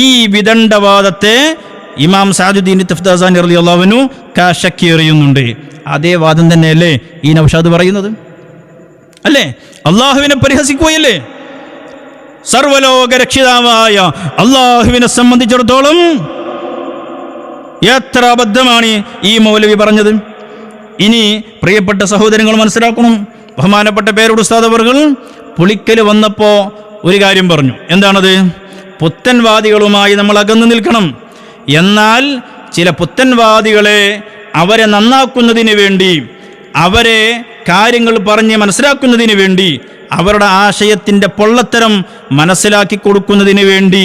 ഈ വിദണ്ഡവാദത്തെ ഇമാം സഅദുദ്ദീൻ തഫ്താസാനി റളിയല്ലാഹു അൻഹു കശക്കിയെറിയുന്നുണ്ട്. അതേ വാദം തന്നെയല്ലേ ഈ നൗഷാദ് പറയുന്നത്? അല്ലേ? അള്ളാഹുവിനെ പരിഹസിക്കുകയല്ലേ? സർവലോക രക്ഷിതാവായ അള്ളാഹുവിനെ സംബന്ധിച്ചിടത്തോളം എത്ര അബദ്ധമാണ് ഈ മൗലവി പറഞ്ഞത്. ഇനി പ്രിയപ്പെട്ട സഹോദരങ്ങൾ മനസ്സിലാക്കണം. ബഹുമാനപ്പെട്ട പേരോട് ഉസ്താദ് അവർകൾ പുളിക്കൽ വന്നപ്പോൾ ഒരു കാര്യം പറഞ്ഞു. എന്താണത്? പുത്തൻവാദികളുമായി നമ്മൾ അകന്നു നിൽക്കണം. എന്നാൽ ചില പുത്തൻവാദികളെ അവരെ നന്നാക്കുന്നതിന് വേണ്ടി, അവരെ കാര്യങ്ങൾ പറഞ്ഞ് മനസ്സിലാക്കുന്നതിന് വേണ്ടി, അവരുടെ ആശയത്തിൻ്റെ പൊള്ളത്തരം മനസ്സിലാക്കി കൊടുക്കുന്നതിന് വേണ്ടി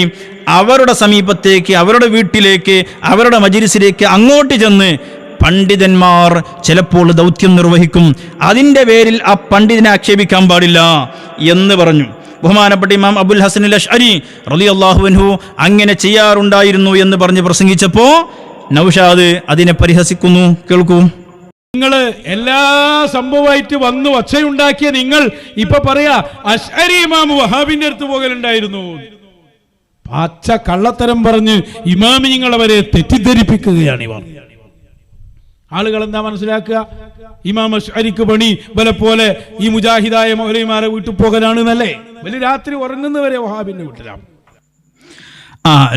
അവരുടെ സമീപത്തേക്ക്, അവരുടെ വീട്ടിലേക്ക്, അവരുടെ മജ്‌ലിസിലേക്ക് അങ്ങോട്ട് ചെന്ന് പണ്ഡിതന്മാർ ചിലപ്പോൾ ദൗത്യം നിർവഹിക്കും. അതിൻ്റെ പേരിൽ ആ പണ്ഡിതനെ ആക്ഷേപിക്കാൻ പാടില്ല എന്ന് പറഞ്ഞു. ബഹുമാനപ്പെട്ട ഇമാം അബുൽ ഹസൻ അശ്അരി റളിയല്ലാഹു അൻഹു അങ്ങനെ ചെയ്യാറുണ്ടായിരുന്നു എന്ന് പറഞ്ഞ് പ്രസംഗിച്ചപ്പോൾ നൗഷാദ് അതിനെ പരിഹസിക്കുന്നു. കേൾക്കൂ. നിങ്ങൾ എല്ലാ സംഭവമായിട്ട് വന്നു ഒച്ചയുണ്ടാക്കിയ നിങ്ങൾ ഇപ്പൊ പറയാ അശ്അരി ഇമാം വഹാബിന്റെ അടുത്ത് പോകലുണ്ടായിരുന്നു. പച്ച കള്ളത്തരം പറഞ്ഞ് ഇമാമിങ്ങൾ അവരെ തെറ്റിദ്ധരിപ്പിക്കുകയാണ് ഇവർ. ആളുകൾ എന്താ മനസ്സിലാക്കുക? ഇമാം അശ്അരിക്ക് പണി വല പോലെ ഈ മുജാഹിദായ മൗലവിമാരെ വീട്ടിൽ പോകലാണ് എന്നല്ലേ? വലിയ രാത്രി ഉറങ്ങുന്നവരെ വഹാബിന്റെ വീട്ടിലാണ്.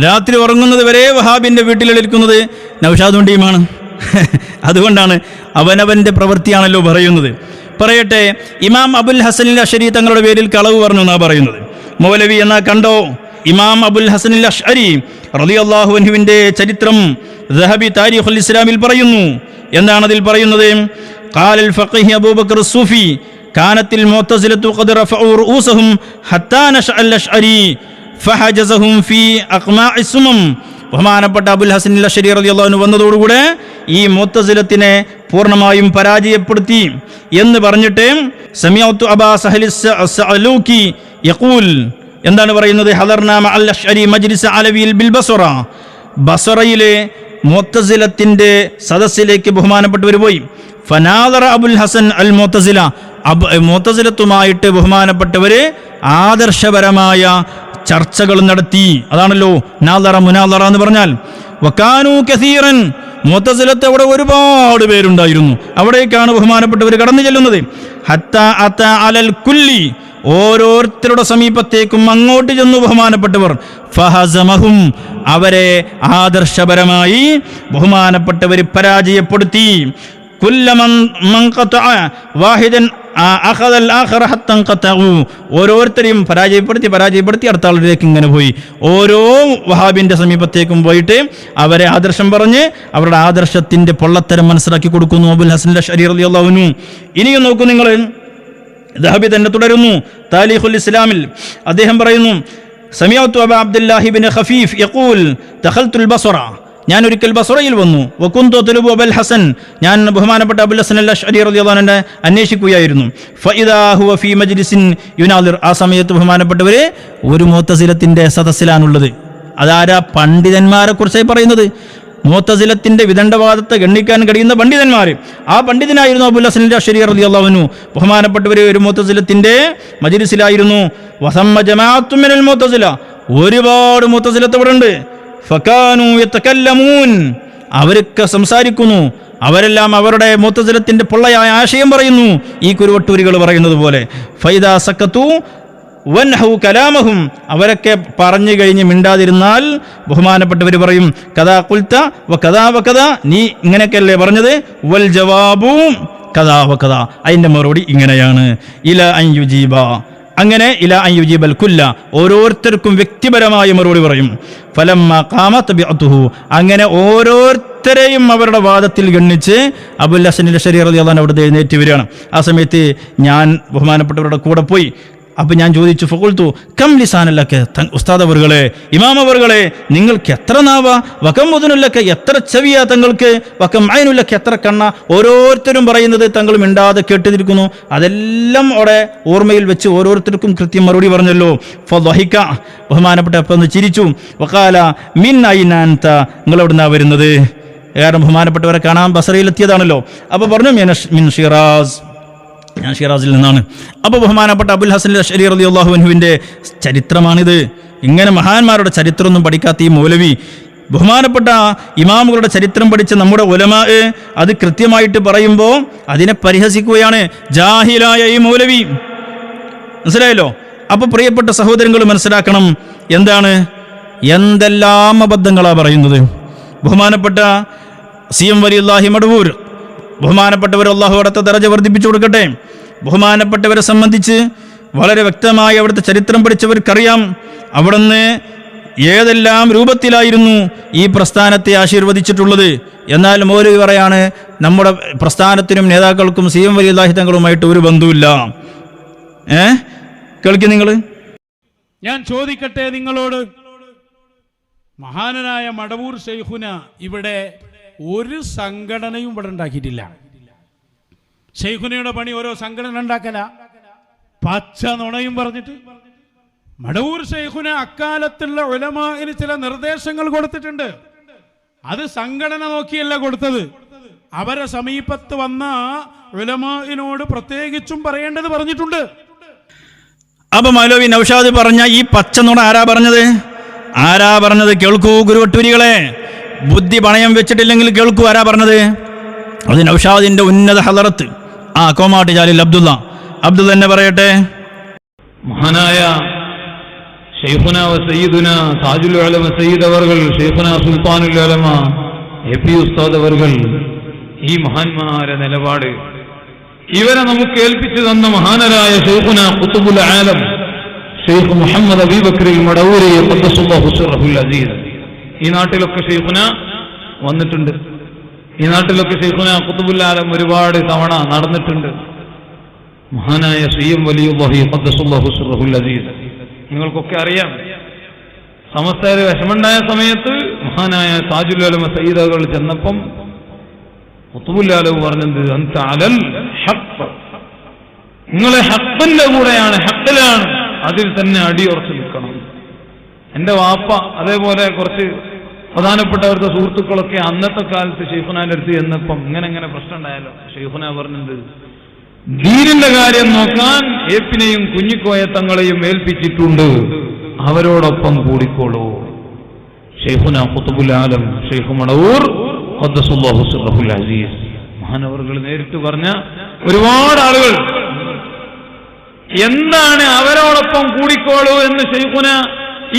രാത്രി ഉറങ്ങുന്നത് വരെ വഹാബിന്റെ വീട്ടിലെടുക്കുന്നത് നൗഷാദും ടീമാണ്. അതുകൊണ്ടാണ് അവനവന്റെ പ്രവൃത്തിയാണല്ലോ പറയുന്നത്. പറയട്ടെ, ഇമാം അബുൽ ഹസൻ അശ്അരി തങ്ങളുടെ പേരിൽ കളവ് പറഞ്ഞു എന്നാ പറയുന്നത്. മൗലവി എന്നാ കണ്ടോ? ഇമാം അബുൽ ഹസൻ അശ്അരി റളിയല്ലാഹു അൻഹുവിന്റെ ചരിത്രം ദഹബി താരിഖുൽ ഇസ്ലാമിൽ പറയുന്നു. എന്താണ് അതിൽ പറയുന്നത്? ഖാലൽ ഫഖീഹ് അബൂബക്കർ സൂഫി കാനത്തിൽ മുഅ്തസിലത്തു ഖദ് റഫഉ റൂസഹും ഹത്താ നശഅൽ അശ്അരി ഫഹജസഹും ഫീ അഖ്മാഇ സുമം. ബഹുമാനപ്പെട്ട അബുൽ ഹസൻ അശ്അരി റളിയല്ലാഹു അൻഹു വന്നതോടുകൂടെ ഈ മുഅ്തസിലത്തിനെ പൂർണ്ണമായും പരാജയപ്പെടുത്തി എന്ന് പറഞ്ഞിട്ട് സമിഅതു അബാ സഹലിസ് അസ്സഅലൂക്കി യഖൂൽ, എന്താണ് പറയുന്നത്? ഹദർനാ മഅൽ അശ്അരി മജ്ലിസ് അലവിൽ ബിൽ ബസ്റ, ബസ്റയിലെ മുഅ്തസിലത്തിന്റെ സദസ്സിലേക്ക് ബഹുമാനപ്പെട്ടവർ പോയി. ഫനാദറ അബുൽ ഹസൻ അൽ മുഅ്തസില, മുഅ്തസിലത്തുമായിട്ട് ബഹുമാനപ്പെട്ടവര് ആദർശപരമായ ചർച്ചകൾ നടത്തി. അതാണല്ലോ നാദറ മുനാദറ എന്ന് പറഞ്ഞാൽ. വകാനു കസീറൻ, മുഅ്തസിലത്ത് അവിടെ ഒരുപാട് പേരുണ്ടായിരുന്നു. അവിടേക്കാണ് ബഹുമാനപ്പെട്ടവർ കടന്നു ചെല്ലുന്നത്. ഹത്താ അതാ അലൽ കുല്ലി, ഓരോരുത്തരുടെ സമീപത്തേക്കും അങ്ങോട്ട് ചെന്നു ബഹുമാനപ്പെട്ടവർ. ഫഹസമഹും, അവരെ ആദർശപരമായി ബഹുമാനപ്പെട്ടവർ പരാജയപ്പെടുത്തി. കുല്ലമൻ മൻഖതഅ വാഹിദൻ അഖദൽ ആഖറ ഹത്ത ഖതഉ, ഓരോരുത്തരെയും പരാജയപ്പെടുത്തി അടുത്ത ആളിലേക്ക് ഇങ്ങനെ പോയി. ഓരോ വഹാബിന്റെ സമീപത്തേക്കും പോയിട്ട് അവരെ ആദർശം പറഞ്ഞ് അവരുടെ ആദർശത്തിന്റെ പൊള്ളത്തരം മനസ്സിലാക്കി കൊടുക്കുന്നു അബുൽ ഹസൻ അശ്അരി റളിയല്ലാഹു അൻഹു. ഇനിയും നോക്കൂ നിങ്ങൾ, ദഹബി തന്നെ തുടരുന്നു. താരീഖുൽ ഇസ്ലാമിൽ അദ്ദേഹം പറയുന്നു, സമിഅതു അബാ അബ്ദുല്ലാഹി ഇബ്നു ഖഫീഫ് യഖൂൽ ദഖൽതുൽ ബസ്റ, ഞാൻ ഒരിക്കൽ ബസ്റയിൽ വന്നു. വകുന്തു തലബു അബുൽ ഹസൻ, ഞാൻ ബഹുമാനപ്പെട്ട അബുൽ ഹസൻ അശ്അരി റളിയല്ലാഹു അൻഹു അന്വേഷിക്കുകയായിരുന്നു. ഫഇദാ ഹുവ ഫീ മജ്ലിസിൻ യുനാദിർ, ആ സമയത്ത് ബഹുമാനപ്പെട്ടവരെ ഒരു മുഅ്തസിലത്തിന്റെ സദസ്സിലാണുള്ളത്. അതാരാ? പണ്ഡിതന്മാരെ കുറിച്ചായി പറയുന്നത്. മുഅ്തസിലത്തിന്റെ വിദണ്ഡവാദത്തെ ഗണ്ണിക്കാൻ കഴിയുന്ന പണ്ഡിതന്മാർ. ആ പണ്ഡിതനായിരുന്നു അബുൽ ഹസൻ അശ്അരി റളിയല്ലാഹു അൻഹു. ബഹുമാനപ്പെട്ടവർ ഒരു മുഅ്തസിലത്തിന്റെ മജ്ലിസിലായിരുന്നു. വസമ്മ ജമാഅത്തു മിനൽ മുഅ്തസില, ഒരുപാട് മുഅ്തസിലത്ത് അവിടെ ഉണ്ട്. ഫകാനു യതകല്ലമൂൻ, അവരൊക്കെ സംസാരിക്കുന്നു. അവരെല്ലാം അവരുടെ മുഅ്തസിലത്തിന്റെ പൊള്ളയായ ആശയം പറയുന്നു, ഈ കുരുവട്ടൂരികൾ പറയുന്നത് പോലെ. ഫൈദാ സക്കതു വൻഹു കലാമഹും, അവരൊക്കെ പറഞ്ഞു കഴിഞ്ഞ് മിണ്ടാതിരുന്നാൽ ബഹുമാനപ്പെട്ടവർ പറയും കഥാ കുൽത്ത വ കഥാ വ കഥാ, നീ ഇങ്ങനെയൊക്കെയല്ലേ പറഞ്ഞത്. വൽ ജവാബു കഥാ വ കഥാ, അതിൻ്റെ മറുപടി ഇങ്ങനെയാണ്. ഇല അൻ യുജീബ, അങ്ങനെ ഇല അൻ യുജീബൽ കുല്ല, ഓരോരുത്തർക്കും വ്യക്തിപരമായ മറുപടി പറയും. ഫലമ്മ ഖാമത് ബിഅതുഹു, അങ്ങനെ ഓരോരുത്തരെയും അവരുടെ വാദത്തിൽ ഗണ്ണിച്ച് അബുൽ ഹസൻ അശ്അരി റളിയല്ലാഹു അൻഹു അവിടെ എഴുന്നേറ്റ് വരികയാണ്. ആ സമയത്ത് ഞാൻ ബഹുമാനപ്പെട്ടവരുടെ കൂടെ പോയി. അപ്പം ഞാൻ ചോദിച്ചു, ഫഖുൽതു കം ലിസാനല്ലക്ക്, ഉസ്താദ് അവറുകളെ, ഇമാം അവറുകളെ, നിങ്ങൾക്ക് എത്ര നാവ, വകം ഉദുനുല്ലക്ക്, എത്ര ചെവിയാ തങ്ങൾക്ക്, വകം ഐനുല്ലക്ക്, എത്ര കണ്ണ. ഓരോരുത്തരും പറയുന്നത് തങ്ങൾ മിണ്ടാതെ കേട്ടിരിക്കുന്നു. അതെല്ലാം അവിടെ ഓർമ്മയിൽ വെച്ച് ഓരോരുത്തർക്കും കൃത്യം മറുപടി പറഞ്ഞല്ലോ. ഫളഹിക, ബഹുമാനപ്പെട്ട അപ്പം ഒന്ന് ചിരിച്ചു. വഖാല മിൻ ഐന അൻത, നിങ്ങൾ എവിടുന്നാ വരുന്നത്? കാരണം ബഹുമാനപ്പെട്ടവരെ കാണാൻ ബസറയിലെത്തിയതാണല്ലോ. അപ്പോൾ പറഞ്ഞു മിൻ ഷിറാസ്, ഞാൻ ഷിറാസിൽ നിന്നാണ്. അപ്പോൾ ബഹുമാനപ്പെട്ട അബുൽ ഹസൻ അശ്അരി റളിയല്ലാഹു അൻഹുവിൻ്റെ ചരിത്രമാണിത്. ഇങ്ങനെ മഹാന്മാരുടെ ചരിത്രമൊന്നും പഠിക്കാത്ത ഈ മൗലവി, ബഹുമാനപ്പെട്ട ഇമാമുകളുടെ ചരിത്രം പഠിച്ച നമ്മുടെ ഉലമാ അത് കൃത്യമായിട്ട് പറയുമ്പോൾ അതിനെ പരിഹസിക്കുകയാണ്. ജാഹിലായ ഈ മൗലവി, മനസ്സിലായല്ലോ. അപ്പോൾ പ്രിയപ്പെട്ട സഹോദരങ്ങൾ മനസ്സിലാക്കണം, എന്താണ്, എന്തെല്ലാം അബദ്ധങ്ങളാണ് പറയുന്നത്. ബഹുമാനപ്പെട്ട CM വലിയുല്ലാഹി മടവൂർ, ബഹുമാനപ്പെട്ടവർ അല്ലാഹു അവിടുത്തെ ദറജ വർദ്ധിപ്പിച്ചു കൊടുക്കട്ടെ. ബഹുമാനപ്പെട്ടവരെ സംബന്ധിച്ച് വളരെ വ്യക്തമായി അവിടുത്തെ ചരിത്രം പഠിച്ചവർക്കറിയാം അവിടുന്ന് ഏതെല്ലാം രൂപത്തിലായിരുന്നു ഈ പ്രസ്ഥാനത്തെ ആശീർവദിച്ചിട്ടുള്ളത്. എന്നാൽ മൗലവി പറയാണ്, നമ്മുടെ പ്രസ്ഥാനത്തിനും നേതാക്കൾക്കും CM വലിയുല്ലാഹി തങ്ങളുമായിട്ട് ഒരു ബന്ധവുമില്ല. കേൾക്കും നിങ്ങൾ? ഞാൻ ചോദിക്കട്ടെ നിങ്ങളോട്, മഹാനായ മടവൂർ ശൈഖുന ഇവിടെ ഒരു സംഘടനയും ഇവിടെ ഉണ്ടാക്കിയിട്ടില്ല. ശൈഖുനയുടെ പണി ഓരോ സംഘടന ഉണ്ടാക്കല, പച്ച നുണയും പറഞ്ഞിട്ട്. മടവൂർ ശൈഖുന അക്കാലത്തുള്ള ഉലമാഇന് ചില നിർദ്ദേശങ്ങൾ കൊടുത്തിട്ടുണ്ട്. അത് സംഘടന നോക്കിയല്ല കൊടുത്തത്, അവരെ സമീപത്ത് വന്ന ഉലമാഇനോട് പ്രത്യേകിച്ചും പറയേണ്ടത് പറഞ്ഞിട്ടുണ്ട്. അപ്പൊ മൗലവി നൗഷാദ് പറഞ്ഞ ഈ പച്ച നുണ ആരാ പറഞ്ഞത്? കേൾക്കൂ ഗുരുവട്ടൂരികളെ, ബുദ്ധി പണയം വെച്ചിട്ടില്ലെങ്കിൽ കേൾക്കൂ, ആരാ പറഞ്ഞത്? അത് നൗഷാദിന്റെ ഉന്നത ഹളറത്ത് കോമാട്ടി ജാലിൽ അബ്ദുള്ള തന്നെ പറയട്ടെ. മഹാനായ ശൈഖുന സയ്യിദുന താജുൽ ഉലമ സയ്യിദ് അവർകൾ, ശൈഖുന സുൽത്താനുൽ ഉലമ AP ഉസ്താദ് അവർകൾ, ഈ മഹാന്മാരെ നിലപാട് ഇവരെ നമുക്ക് ഏൽപ്പിച്ചു തന്ന മഹാനരായ ശൈഖുന ഖുതുബുൽ ആലം ഷെയ്ഖ് മുഹമ്മദ് അബീബക്രിൽ മടവൂരി ഖദ്ദസുല്ലാഹു സിർറഹുൽ അസീസ്. ഈ നാട്ടിലൊക്കെ ശൈഖുന വന്നിട്ടുണ്ട്. ഈ നാട്ടിലൊക്കെ ശൈഖുന ഖുതുബുൽ ആലം ഒരുപാട് തവണ നടന്നിട്ടുണ്ട്. മഹാനായ CM വലിയുല്ലാഹി ഖദ്ദസുല്ലാഹു സിർറഹുൽ അസീസ് നിങ്ങൾക്കൊക്കെ അറിയാം. സമസ്തയിൽ വിഷമുണ്ടായ സമയത്ത് മഹാനായ താജുൽ ഉലമ സയ്യിദുകൾ ചെന്നപ്പം ഖുതുബുൽ ആലം പറഞ്ഞത്, അൻത അലൽ ഹഖ്, നിങ്ങളെ ഹഖിന്റെ കൂടെയാണ്, ഹഖിലാണ്, അതിൽ തന്നെ അടിയുറച്ച് നിൽക്കണം. എൻ്റെ വാപ്പ അതേപോലെ കുറച്ച് പ്രധാനപ്പെട്ടവരുടെ സുഹൃത്തുക്കളൊക്കെ അന്നത്തെ കാലത്ത് ശൈഖുനാന്റെ അടുത്ത് ചെന്നപ്പം ഇങ്ങനെ പ്രശ്നം ഉണ്ടായാലോ, ശൈഖുന പറഞ്ഞത് ദീനിന്റെ കാര്യം നോക്കാൻ ഏപ്പിനെയും കുഞ്ഞിക്കോയ തങ്ങളെയും ഏൽപ്പിച്ചിട്ടുണ്ട്, അവരോടൊപ്പം കൂടിക്കോളൂ. ശൈഖുന ഖുതുബുൽ ആലം ഷെയ്ഖ് മടവൂർ ഖദ്ദസുല്ലാഹു സിർറഹുൽ അസീസ് മഹാനവറുകൾ നേരിട്ട് പറഞ്ഞ ഒരുപാട് ആളുകൾ എന്താണ് അവരോടൊപ്പം കൂടിക്കോളൂ എന്ന് ശൈഖുന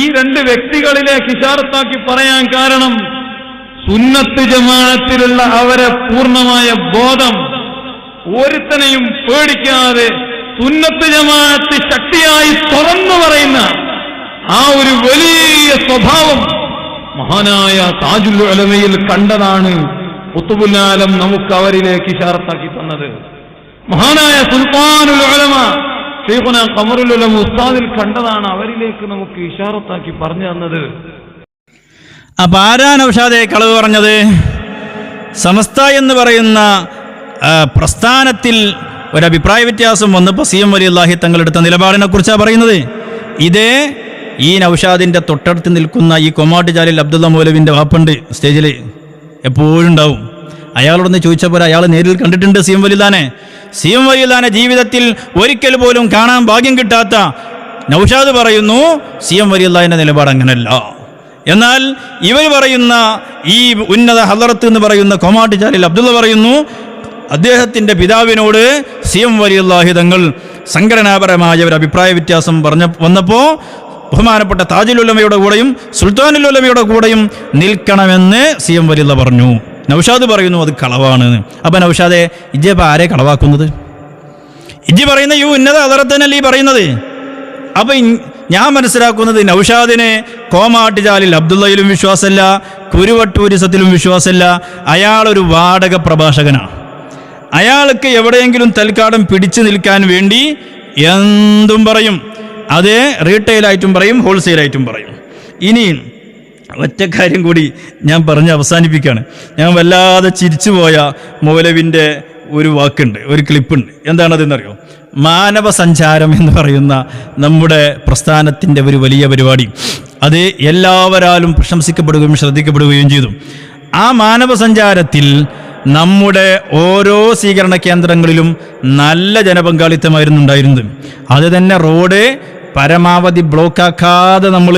ഈ രണ്ട് വ്യക്തികളിലേക്ക് ഇശാറത്താക്കി പറയാൻ കാരണം, സുന്നത്ത് ജമാഅത്തിലുള്ള അവരെ പൂർണ്ണമായ ബോധം, ഒരുത്തനെയും പേടിക്കാതെ സുന്നത്ത് ജമാഅത്ത് ശക്തിയായി തുറന്നു പറയുന്ന ആ ഒരു വലിയ സ്വഭാവം മഹാനായ താജുൽ ഉലമയിൽ കണ്ടതാണ് ഖുതുബുൽ ആലം നമുക്ക് അവരിലേക്ക് ഇശാറത്താക്കി തന്നത്. മഹാനായ സുൽത്താനുൽ ഉലമ ശൈഖുന ഖമറുൽ ഉലമ ഉസ്താദിൽ കണ്ടതാണ് അവരിലേക്ക് നമുക്ക് ഇശാറത്താക്കി പറഞ്ഞു തന്നത്. അപ്പൊ ആരാ നൗഷാദെ കളവ് പറഞ്ഞത്? സമസ്ത എന്ന് പറയുന്ന പ്രസ്ഥാനത്തിൽ ഒരഭിപ്രായ വ്യത്യാസം വന്നപ്പോൾ CM വലിയുല്ലാഹി തങ്ങളെടുത്ത നിലപാടിനെ കുറിച്ചാണ് പറയുന്നത്. ഇതേ ഈ നൗഷാദിന്റെ തൊട്ടടുത്ത് നിൽക്കുന്ന ഈ കൊമാട്ട് ജാലിൽ അബ്ദുള്ള മൗലവിന്റെ വാപ്പുണ്ട്, സ്റ്റേജിൽ എപ്പോഴും ഉണ്ടാവും. അയാളോടൊന്ന് ചോദിച്ചപ്പോൾ അയാൾ നേരിൽ കണ്ടിട്ടുണ്ട് CM വലിയുല്ലാനെ ജീവിതത്തിൽ ഒരിക്കൽ പോലും കാണാൻ ഭാഗ്യം കിട്ടാത്ത നൗഷാദ് പറയുന്നു CM വലിയുല്ലാഹിന്റെ നിലപാട് അങ്ങനല്ല. എന്നാൽ ഇവർ പറയുന്ന ഈ ഉന്നത ഹളറത്ത് എന്ന് പറയുന്ന കൊമാട്ട് ജാലിൽ അബ്ദുള്ള പറയുന്നു അദ്ദേഹത്തിൻ്റെ പിതാവിനോട് CM വലിയുല്ലാഹി തങ്ങൾ സംഘടനാപരമായ ഒരു അഭിപ്രായ വ്യത്യാസം വന്നപ്പോൾ ബഹുമാനപ്പെട്ട താജുൽ ഉലമയുടെ കൂടെയും സുൽത്താനുൽ ഉലമയുടെ കൂടെയും നിൽക്കണമെന്ന് CM വലിയുള്ള പറഞ്ഞു. നൗഷാദ് പറയുന്നു അത് കളവാണ്. അപ്പം നൗഷാദെ, ഇജ്ജപ്പം ആരെ കളവാക്കുന്നത്? ഇജ്ജ് പറയുന്ന ഈ ഉന്നത ഹളറത്തനല്ലേ ഈ പറയുന്നത്? അപ്പം ഞാൻ മനസ്സിലാക്കുന്നത് നൗഷാദിനെ കോമാട്ട് ജാലിൽ അബ്ദുള്ളയിലും വിശ്വാസമല്ല, കുരുവട്ടൂരിസത്തിലും വിശ്വാസമല്ല. അയാളൊരു വാടക പ്രഭാഷകനാണ്. അയാൾക്ക് എവിടെയെങ്കിലും തൽക്കാലം പിടിച്ചു നിൽക്കാൻ വേണ്ടി എന്തും പറയും. അത് റീറ്റെയിലായിട്ടും പറയും, ഹോൾസെയിലായിട്ടും പറയും. ഇനി ഒറ്റ കാര്യം കൂടി ഞാൻ പറഞ്ഞ് അവസാനിപ്പിക്കുകയാണ്. ഞാൻ വല്ലാതെ ചിരിച്ചുപോയ മൗലവിൻ്റെ ഒരു വാക്കുണ്ട്, ഒരു ക്ലിപ്പുണ്ട്. എന്താണതെന്നറിയോ? മാനവ സഞ്ചാരം എന്ന് പറയുന്ന നമ്മുടെ പ്രസ്ഥാനത്തിൻ്റെ ഒരു വലിയ പരിപാടി, അത് എല്ലാവരാലും പ്രശംസിക്കപ്പെടുകയും ശ്രദ്ധിക്കപ്പെടുകയും ചെയ്തു. ആ മാനവ സഞ്ചാരത്തിൽ നമ്മുടെ ഓരോ സ്വീകരണ കേന്ദ്രങ്ങളിലും നല്ല ജനപങ്കാളിത്തമായിരുന്നു ഉണ്ടായിരുന്നത്. അത് തന്നെ റോഡ് പരമാവധി ബ്ലോക്കാക്കാതെ നമ്മൾ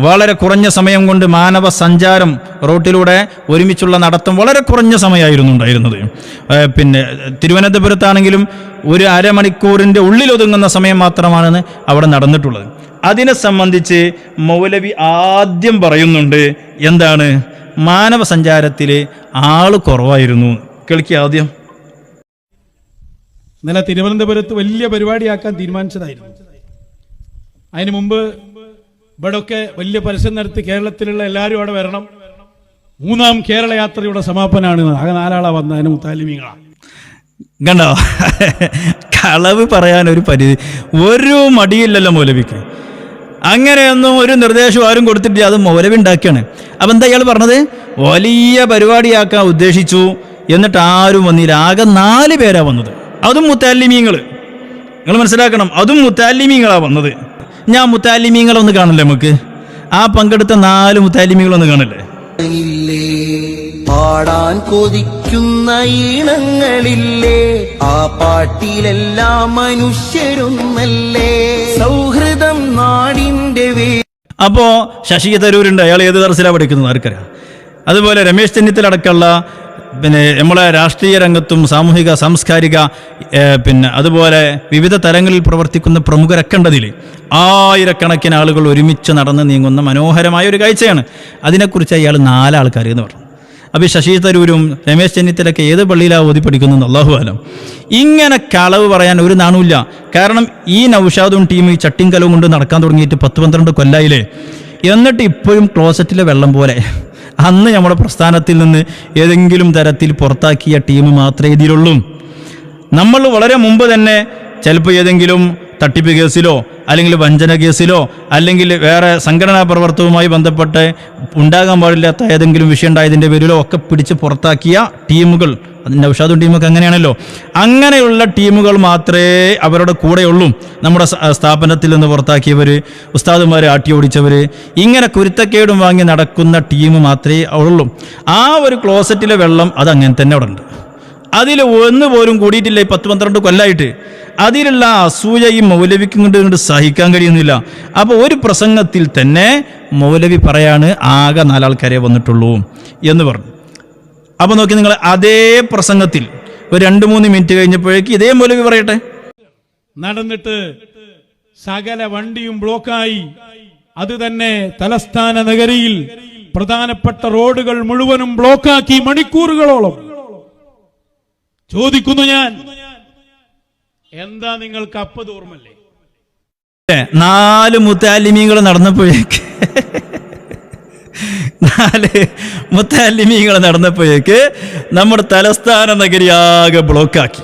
വളരെ കുറഞ്ഞ സമയം കൊണ്ട് മാനവ സഞ്ചാരം റോട്ടിലൂടെ ഒരുമിച്ചുള്ള നടത്തം വളരെ കുറഞ്ഞ സമയമായിരുന്നു ഉണ്ടായിരുന്നത്. പിന്നെ തിരുവനന്തപുരത്താണെങ്കിലും ഒരു അരമണിക്കൂറിൻ്റെ ഉള്ളിലൊതുങ്ങുന്ന സമയം മാത്രമാണ് അവിടെ നടന്നിട്ടുള്ളത്. അതിനെ സംബന്ധിച്ച് മൗലവി ആദ്യം പറയുന്നുണ്ട്, എന്താണ്? മാനവ സഞ്ചാരത്തിൽ ആള് കുറവായിരുന്നു. കേൾക്കുക ആദ്യം. ഇന്നലെ തിരുവനന്തപുരത്ത് വലിയ പരിപാടിയാക്കാൻ തീരുമാനിച്ചതായിരുന്നു. അതിനു മുമ്പ് ഇവിടെയൊക്കെ വലിയ പരസ്യം നടത്തി കേരളത്തിലുള്ള എല്ലാവരും അവിടെ വരണം. 3ാം കേരള യാത്രയുടെ സമാപനാണ്. ആകെ 4 വന്ന അതിന് മുത്താലിമീങ്ങളാണ്. കണ്ടോ? കളവ് പറയാൻ ഒരു മടിയില്ലല്ലോ മൗലവിക്ക്. അങ്ങനെയൊന്നും ഒരു നിർദ്ദേശം ആരും കൊടുത്തിട്ട് അത് മൗലവി ഉണ്ടാക്കിയാണ്. അപ്പം എന്താ ഇയാൾ പറഞ്ഞത്? വലിയ പരിപാടിയാക്കാൻ ഉദ്ദേശിച്ചു, എന്നിട്ട് ആരും വന്നില്ല. ആകെ 4 പേരാ വന്നത്, അതും മുത്താലിമീങ്ങൾ. നിങ്ങൾ മനസ്സിലാക്കണം, അതും മുത്താലിമീങ്ങളാണ് വന്നത്. ഞാൻ മുത്താലിമീങ്ങളൊന്ന് കാണല്ലേ? നമുക്ക് ആ പങ്കെടുത്ത 4 മുത്താലിമീങ്ങളൊന്ന് കാണല്ലേ? പാടാൻ കൊതിക്കുന്ന ഈണങ്ങളില്ലേ, ആ പാട്ടിലെല്ലാം മനുഷ്യരൊന്നല്ലേ, സൗഹൃദം നാടിന്റെ അപ്പോ ശശി തരൂരുണ്ട്, അയാൾ ഏത് ദർസിലാണ് പഠിക്കുന്നത് ആർക്കറിയാം. അതുപോലെ രമേശ് ചെന്നിത്തലടക്കമുള്ള പിന്നെ നമ്മളെ രാഷ്ട്രീയ രംഗത്തും സാമൂഹിക സാംസ്കാരിക അതുപോലെ വിവിധ തലങ്ങളിൽ പ്രവർത്തിക്കുന്ന പ്രമുഖരൊക്കെ ഉണ്ടതിൽ. ആയിരക്കണക്കിന് ആളുകൾ ഒരുമിച്ച് നടന്ന് നീങ്ങുന്ന മനോഹരമായ ഒരു കാഴ്ചയാണ്. അതിനെക്കുറിച്ച് അയാൾ 4 ആൾക്കാർ എന്ന് പറഞ്ഞു. അപ്പോൾ ശശി തരൂരും രമേശ് ചെന്നിത്തലൊക്കെ ഏത് പള്ളിയിലാണ് ഓതി പഠിക്കുന്നത് അല്ലാഹു ആലം. ഇങ്ങനെ കളവ് പറയാൻ ഒരു നാണുമില്ല. കാരണം ഈ നൗഷാദും ടീം ഈ ചട്ടിയും കലവും കൊണ്ട് നടക്കാൻ തുടങ്ങിയിട്ട് 10-12 കൊല്ലായില്ലേ. എന്നിട്ട് ഇപ്പോഴും ക്ലോസറ്റിലെ വെള്ളം പോലെ അന്ന് നമ്മുടെ പ്രസ്ഥാനത്തിൽ നിന്ന് ഏതെങ്കിലും തരത്തിൽ പുറത്താക്കിയ ടീം മാത്രമേ ഇതിലുള്ളൂ. നമ്മൾ വളരെ മുമ്പ് തന്നെ ചിലപ്പോൾ ഏതെങ്കിലും തട്ടിപ്പ് കേസിലോ അല്ലെങ്കിൽ വഞ്ചന കേസിലോ അല്ലെങ്കിൽ വേറെ സംഘടനാ പ്രവർത്തനവുമായി ബന്ധപ്പെട്ട് ഉണ്ടാകാൻ പാടില്ലാത്ത ഏതെങ്കിലും വിഷയം ഉണ്ടായതിൻ്റെ പേരിലോ ഒക്കെ പിടിച്ച് പുറത്താക്കിയ ടീമുകൾ, അതിൻ്റെ ഔഷാദും ടീമൊക്കെ അങ്ങനെയാണല്ലോ. അങ്ങനെയുള്ള ടീമുകൾ മാത്രമേ അവരുടെ കൂടെയുള്ളൂ. നമ്മുടെ സ്ഥാപനത്തിൽ നിന്ന് പുറത്താക്കിയവർ, ഉസ്താദുമാരെ ആട്ടി ഓടിച്ചവർ, ഇങ്ങനെ കുരുത്തക്കേടും വാങ്ങി നടക്കുന്ന ടീം മാത്രമേ ഉള്ളൂ. ആ ഒരു ക്ലോസറ്റിലെ വെള്ളം അത് അങ്ങനെ തന്നെ അവിടെ ഉണ്ട്. അതിൽ ഒന്ന് പോലും കൂടിയിട്ടില്ല 10-12 കൊല്ലമായിട്ട്. അതിലുള്ള അസൂയയും മൗലവിക്കും കൊണ്ട് സഹിക്കാൻ കഴിയുന്നില്ല. അപ്പോൾ ഒരു പ്രസംഗത്തിൽ തന്നെ മൗലവി പറയാണ് ആകെ 4 ആൾക്കാരെ വന്നിട്ടുള്ളൂ എന്ന് പറഞ്ഞു. അപ്പോൾ നോക്കി നിങ്ങൾ, അതേ പ്രസംഗത്തിൽ ഒരു 2-3 മിനിറ്റ് കഴിഞ്ഞപ്പോഴേക്ക് ഇതേ മൗലവി പറയട്ടെ, നടന്നിട്ട് സകല വണ്ടിയും ബ്ലോക്കായി. അത് തന്നെ തലസ്ഥാന നഗരിയിൽ പ്രധാനപ്പെട്ട റോഡുകൾ മുഴുവനും ബ്ലോക്കാക്കി മണിക്കൂറുകളോളം. ചോദിക്കുന്നു ഞാൻ, എന്താ നിങ്ങൾക്ക് അപ്പത് ഓർമ്മല്ലേ? 4 മുത്താലിമീങ്ങൾ നടന്നപ്പോഴേക്ക് 4 മുത്താലിമീങ്ങൾ നടന്നപ്പോഴേക്ക് നമ്മുടെ തലസ്ഥാന നഗരി ആകെ ബ്ലോക്കാക്കി.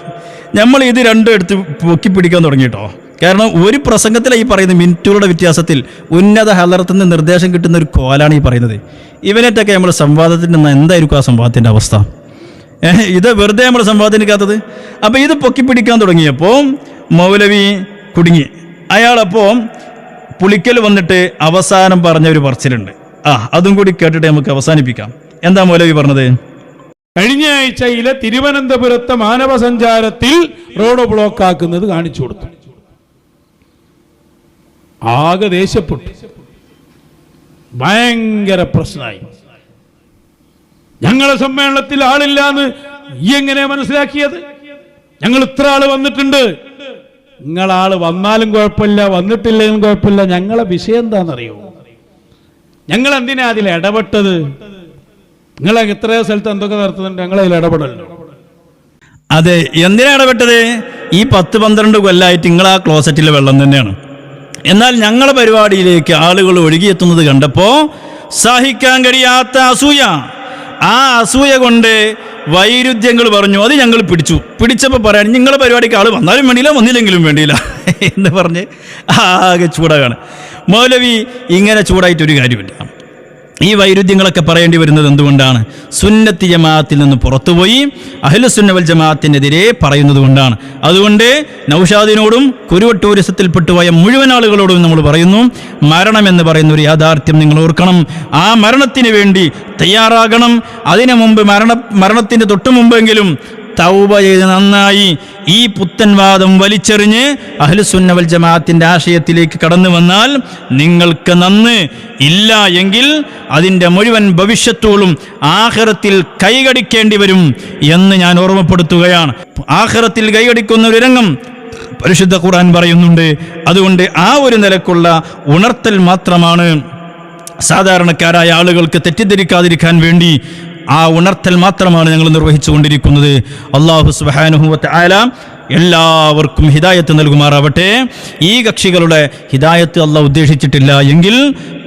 നമ്മൾ ഇത് രണ്ടും എടുത്ത് പൊക്കി പിടിക്കാൻ തുടങ്ങിയിട്ടോ. കാരണം ഒരു പ്രസംഗത്തിലാണ് ഈ പറയുന്നത്, മിനിറ്റുകളുടെ വ്യത്യാസത്തിൽ ഉന്നത ഹലറത്തിൽ നിന്ന് നിർദ്ദേശം കിട്ടുന്ന ഒരു കോലാണ് ഈ പറയുന്നത്. ഇവനേറ്റൊക്കെ നമ്മൾ സംവാദത്തിന് എന്തായിരിക്കും ആ സംവാദത്തിൻ്റെ അവസ്ഥ? ഇത് വെറുതെ നമ്മൾ സംവാദനിക്കാത്തത്. അപ്പം ഇത് പൊക്കിപ്പിടിക്കാൻ തുടങ്ങിയപ്പോൾ മൗലവി കുടുങ്ങി. അയാളപ്പോൾ പുളിക്കൽ വന്നിട്ട് അവസാനം പറഞ്ഞ ഒരു പറച്ചിലുണ്ട്. അതും കൂടി കേട്ടിട്ട് നമുക്ക് അവസാനിപ്പിക്കാം. എന്താ മൗലവി പറഞ്ഞത്? കഴിഞ്ഞ ആഴ്ചയിലെ തിരുവനന്തപുരത്തെ മാനവ സഞ്ചാരത്തിൽ റോഡ് ബ്ലോക്കാക്കുന്നത് കാണിച്ചു കൊടുത്തു. ആകെ ദേഷ്യപ്പെട്ടു, ഭയങ്കര പ്രശ്നമായി. ഞങ്ങളെ സമ്മേളനത്തിൽ ആളില്ലാന്ന് ഈ എങ്ങനെ മനസ്സിലാക്കിയത്? ഞങ്ങൾ ഇത്ര ആള് വന്നിട്ടുണ്ട്. നിങ്ങളാള് വന്നാലും കുഴപ്പമില്ല, വന്നിട്ടില്ലെങ്കിലും കുഴപ്പമില്ല. ഞങ്ങളെ വിഷയം എന്താണെന്നറിയോ? ഞങ്ങൾ എന്തിനാ അതിൽ ഇടപെട്ടത്? നിങ്ങൾ എത്രയോ സ്ഥലത്ത് എന്തൊക്കെ നടത്തുന്നുണ്ട്, ഞങ്ങളതിൽ ഇടപെടല്ലോ. അതെ, എന്തിനാ ഇടപെട്ടത്? ഈ 10-12 കൊല്ലമായിട്ട് നിങ്ങൾ ആ ക്ലോസറ്റിലെ വെള്ളം തന്നെയാണ്. എന്നാൽ ഞങ്ങളുടെ പരിപാടിയിലേക്ക് ആളുകൾ ഒഴുകിയെത്തുന്നത് കണ്ടപ്പോൾ സഹിക്കാൻ കഴിയാത്ത അസൂയ, ആ അസൂയ കൊണ്ട് വൈരുദ്ധ്യങ്ങൾ പറഞ്ഞു. അത് ഞങ്ങൾ പിടിച്ചപ്പോൾ പറയാൻ നിങ്ങളുടെ പരിപാടിക്ക് ആൾ വന്നാലും വേണ്ടിയില്ല വന്നില്ലെങ്കിലും വേണ്ടിയില്ല എന്ന് പറഞ്ഞ് ആകെ ചൂടാകാണ്. മൗലവി ഇങ്ങനെ ചൂടായിട്ടൊരു കാര്യമില്ല. ഈ വൈരുദ്ധ്യങ്ങളൊക്കെ പറയേണ്ടി വരുന്നത് എന്തുകൊണ്ടാണ്? സുന്നത്തി ജമാഅത്തിൽ നിന്ന് പുറത്തുപോയി അഹ്ലുസുന്ന വൽ ജമാഅത്തിനെതിരെ പറയുന്നത് കൊണ്ടാണ്. അതുകൊണ്ട് നൗഷാദിനോടും കുരുവട്ടൂരിസത്തിൽപ്പെട്ടുപോയ മുഴുവൻ ആളുകളോടും നമ്മൾ പറയുന്നു, മരണം എന്ന് പറയുന്ന ഒരു യാഥാർത്ഥ്യം നിങ്ങൾ ഓർക്കണം. ആ മരണത്തിന് വേണ്ടി തയ്യാറാകണം. അതിനു മുമ്പ് മരണത്തിന് തൊട്ടു മുമ്പെങ്കിലും തൗബ ചെയ്ത് നന്നായി ഈ പുത്തൻവാദം വലിച്ചെറിഞ്ഞ് അഹ്ലുസുന്ന വൽ ജമാഅത്തിന്റെ ആശയത്തിലേക്ക് കടന്നു വന്നാൽ നിങ്ങൾക്ക് നന്ന്. ഇല്ല എങ്കിൽ അതിൻ്റെ മുഴുവൻ ഭവിഷ്യത്തുകളും ആഖിറത്തിൽ കൈകടിക്കേണ്ടി വരും എന്ന് ഞാൻ ഓർമ്മപ്പെടുത്തുകയാണ്. ആഖിറത്തിൽ കൈകടിക്കുന്ന ഒരു രംഗം പരിശുദ്ധ ഖുർആൻ പറയുന്നുണ്ട്. അതുകൊണ്ട് ആ ഒരു നിലക്കുള്ള ഉണർത്തൽ മാത്രമാണ് സാധാരണക്കാരായ ആളുകൾക്ക് തെറ്റിദ്ധരിക്കാതിരിക്കാൻ വേണ്ടി ആ ഉണർത്തൽ മാത്രമാണ് ഞങ്ങൾ നിർവഹിച്ചുകൊണ്ടിരിക്കുന്നത്. അല്ലാഹു സുബ്ഹാനഹു വ തആല എല്ലാവർക്കും ഹിദായത്ത് നൽകുമാറാവട്ടെ. ഈ കക്ഷികളുടെ ഹിദായത്ത് അല്ലാഹു ഉദ്ദേശിച്ചിട്ടില്ല എങ്കിൽ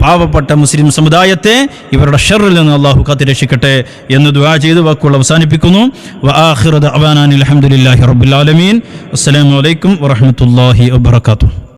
പാവപ്പെട്ട മുസ്ലിം സമുദായത്തെ ഇവരുടെ ഷർറിൽ നിന്ന് അല്ലാഹു കാത്തുരക്ഷിക്കട്ടെ എന്ന് ദുആ ചെയ്ത് വാക്കുകൾ അവസാനിപ്പിക്കുന്നു. വആഖിറു ദഅവാനാ അൽഹംദുലില്ലാഹി റബ്ബിൽ ആലമീൻ. അസ്സലാമു അലൈക്കും വറഹ്മത്തുള്ളാഹി വബറകാതുഹു.